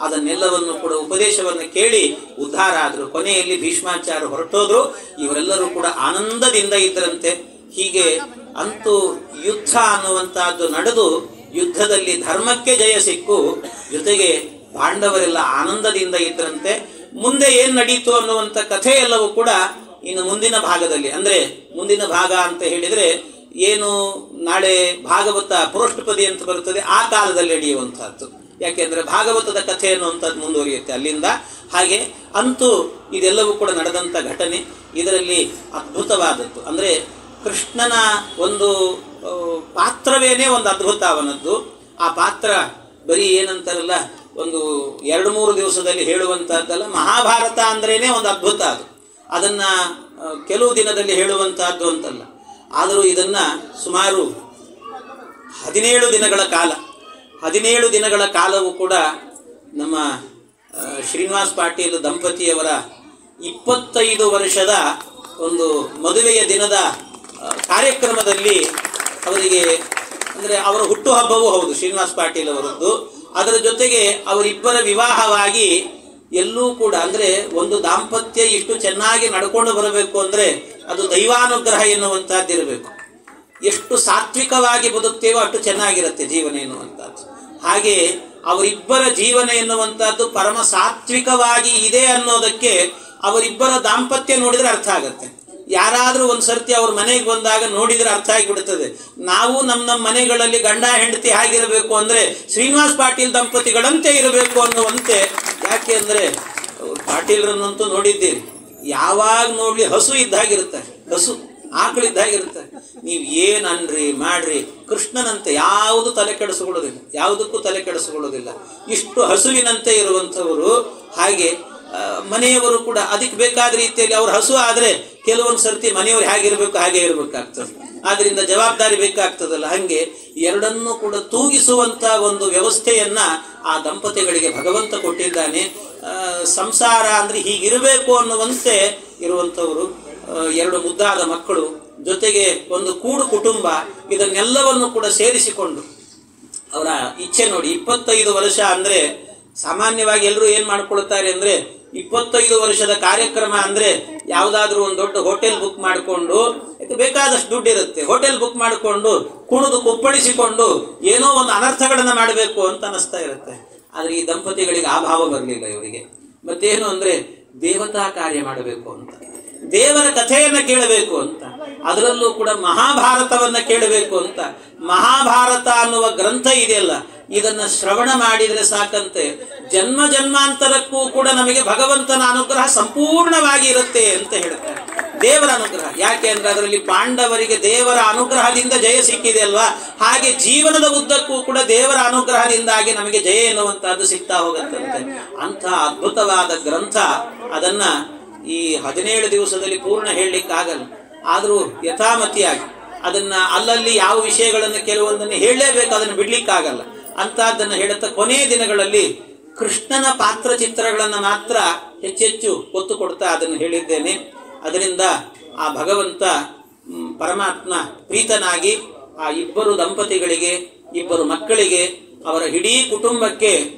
ಅದನ್ನೆಲ್ಲವನ್ನು ಕೂಡ ಉಪದೇಶವನ್ನು ಕೇಳಿ ಉದ್ಧಾರ ಆದರು. ಕೊನೆಯಲ್ಲಿ ಭೀಷ್ಮಾಚಾರ್ಯ ಹೊರಟೋದ್ರು. ಇವರೆಲ್ಲರೂ ಕೂಡ ಆನಂದದಿಂದ ಇದ್ದರಂತೆ. ಹೀಗೆ ಅಂತೂ ಯುದ್ಧ ಅನ್ನುವಂತಹದ್ದು ನಡೆದು ಯುದ್ಧದಲ್ಲಿ ಧರ್ಮಕ್ಕೆ ಜಯ ಸಿಕ್ಕು, ಜೊತೆಗೆ ಪಾಂಡವರೆಲ್ಲ ಆನಂದದಿಂದ ಇದ್ದರಂತೆ. ಮುಂದೆ ಏನ್ ನಡೀತು ಅನ್ನುವಂಥ ಕಥೆ ಎಲ್ಲವೂ ಕೂಡ ಇನ್ನು ಮುಂದಿನ ಭಾಗದಲ್ಲಿ, ಅಂದ್ರೆ ಮುಂದಿನ ಭಾಗ ಅಂತ ಹೇಳಿದ್ರೆ ಏನು ನಾಳೆ ಭಾಗವತ ಪುರೋಷ್ಠಪದಿ ಅಂತ ಬರುತ್ತದೆ, ಆ ಕಾಲದಲ್ಲಿ ನಡೆಯುವಂತಹದ್ದು. ಯಾಕೆಂದ್ರೆ ಭಾಗವತದ ಕಥೆ ಅನ್ನುವಂಥದ್ದು ಮುಂದುವರಿಯುತ್ತೆ ಅಲ್ಲಿಂದ. ಹಾಗೆ ಅಂತೂ ಇದೆಲ್ಲವೂ ಕೂಡ ನಡೆದಂಥ ಘಟನೆ. ಇದರಲ್ಲಿ ಅದ್ಭುತವಾದದ್ದು ಅಂದ್ರೆ ಕೃಷ್ಣನ ಒಂದು ಪಾತ್ರವೇನೇ ಒಂದು ಅದ್ಭುತ ಅವನದ್ದು. ಆ ಪಾತ್ರ ಬರೀ ಏನಂತಾರಲ್ಲ ಒಂದು 2-3 ದಿವಸದಲ್ಲಿ ಹೇಳುವಂತಹದ್ದಲ್ಲ. ಮಹಾಭಾರತ ಅಂದ್ರೇನೆ ಒಂದು ಅದ್ಭುತ. ಅದನ್ನ ಕೆಲವು ದಿನದಲ್ಲಿ ಹೇಳುವಂತಹದ್ದು ಅಂತಲ್ಲ. ಆದರೂ ಇದನ್ನ ಸುಮಾರು 17 ದಿನಗಳ ಕಾಲವೂ ಕೂಡ ನಮ್ಮ ಶ್ರೀನಿವಾಸ್ ಪಾಟೀಲ್ ದಂಪತಿಯವರ 25 ವರ್ಷದ ಒಂದು ಮದುವೆಯ ದಿನದ ಕಾರ್ಯಕ್ರಮದಲ್ಲಿ ಅವರಿಗೆ ಅಂದರೆ ಅವರ ಹುಟ್ಟುಹಬ್ಬವೂ ಹೌದು ಶ್ರೀನಿವಾಸ್ ಪಾಟೀಲ್ ಅವರದ್ದು. ಅದರ ಜೊತೆಗೆ ಅವರಿಬ್ಬರ ವಿವಾಹವಾಗಿ ಎಲ್ಲೂ ಕೂಡ ಅಂದರೆ ಒಂದು ದಾಂಪತ್ಯ ಇಷ್ಟು ಚೆನ್ನಾಗಿ ನಡ್ಕೊಂಡು ಬರಬೇಕು ಅಂದರೆ ಅದು ದೈವಾನುಗ್ರಹ ಎನ್ನುವಂಥದ್ದಿರಬೇಕು. ಎಷ್ಟು ಸಾತ್ವಿಕವಾಗಿ ಬದುಕ್ತೇವೋ ಅಷ್ಟು ಚೆನ್ನಾಗಿರುತ್ತೆ ಜೀವನ ಎನ್ನುವಂಥದ್ದು. ಹಾಗೆ ಅವರಿಬ್ಬರ ಜೀವನ ಎನ್ನುವಂಥದ್ದು ಪರಮ ಸಾತ್ವಿಕವಾಗಿ ಇದೆ ಅನ್ನೋದಕ್ಕೆ ಅವರಿಬ್ಬರ ದಾಂಪತ್ಯ ನೋಡಿದರೆ ಅರ್ಥ ಆಗುತ್ತೆ. ಯಾರಾದರೂ ಒಂದು ಸರ್ತಿ ಅವ್ರ ಮನೆಗೆ ಬಂದಾಗ ನೋಡಿದರೆ ಅರ್ಥ ಆಗಿಬಿಡ್ತದೆ. ನಾವು ನಮ್ಮ ಮನೆಗಳಲ್ಲಿ ಗಂಡ ಹೆಂಡತಿ ಹೇಗಿರಬೇಕು ಅಂದರೆ ಶ್ರೀನಿವಾಸ್ ಪಾಟೀಲ್ ದಂಪತಿಗಳಂತೆ ಇರಬೇಕು ಅನ್ನುವಂತೆ. ಯಾಕೆ ಅಂದರೆ ಪಾಟೀಲ್ರನ್ನಂತೂ ನೋಡಿದ್ದೀರಿ, ಯಾವಾಗ ನೋಡಲಿ ಹಸು ಇದ್ದಾಗಿರ್ತಾರೆ, ಹಸು ಆಕಳಿದ್ದಾಗಿರ್ತಾರೆ. ನೀವು ಏನು ಅನ್ರಿ ಮಾಡ್ರಿ ಕೃಷ್ಣನಂತೆ ಯಾವುದು ತಲೆ ಕೆಡಿಸ್ಕೊಳ್ಳೋದಿಲ್ಲ, ಯಾವುದಕ್ಕೂ ತಲೆ ಕೆಡಿಸ್ಕೊಳ್ಳೋದಿಲ್ಲ. ಇಷ್ಟು ಹಸುವಿನಂತೆ ಇರುವಂಥವರು. ಹಾಗೆ ಮನೆಯವರು ಕೂಡ ಅದಕ್ಕೆ ಬೇಕಾದ ರೀತಿಯಲ್ಲಿ ಅವ್ರ ಹಸು ಆದರೆ ಕೆಲವೊಂದು ಸರ್ತಿ ಮನೆಯವರು ಹೇಗಿರಬೇಕು ಹಾಗೆ ಇರಬೇಕಾಗ್ತದೆ. ಆದ್ದರಿಂದ ಜವಾಬ್ದಾರಿ ಬೇಕಾಗ್ತದಲ್ಲ. ಹಾಗೆ ಎರಡನ್ನೂ ಕೂಡ ತೂಗಿಸುವಂಥ ಒಂದು ವ್ಯವಸ್ಥೆಯನ್ನ ಆ ದಂಪತಿಗಳಿಗೆ ಭಗವಂತ ಕೊಟ್ಟಿದ್ದಾನೆ. ಸಂಸಾರ ಅಂದರೆ ಹೀಗಿರಬೇಕು ಅನ್ನುವಂತೆ ಇರುವಂಥವರು. ಎರಡು ಮುದ್ದಾದ ಮಕ್ಕಳು, ಜೊತೆಗೆ ಒಂದು ಕೂಡು ಕುಟುಂಬ, ಇದನ್ನೆಲ್ಲವನ್ನು ಕೂಡ ಸೇರಿಸಿಕೊಂಡು ಅವರ ಇಚ್ಛೆ ನೋಡಿ. 25 ವರ್ಷ ಅಂದರೆ ಸಾಮಾನ್ಯವಾಗಿ ಎಲ್ಲರೂ ಏನು ಮಾಡ್ಕೊಳ್ತಾರೆ ಅಂದರೆ 25 ವರ್ಷದ ಕಾರ್ಯಕ್ರಮ ಅಂದರೆ ಯಾವುದಾದ್ರೂ ಒಂದು ದೊಡ್ಡ ಹೋಟೆಲ್ ಬುಕ್ ಮಾಡಿಕೊಂಡು, ಬೇಕಾದಷ್ಟು ದುಡ್ಡು ಇರುತ್ತೆ, ಹೋಟೆಲ್ ಬುಕ್ ಮಾಡಿಕೊಂಡು ಕುಣಿದು ಕುಪ್ಪಳಿಸಿಕೊಂಡು ಏನೋ ಒಂದು ಅನರ್ಥಗಳನ್ನು ಮಾಡಬೇಕು ಅಂತ ಅನಿಸ್ತಾ ಇರುತ್ತೆ. ಆದರೆ ಈ ದಂಪತಿಗಳಿಗೆ ಆ ಭಾವ ಬರಲಿಲ್ಲ ಇವರಿಗೆ. ಮತ್ತೇನು ಅಂದರೆ ದೇವತಾ ಕಾರ್ಯ ಮಾಡಬೇಕು ಅಂತ, ದೇವರ ಕಥೆಯನ್ನು ಕೇಳಬೇಕು ಅಂತ, ಅದರಲ್ಲೂ ಕೂಡ ಮಹಾಭಾರತವನ್ನು ಕೇಳಬೇಕು ಅಂತ. ಮಹಾಭಾರತ ಅನ್ನುವ ಗ್ರಂಥ ಇದೆಯಲ್ಲ, ಇದನ್ನ ಶ್ರವಣ ಮಾಡಿದರೆ ಸಾಕಂತೆ ಜನ್ಮ ಜನ್ಮಾಂತರಕ್ಕೂ ಕೂಡ ನಮಗೆ ಭಗವಂತನ ಅನುಗ್ರಹ ಸಂಪೂರ್ಣವಾಗಿ ಇರುತ್ತೆ ಅಂತ ಹೇಳ್ತಾರೆ. ದೇವರ ಅನುಗ್ರಹ ಯಾಕೆ ಅಂದ್ರೆ ಅದರಲ್ಲಿ ಪಾಂಡವರಿಗೆ ದೇವರ ಅನುಗ್ರಹದಿಂದ ಜಯ ಸಿಕ್ಕಿದೆ ಅಲ್ವಾ. ಹಾಗೆ ಜೀವನದ ಉದ್ದಕ್ಕೂ ಕೂಡ ದೇವರ ಅನುಗ್ರಹದಿಂದಾಗಿ ನಮಗೆ ಜಯ ಎನ್ನುವಂತಹದ್ದು ಸಿಗ್ತಾ ಹೋಗುತ್ತಂತೆ. ಅಂಥ ಅದ್ಭುತವಾದ ಗ್ರಂಥ. ಅದನ್ನ ಈ 17 ದಿವಸದಲ್ಲಿ ಪೂರ್ಣ ಹೇಳಲಿಕ್ಕಾಗಲ್ಲ. ಆದರೂ ಯಥಾಮತಿಯಾಗಿ ಅದನ್ನ ಅಲ್ಲಲ್ಲಿ ಯಾವ ವಿಷಯಗಳನ್ನು ಕೆಲವೊಂದನ್ನು ಹೇಳಲೇಬೇಕು, ಅದನ್ನು ಬಿಡ್ಲಿಕ್ಕಾಗಲ್ಲ. ಅಂತಹದ್ದನ್ನು ಹೇಳುತ್ತಾ ಕೊನೆಯ ದಿನಗಳಲ್ಲಿ ಕೃಷ್ಣನ ಪಾತ್ರ ಚಿತ್ರಗಳನ್ನು ಮಾತ್ರ ಹೆಚ್ಚೆಚ್ಚು ಒತ್ತು ಕೊಡ್ತಾ ಅದನ್ನು ಹೇಳಿದ್ದೇನೆ. ಅದರಿಂದ ಆ ಭಗವಂತ ಪರಮಾತ್ಮ ಪ್ರೀತನಾಗಿ ಆ ಇಬ್ಬರು ದಂಪತಿಗಳಿಗೆ, ಇಬ್ಬರು ಮಕ್ಕಳಿಗೆ, ಅವರ ಇಡೀ ಕುಟುಂಬಕ್ಕೆ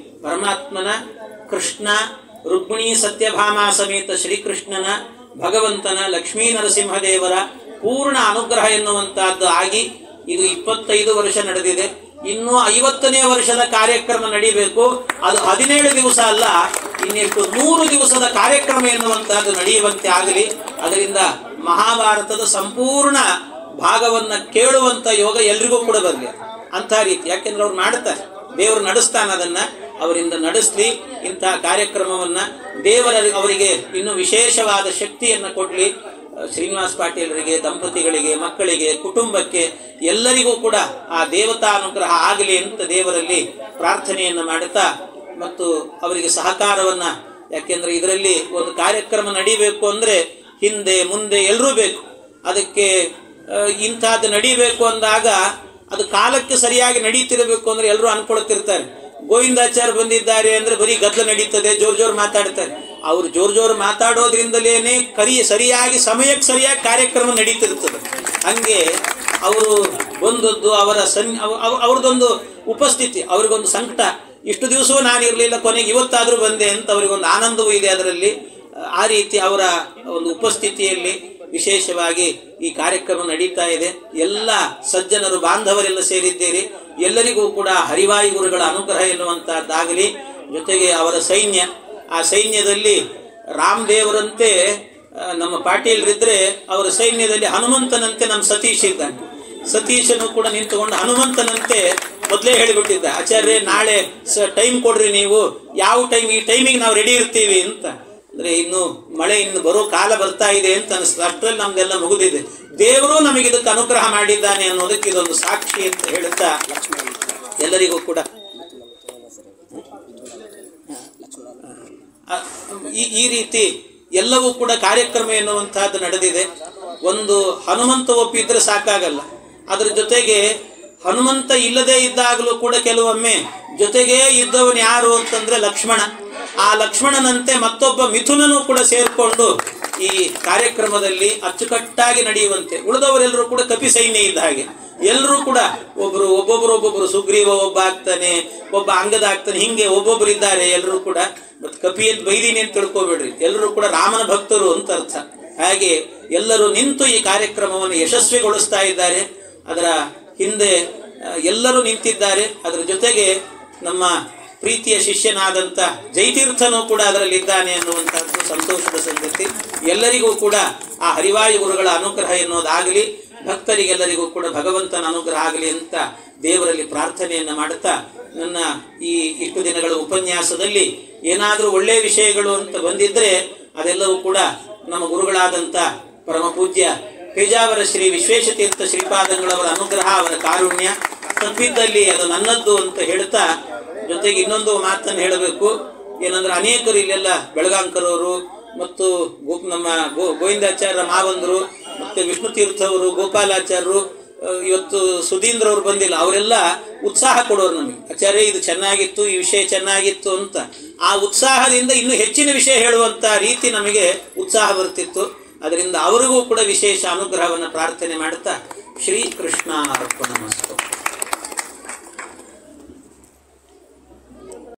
ಪರಮಾತ್ಮನ, ಕೃಷ್ಣ, ರುಕ್ಮಿಣಿ ಸತ್ಯಭಾಮ ಸಮೇತ ಶ್ರೀಕೃಷ್ಣನ, ಭಗವಂತನ, ಲಕ್ಷ್ಮೀ ನರಸಿಂಹದೇವರ ಪೂರ್ಣ ಅನುಗ್ರಹ ಎನ್ನುವಂತಹದ್ದು ಆಗಿ ಇದು 25 ವರ್ಷ ನಡೆದಿದೆ. ಇನ್ನೂ 50ನೇ ವರ್ಷದ ಕಾರ್ಯಕ್ರಮ ನಡೀಬೇಕು. ಅದು 17 ದಿವಸ ಅಲ್ಲ, ಇನ್ನೆಷ್ಟು 100 ದಿವಸದ ಕಾರ್ಯಕ್ರಮ ಎನ್ನುವಂತಹದ್ದು ನಡೆಯುವಂತೆ ಆಗಲಿ. ಅದರಿಂದ ಮಹಾಭಾರತದ ಸಂಪೂರ್ಣ ಭಾಗವನ್ನ ಕೇಳುವಂತ ಯೋಗ ಎಲ್ರಿಗೂ ಕೂಡ ಬರಲಿ ಅಂತ ರೀತಿ. ಯಾಕೆಂದ್ರೆ ಅವ್ರು ಮಾಡ್ತಾರೆ, ದೇವರು ನಡೆಸ್ತಾನೆ, ಅದನ್ನ ಅವರಿಂದ ನಡೆಸಲಿ. ಇಂತಹ ಕಾರ್ಯಕ್ರಮವನ್ನ ದೇವರ ಅವರಿಗೆ ಇನ್ನೂ ವಿಶೇಷವಾದ ಶಕ್ತಿಯನ್ನು ಕೊಡ್ಲಿ. ಶ್ರೀನಿವಾಸ್ ಪಾಟೀಲರಿಗೆ, ದಂಪತಿಗಳಿಗೆ, ಮಕ್ಕಳಿಗೆ, ಕುಟುಂಬಕ್ಕೆ ಎಲ್ಲರಿಗೂ ಕೂಡ ಆ ದೇವತಾ ಅನುಗ್ರಹ ಆಗಲಿ ಅಂತ ದೇವರಲ್ಲಿ ಪ್ರಾರ್ಥನೆಯನ್ನು ಮಾಡುತ್ತಾ, ಮತ್ತು ಅವರಿಗೆ ಸಹಕಾರವನ್ನ, ಯಾಕೆಂದ್ರೆ ಇದರಲ್ಲಿ ಒಂದು ಕಾರ್ಯಕ್ರಮ ನಡೀಬೇಕು ಅಂದ್ರೆ ಹಿಂದೆ ಮುಂದೆ ಎಲ್ಲರೂ ಬೇಕು. ಅದಕ್ಕೆ ಇಂಥದ್ದು ನಡೀಬೇಕು ಅಂದಾಗ ಅದು ಕಾಲಕ್ಕೆ ಸರಿಯಾಗಿ ನಡೀತಿರಬೇಕು ಅಂದ್ರೆ ಎಲ್ಲರೂ ಅನ್ಕೊಳ್ತಿರ್ತಾರೆ. ಗೋವಿಂದಾಚಾರ್ಯ ಬಂದಿದ್ದಾರೆ ಅಂದ್ರೆ ಬರೀ ಗದ್ದಲ ನಡೀತದೆ, ಜೋರು ಮಾತಾಡ್ತಾರೆ. ಅವರು ಜೋರು ಮಾತಾಡೋದ್ರಿಂದಲೇನೆ ಸರಿಯಾಗಿ ಸಮಯಕ್ಕೆ ಸರಿಯಾಗಿ ಕಾರ್ಯಕ್ರಮ ನಡೀತಿರ್ತದೆ. ಹಂಗೆ ಅವರು ಬಂದದ್ದು ಅವ್ರದ್ದೊಂದು ಉಪಸ್ಥಿತಿ, ಅವ್ರಿಗೊಂದು ಸಂಕಟ. ಇಷ್ಟು ದಿವಸವೂ ನಾನು ಇರಲಿಲ್ಲ, ಕೊನೆಗೆ ಇವತ್ತಾದರೂ ಬಂದೆ ಅಂತ ಅವರಿಗೊಂದು ಆನಂದವೂ ಇದೆ ಅದರಲ್ಲಿ. ಆ ರೀತಿ ಅವರ ಒಂದು ಉಪಸ್ಥಿತಿಯಲ್ಲಿ ವಿಶೇಷವಾಗಿ ಈ ಕಾರ್ಯಕ್ರಮ ನಡೀತಾ ಇದೆ. ಎಲ್ಲ ಸಜ್ಜನರು, ಬಾಂಧವರೆಲ್ಲ ಸೇರಿದ್ದೀರಿ. ಎಲ್ಲರಿಗೂ ಕೂಡ ಹರಿವಾಯು ಗುರುಗಳ ಅನುಗ್ರಹ ಎನ್ನುವಂತಹದ್ದಾಗಲಿ. ಜೊತೆಗೆ ಅವರ ಸೈನ್ಯ, ಆ ಸೈನ್ಯದಲ್ಲಿ ರಾಮದೇವರಂತೆ ನಮ್ಮ ಪಾಟೀಲ್ರಿದ್ರೆ ಅವರ ಸೈನ್ಯದಲ್ಲಿ ಹನುಮಂತನಂತೆ ನಮ್ಮ ಸತೀಶ್ ಇದ್ದಾನೆ. ಸತೀಶನು ಕೂಡ ನಿಂತುಕೊಂಡು ಹನುಮಂತನಂತೆ ಮೊದಲೇ ಹೇಳಿಬಿಟ್ಟಿದ್ದ, ಆಚಾರ್ಯ ನಾಳೆ ಟೈಮ್ ಕೊಡ್ರಿ, ನೀವು ಯಾವ ಟೈಮ್, ಈ ಟೈಮಿಗೆ ನಾವು ರೆಡಿ ಇರ್ತೀವಿ ಅಂತ. ಅಂದರೆ ಇನ್ನು ಮಳೆ ಇನ್ನು ಬರೋ ಕಾಲ ಬರ್ತಾ ಇದೆ ಅಂತ ಅನಿಸ್ತದೆ. ಅಷ್ಟರಲ್ಲಿ ನಮ್ದೆಲ್ಲ ಮುಗಿದಿದೆ. ದೇವರು ನಮಗೆ ಇದಕ್ಕೆ ಅನುಗ್ರಹ ಮಾಡಿದ್ದಾನೆ ಅನ್ನೋದಕ್ಕೆ ಇದೊಂದು ಸಾಕ್ಷಿ ಅಂತ ಹೇಳುತ್ತಾ ಎಲ್ಲರಿಗೂ ಕೂಡ ಈ ರೀತಿ ಎಲ್ಲವೂ ಕೂಡ ಕಾರ್ಯಕ್ರಮ ಎನ್ನುವಂತಹದ್ದು ನಡೆದಿದೆ. ಒಂದು ಹನುಮಂತ ಒಪ್ಪಿದ್ರೆ ಸಾಕಾಗಲ್ಲ, ಅದರ ಜೊತೆಗೆ ಹನುಮಂತ ಇಲ್ಲದೆ ಇದ್ದಾಗಲೂ ಕೂಡ ಕೆಲವೊಮ್ಮೆ ಜೊತೆಗೇ ಇದ್ದವನು ಯಾರು ಅಂತಂದ್ರೆ ಲಕ್ಷ್ಮಣ. ಆ ಲಕ್ಷ್ಮಣನಂತೆ ಮತ್ತೊಬ್ಬ ಮಿಥುನನು ಕೂಡ ಸೇರಿಕೊಂಡು ಈ ಕಾರ್ಯಕ್ರಮದಲ್ಲಿ ಅಚ್ಚುಕಟ್ಟಾಗಿ ನಡೆಯುವಂತೆ. ಉಳಿದವರೆಲ್ಲರೂ ಕೂಡ ಕಪಿ ಸೈನ್ಯ ಇದ್ದ ಹಾಗೆ, ಎಲ್ಲರೂ ಕೂಡ ಒಬ್ಬೊಬ್ಬರು ಸುಗ್ರೀವ ಒಬ್ಬ ಆಗ್ತಾನೆ, ಒಬ್ಬ ಅಂಗದ ಆಗ್ತಾನೆ, ಹಿಂಗೆ ಒಬ್ಬೊಬ್ರು ಇದ್ದಾರೆ. ಎಲ್ಲರೂ ಕೂಡ ಮತ್ತು ಕಪಿ ಅಂತ ಬೈದೀನಿ ಅಂತ ತಿಳ್ಕೊಬೇಡ್ರಿ, ಎಲ್ಲರೂ ಕೂಡ ರಾಮನ ಭಕ್ತರು ಅಂತ ಅರ್ಥ. ಹಾಗೆ ಎಲ್ಲರೂ ನಿಂತು ಈ ಕಾರ್ಯಕ್ರಮವನ್ನು ಯಶಸ್ವಿಗೊಳಿಸ್ತಾ ಇದ್ದಾರೆ. ಅದರ ಹಿಂದೆ ಎಲ್ಲರೂ ನಿಂತಿದ್ದಾರೆ. ಅದರ ಜೊತೆಗೆ ನಮ್ಮ ಪ್ರೀತಿಯ ಶಿಷ್ಯನಾದಂಥ ಜಯತೀರ್ಥನೂ ಕೂಡ ಅದರಲ್ಲಿದ್ದಾನೆ ಅನ್ನುವಂಥದ್ದು ಸಂತೋಷದ ಸಂಗತಿ. ಎಲ್ಲರಿಗೂ ಕೂಡ ಆ ಹರಿವಾಯು ಗುರುಗಳ ಅನುಗ್ರಹ ಎನ್ನುವುದಾಗಲಿ, ಭಕ್ತರಿಗೆಲ್ಲರಿಗೂ ಕೂಡ ಭಗವಂತನ ಅನುಗ್ರಹ ಆಗಲಿ ಅಂತ ದೇವರಲ್ಲಿ ಪ್ರಾರ್ಥನೆಯನ್ನು ಮಾಡುತ್ತಾ, ನನ್ನ ಈ ಇಷ್ಟು ದಿನಗಳ ಉಪನ್ಯಾಸದಲ್ಲಿ ಏನಾದರೂ ಒಳ್ಳೆಯ ವಿಷಯಗಳು ಅಂತ ಬಂದಿದ್ದರೆ ಅದೆಲ್ಲವೂ ಕೂಡ ನಮ್ಮ ಗುರುಗಳಾದಂಥ ಪರಮ ಪೂಜ್ಯ ಪೇಜಾವರ ಶ್ರೀ ವಿಶ್ವೇಶತೀರ್ಥ ಶ್ರೀಪಾದಂಗಳವರ ಅನುಗ್ರಹ, ಅವರ ಕಾರುಣ್ಯ ತಪ್ಪಿದ್ದಲ್ಲಿ ಅದು ನನ್ನದ್ದು ಅಂತ ಹೇಳ್ತಾ, ಜೊತೆಗೆ ಇನ್ನೊಂದು ಮಾತನ್ನು ಹೇಳಬೇಕು. ಏನಂದ್ರೆ ಅನೇಕರು ಇಲ್ಲೆಲ್ಲ ಬೆಳಗಾಂಕರವರು ಮತ್ತು ನಮ್ಮ ಗೋವಿಂದಾಚಾರ್ಯ ಮಾವಂದರು ಮತ್ತು ವಿಷ್ಣು ತೀರ್ಥವರು, ಗೋಪಾಲಾಚಾರ್ಯರು, ಇವತ್ತು ಸುಧೀಂದ್ರ ಅವರು ಬಂದಿಲ್ಲ. ಅವರೆಲ್ಲ ಉತ್ಸಾಹ ಕೊಡೋರು ನಮಗೆ. ಆಚಾರ್ಯ ಇದು ಚೆನ್ನಾಗಿತ್ತು, ಈ ವಿಷಯ ಚೆನ್ನಾಗಿತ್ತು ಅಂತ. ಆ ಉತ್ಸಾಹದಿಂದ ಇನ್ನೂ ಹೆಚ್ಚಿನ ವಿಷಯ ಹೇಳುವಂಥ ರೀತಿ ನಮಗೆ ಉತ್ಸಾಹ ಬರ್ತಿತ್ತು. ಅದರಿಂದ ಅವರಿಗೂ ಕೂಡ ವಿಶೇಷ ಅನುಗ್ರಹವನ್ನು ಪ್ರಾರ್ಥನೆ ಮಾಡುತ್ತಾ ಶ್ರೀಕೃಷ್ಣ ಅರ್ಪಣಮಸ್ತು.